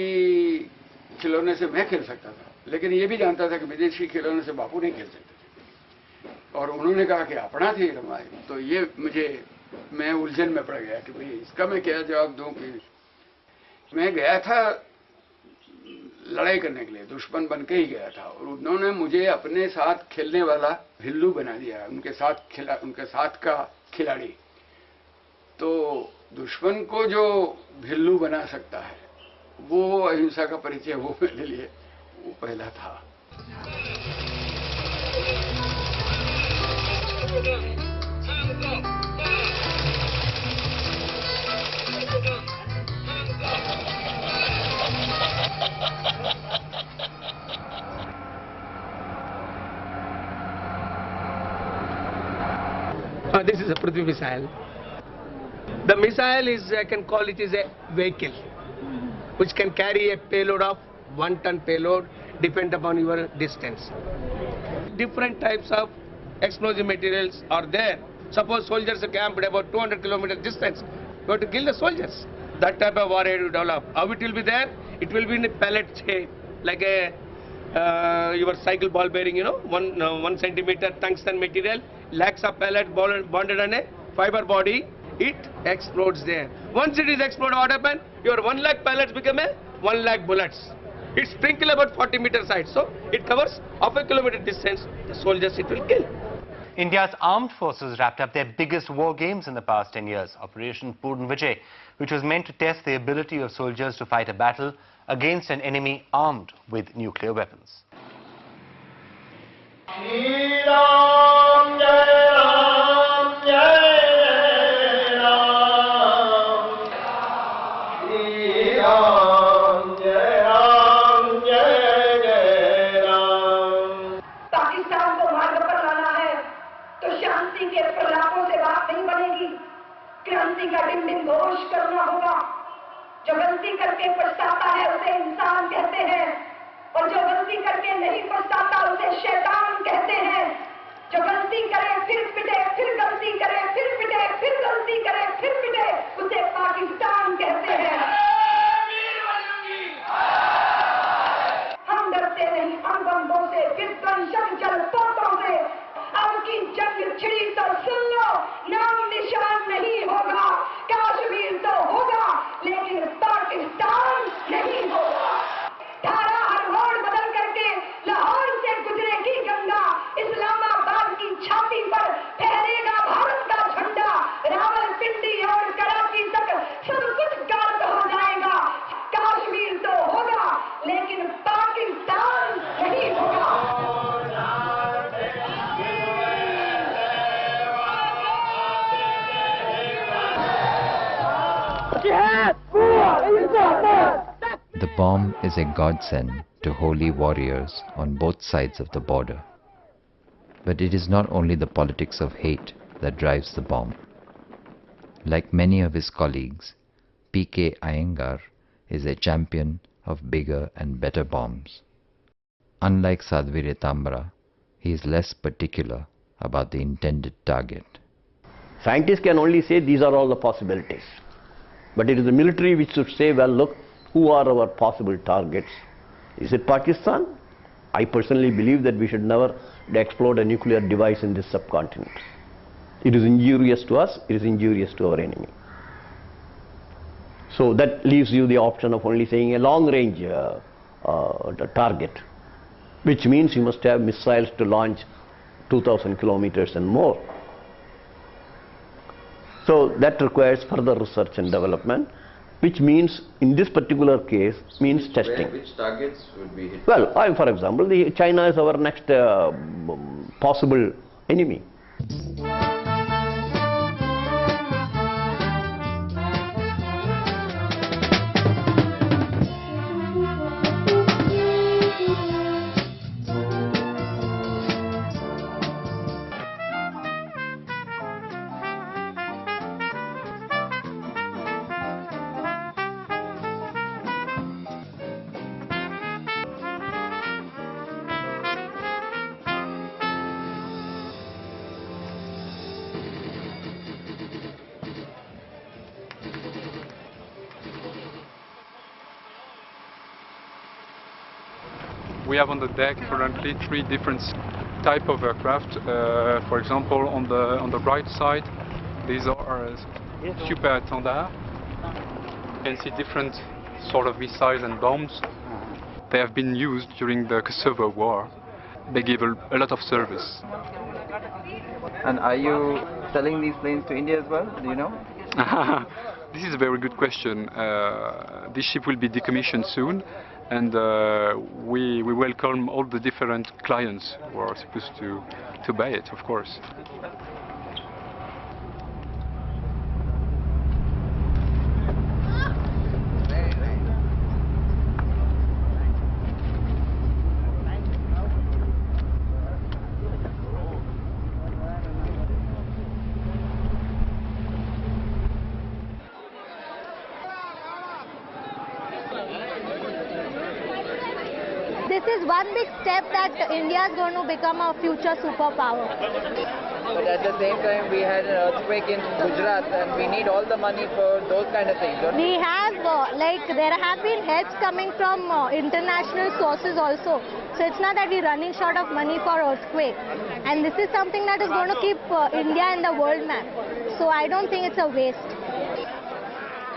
खिलौने से मैं खेल सकता था, लेकिन ये भी जानता था कि विदेशी खिलौने से बापू नहीं खेल सकते थे। और उन्होंने कहा कि अपना थी रमाए, तो ये मैं उलझन में पड़ गया कि भाई इसका मैं क्या जवाब दूं। कि मैं गया था लड़ाई करने के लिए, दुश्मन बन के ही गया था, और उन्होंने मुझे अपने साथ खेलने वाला भिल्लू बना दिया, उनके साथ का खिलाड़ी। तो दुश्मन को जो भिल्लू बना सकता है वो अहिंसा का परिचय, वो मेरे लिए वो पहला था। This is a Prithvi missile. The missile is, I can call it is a vehicle which can carry a payload of 1 ton payload, depend upon your distance. Different types of explosive materials are there. Suppose soldiers are camped about 200 kilometers distance, you have to kill the soldiers. That type of warhead will develop. How it will be there? It will be in a pellet shape, like a your cycle ball bearing, you know, 1 centimeter tungsten material, lakhs of pellets bonded on a fiber body. It explodes there. Once it is exploded, what happens? Your 1 lakh pellets become a 1 lakh bullets. It sprinkle about 40 meters side, so it covers half a kilometer distance. The soldiers it will kill. India's armed forces wrapped up their biggest war games in the past 10 years, Operation Purn Vijay, which was meant to test the ability of soldiers to fight a battle against an enemy armed with nuclear weapons. Pakistan को मार्ग पर लाना है तो शांति के प्रलापों से बात नहीं बनेगी, क्रांति का डिंडिम घोष करना होगा। जो गलती करके पछताता है उसे इंसान कहते हैं, और जो गलती करके नहीं पछताता उसे शैतान कहते हैं। जो गलती करे फिर पिटे, फिर गलती करे फिर पिटे, फिर गलती करे फिर पिटे, उसे पाकिस्तान कहते हैं। हम डरते नहीं हम बंदों से, फिर चंचल तोतों से। अब की जंग छिड़ी तो सुन लो, नाम निशान नहीं होगा। कश्मीर तो होगा लेकिन पाकिस्तान नहीं होगा। धारा हर रोड बदल करके लाहौर से गुजरेगी गंगा, इस्लामाबाद की छाती पर फहरेगा भारत का झंडा। रावलपिंडी और कराची तक सब कुछ गायब हो जाएगा। कश्मीर तो होगा लेकिन पाकिस्तान नहीं होगा। The bomb is a godsend to holy warriors on both sides of the border. But it is not only the politics of hate that drives the bomb. Like many of his colleagues, P.K. Iyengar is a champion of bigger and better bombs. Unlike Sadhvi Retambara, he is less particular about the intended target. Scientists can only say these are all the possibilities. But it is the military which should say, well, look, who are our possible targets. Is it Pakistan? I personally believe that we should never explode a nuclear device in this subcontinent. It is injurious to us, it is injurious to our enemy. So that leaves you the option of only saying a long-range target, which means you must have missiles to launch 2,000 kilometers and more. So that requires further research and development, which means, in this particular case, means testing. Which targets would be hit? Well, for example, China is our next possible enemy. We have on the deck currently 3 different type of aircraft. For example, on the right side, these are super standard. You can see different sort of missiles and bombs. They have been used during the Kosovo War. They give a lot of service. And are you selling these planes to India as well? Do you know? This is a very good question. This ship will be decommissioned soon, and we welcome all the different clients who are supposed to buy it, of course. This is one big step that India is going to become a future superpower. But at the same time, we had an earthquake in Gujarat, and we need all the money for those kind of things, don't we? We have, there have been helps coming from international sources also. So it's not that we're running short of money for earthquake. And this is something that is going to keep India in the world map. So I don't think it's a waste.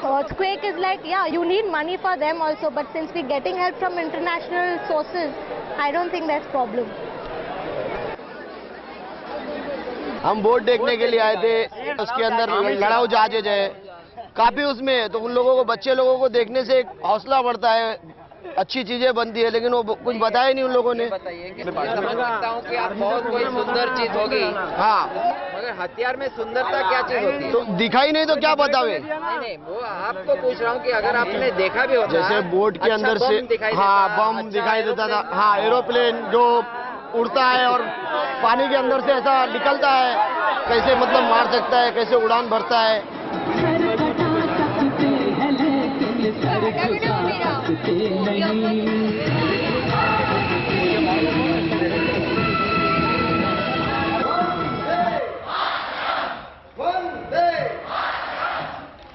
Earthquake is like, yeah, you need money for them also, but since we're getting help from international sources, I don't think there's problem. हम boat देखने के लिए आए थे, उसके अंदर लड़ाऊ जहाज है, काफी उसमें तो उन लोगों को, बच्चे लोगों को देखने से एक हौसला बढ़ता है, अच्छी चीजें बनती है, लेकिन वो कुछ बताया नहीं उन लोगों ने। समझ सकता हूँ कि आप बहुत कोई सुंदर चीज होगी, हाँ, मगर हथियार में सुंदरता क्या चीज होती है? तो दिखाई नहीं तो क्या बतावे? नहीं, वो आपको पूछ रहा हूँ कि अगर आपने देखा भी होता, जैसे बोट के अंदर से, हाँ, बम दिखाई देता था, हाँ, एरोप्लेन जो उड़ता है और पानी के अंदर से ऐसा निकलता है, कैसे मतलब मार सकता है, कैसे उड़ान भरता है।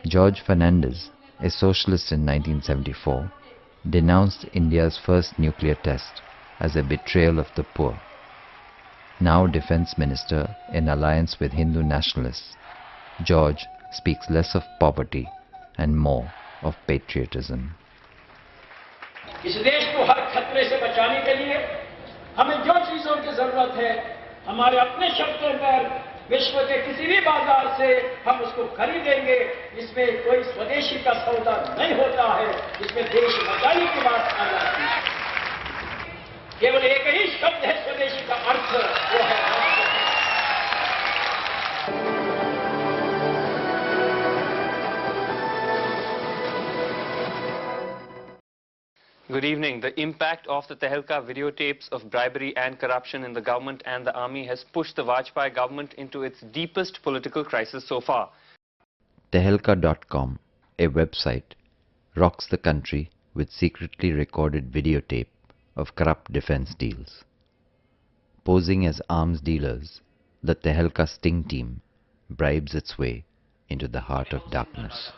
George Fernandez, a socialist in 1974, denounced India's first nuclear test as a betrayal of the poor. Now Defence Minister in alliance with Hindu nationalists, George speaks less of poverty and more of patriotism. इस देश को हर खतरे से बचाने के लिए हमें जो चीजों की जरूरत है, हमारे अपने शर्तों पर विश्व के किसी भी बाजार से हम उसको खरीदेंगे, इसमें कोई स्वदेशी का सौदा नहीं होता है, इसमें देश बचाने की बात आ जाती है। केवल एक ही शब्द है स्वदेशी का अर्थ, वो है राष्ट्र। Good evening. The impact of the Tehelka videotapes of bribery and corruption in the government and the army has pushed the Vajpayee government into its deepest political crisis so far. Tehelka.com, a website, rocks the country with secretly recorded videotape of corrupt defense deals. Posing as arms dealers, the Tehelka sting team bribes its way into the heart of darkness.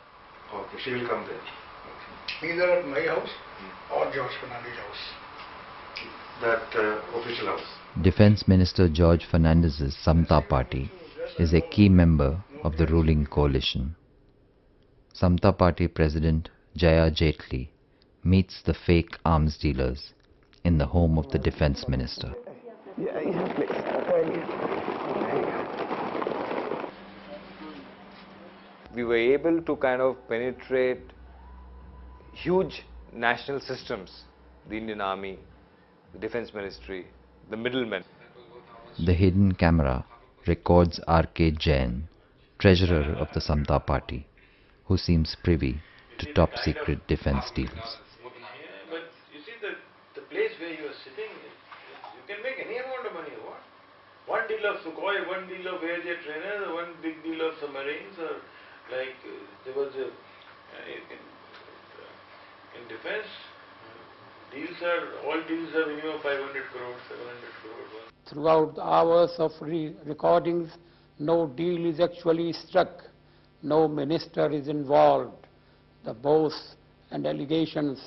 Okay, she will come there. Okay. neither at my house or George Fernandez's house. That official house. Defense Minister George Fernandez's Samta Party is a key member of the ruling coalition. Samta Party President Jaya Jaitley meets the fake arms dealers in the home of the Defense Minister. We were able to kind of penetrate huge national systems, the Indian Army, the Defense Ministry, the middlemen. The hidden camera records R.K. Jain, treasurer of the Samta Party, who seems privy to top-secret defense deals. But you see the place where you are sitting, you can make any amount of money. What? One deal of Sukhoi, one deal of air jet trainers, one big deal of submarines, or like there was a in defense all deals are minimum 500 crores, 700 crores. Throughout the hours of recordings, no deal is actually struck, no minister is involved. The boasts and allegations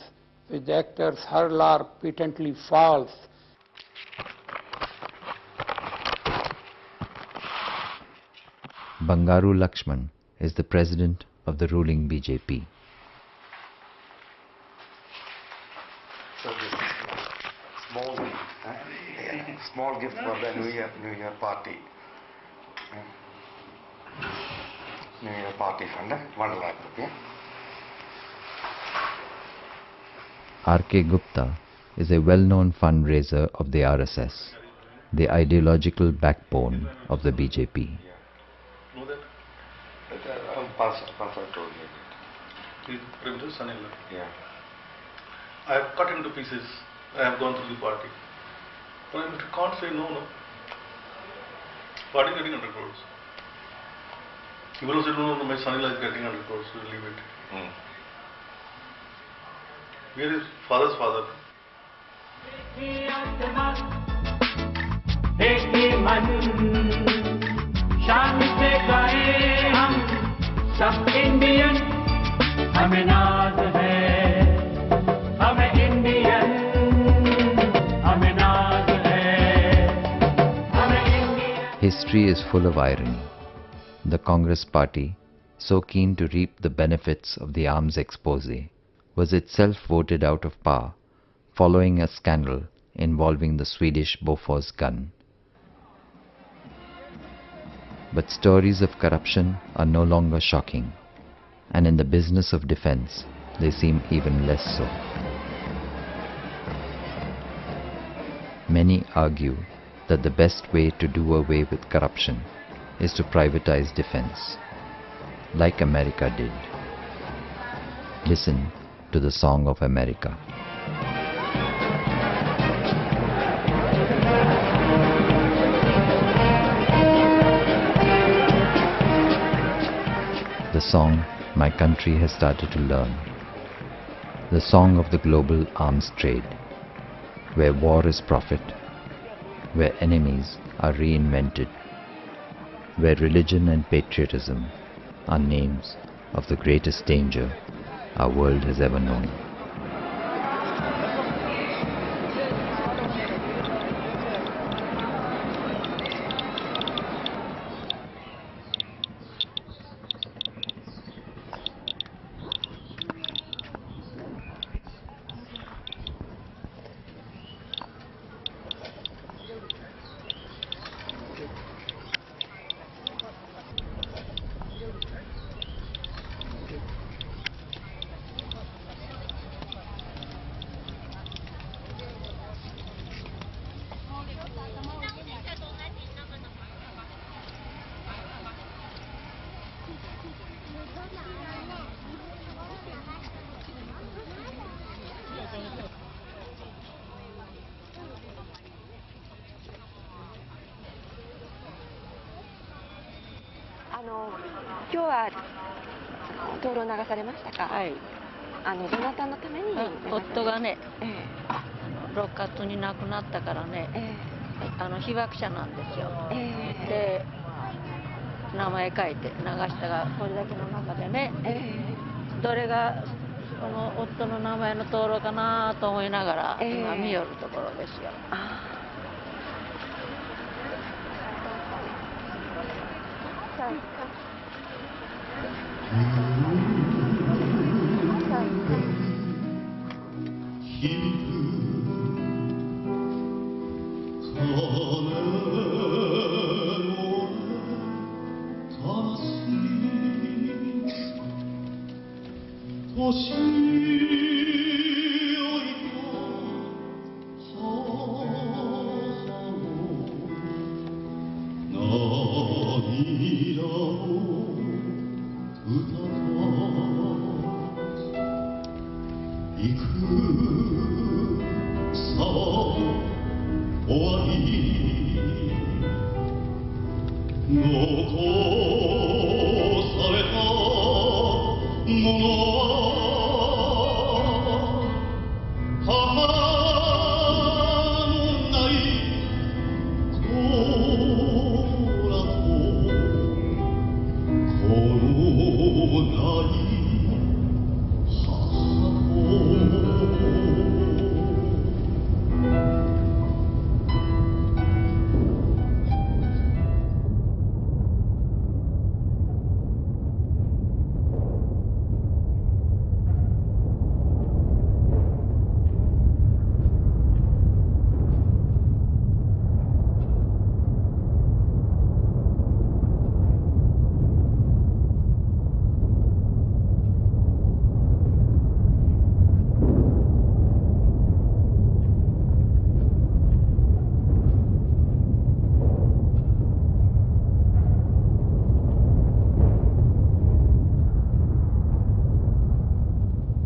which the actors hurl are patently false. Bangaru Lakshman is the president of the ruling BJP. So this small gift for the New Year party. New Year party fund, 1 lakh rupees. R.K. Gupta is a well-known fundraiser of the RSS, the ideological backbone of the BJP. Know that? Pastor told me. He's Prime son-in-law. Yeah. I have cut him to pieces. I have gone through the party. But I can't say no. Party getting 100 crores. He will say no, my son-in-law is getting 100 crores, we'll leave it. We are his father's father. सब Indian हमें नाज है हमें Indian हमें नाज है हमें Indian. History is full of irony. The Congress party, so keen to reap the benefits of the arms expose, was itself voted out of power following a scandal involving the Swedish Bofors gun. But stories of corruption are no longer shocking, and in the business of defense, they seem even less so. Many argue that the best way to do away with corruption is to privatize defense, like America did. Listen to the Song of America. The song my country has started to learn. The song of the global arms trade, where war is profit, where enemies are reinvented, where religion and patriotism are names of the greatest danger our world has ever known. この夫の名前の灯籠かなと思いながら今見よるところですよ。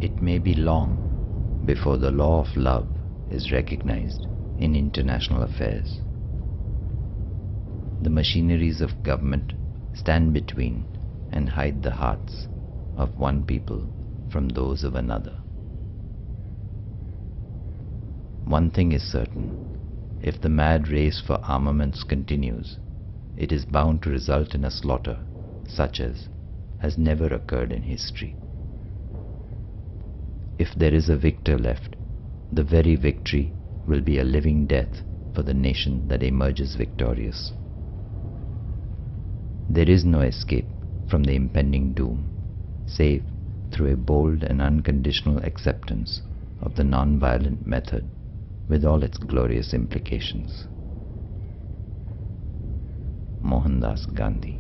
It may be long before the law of love is recognized in international affairs. The machineries of government stand between and hide the hearts of one people from those of another. One thing is certain: if the mad race for armaments continues, it is bound to result in a slaughter such as has never occurred in history. If there is a victor left, the very victory will be a living death for the nation that emerges victorious. There is no escape from the impending doom, save through a bold and unconditional acceptance of the non-violent method with all its glorious implications. Mohandas Gandhi.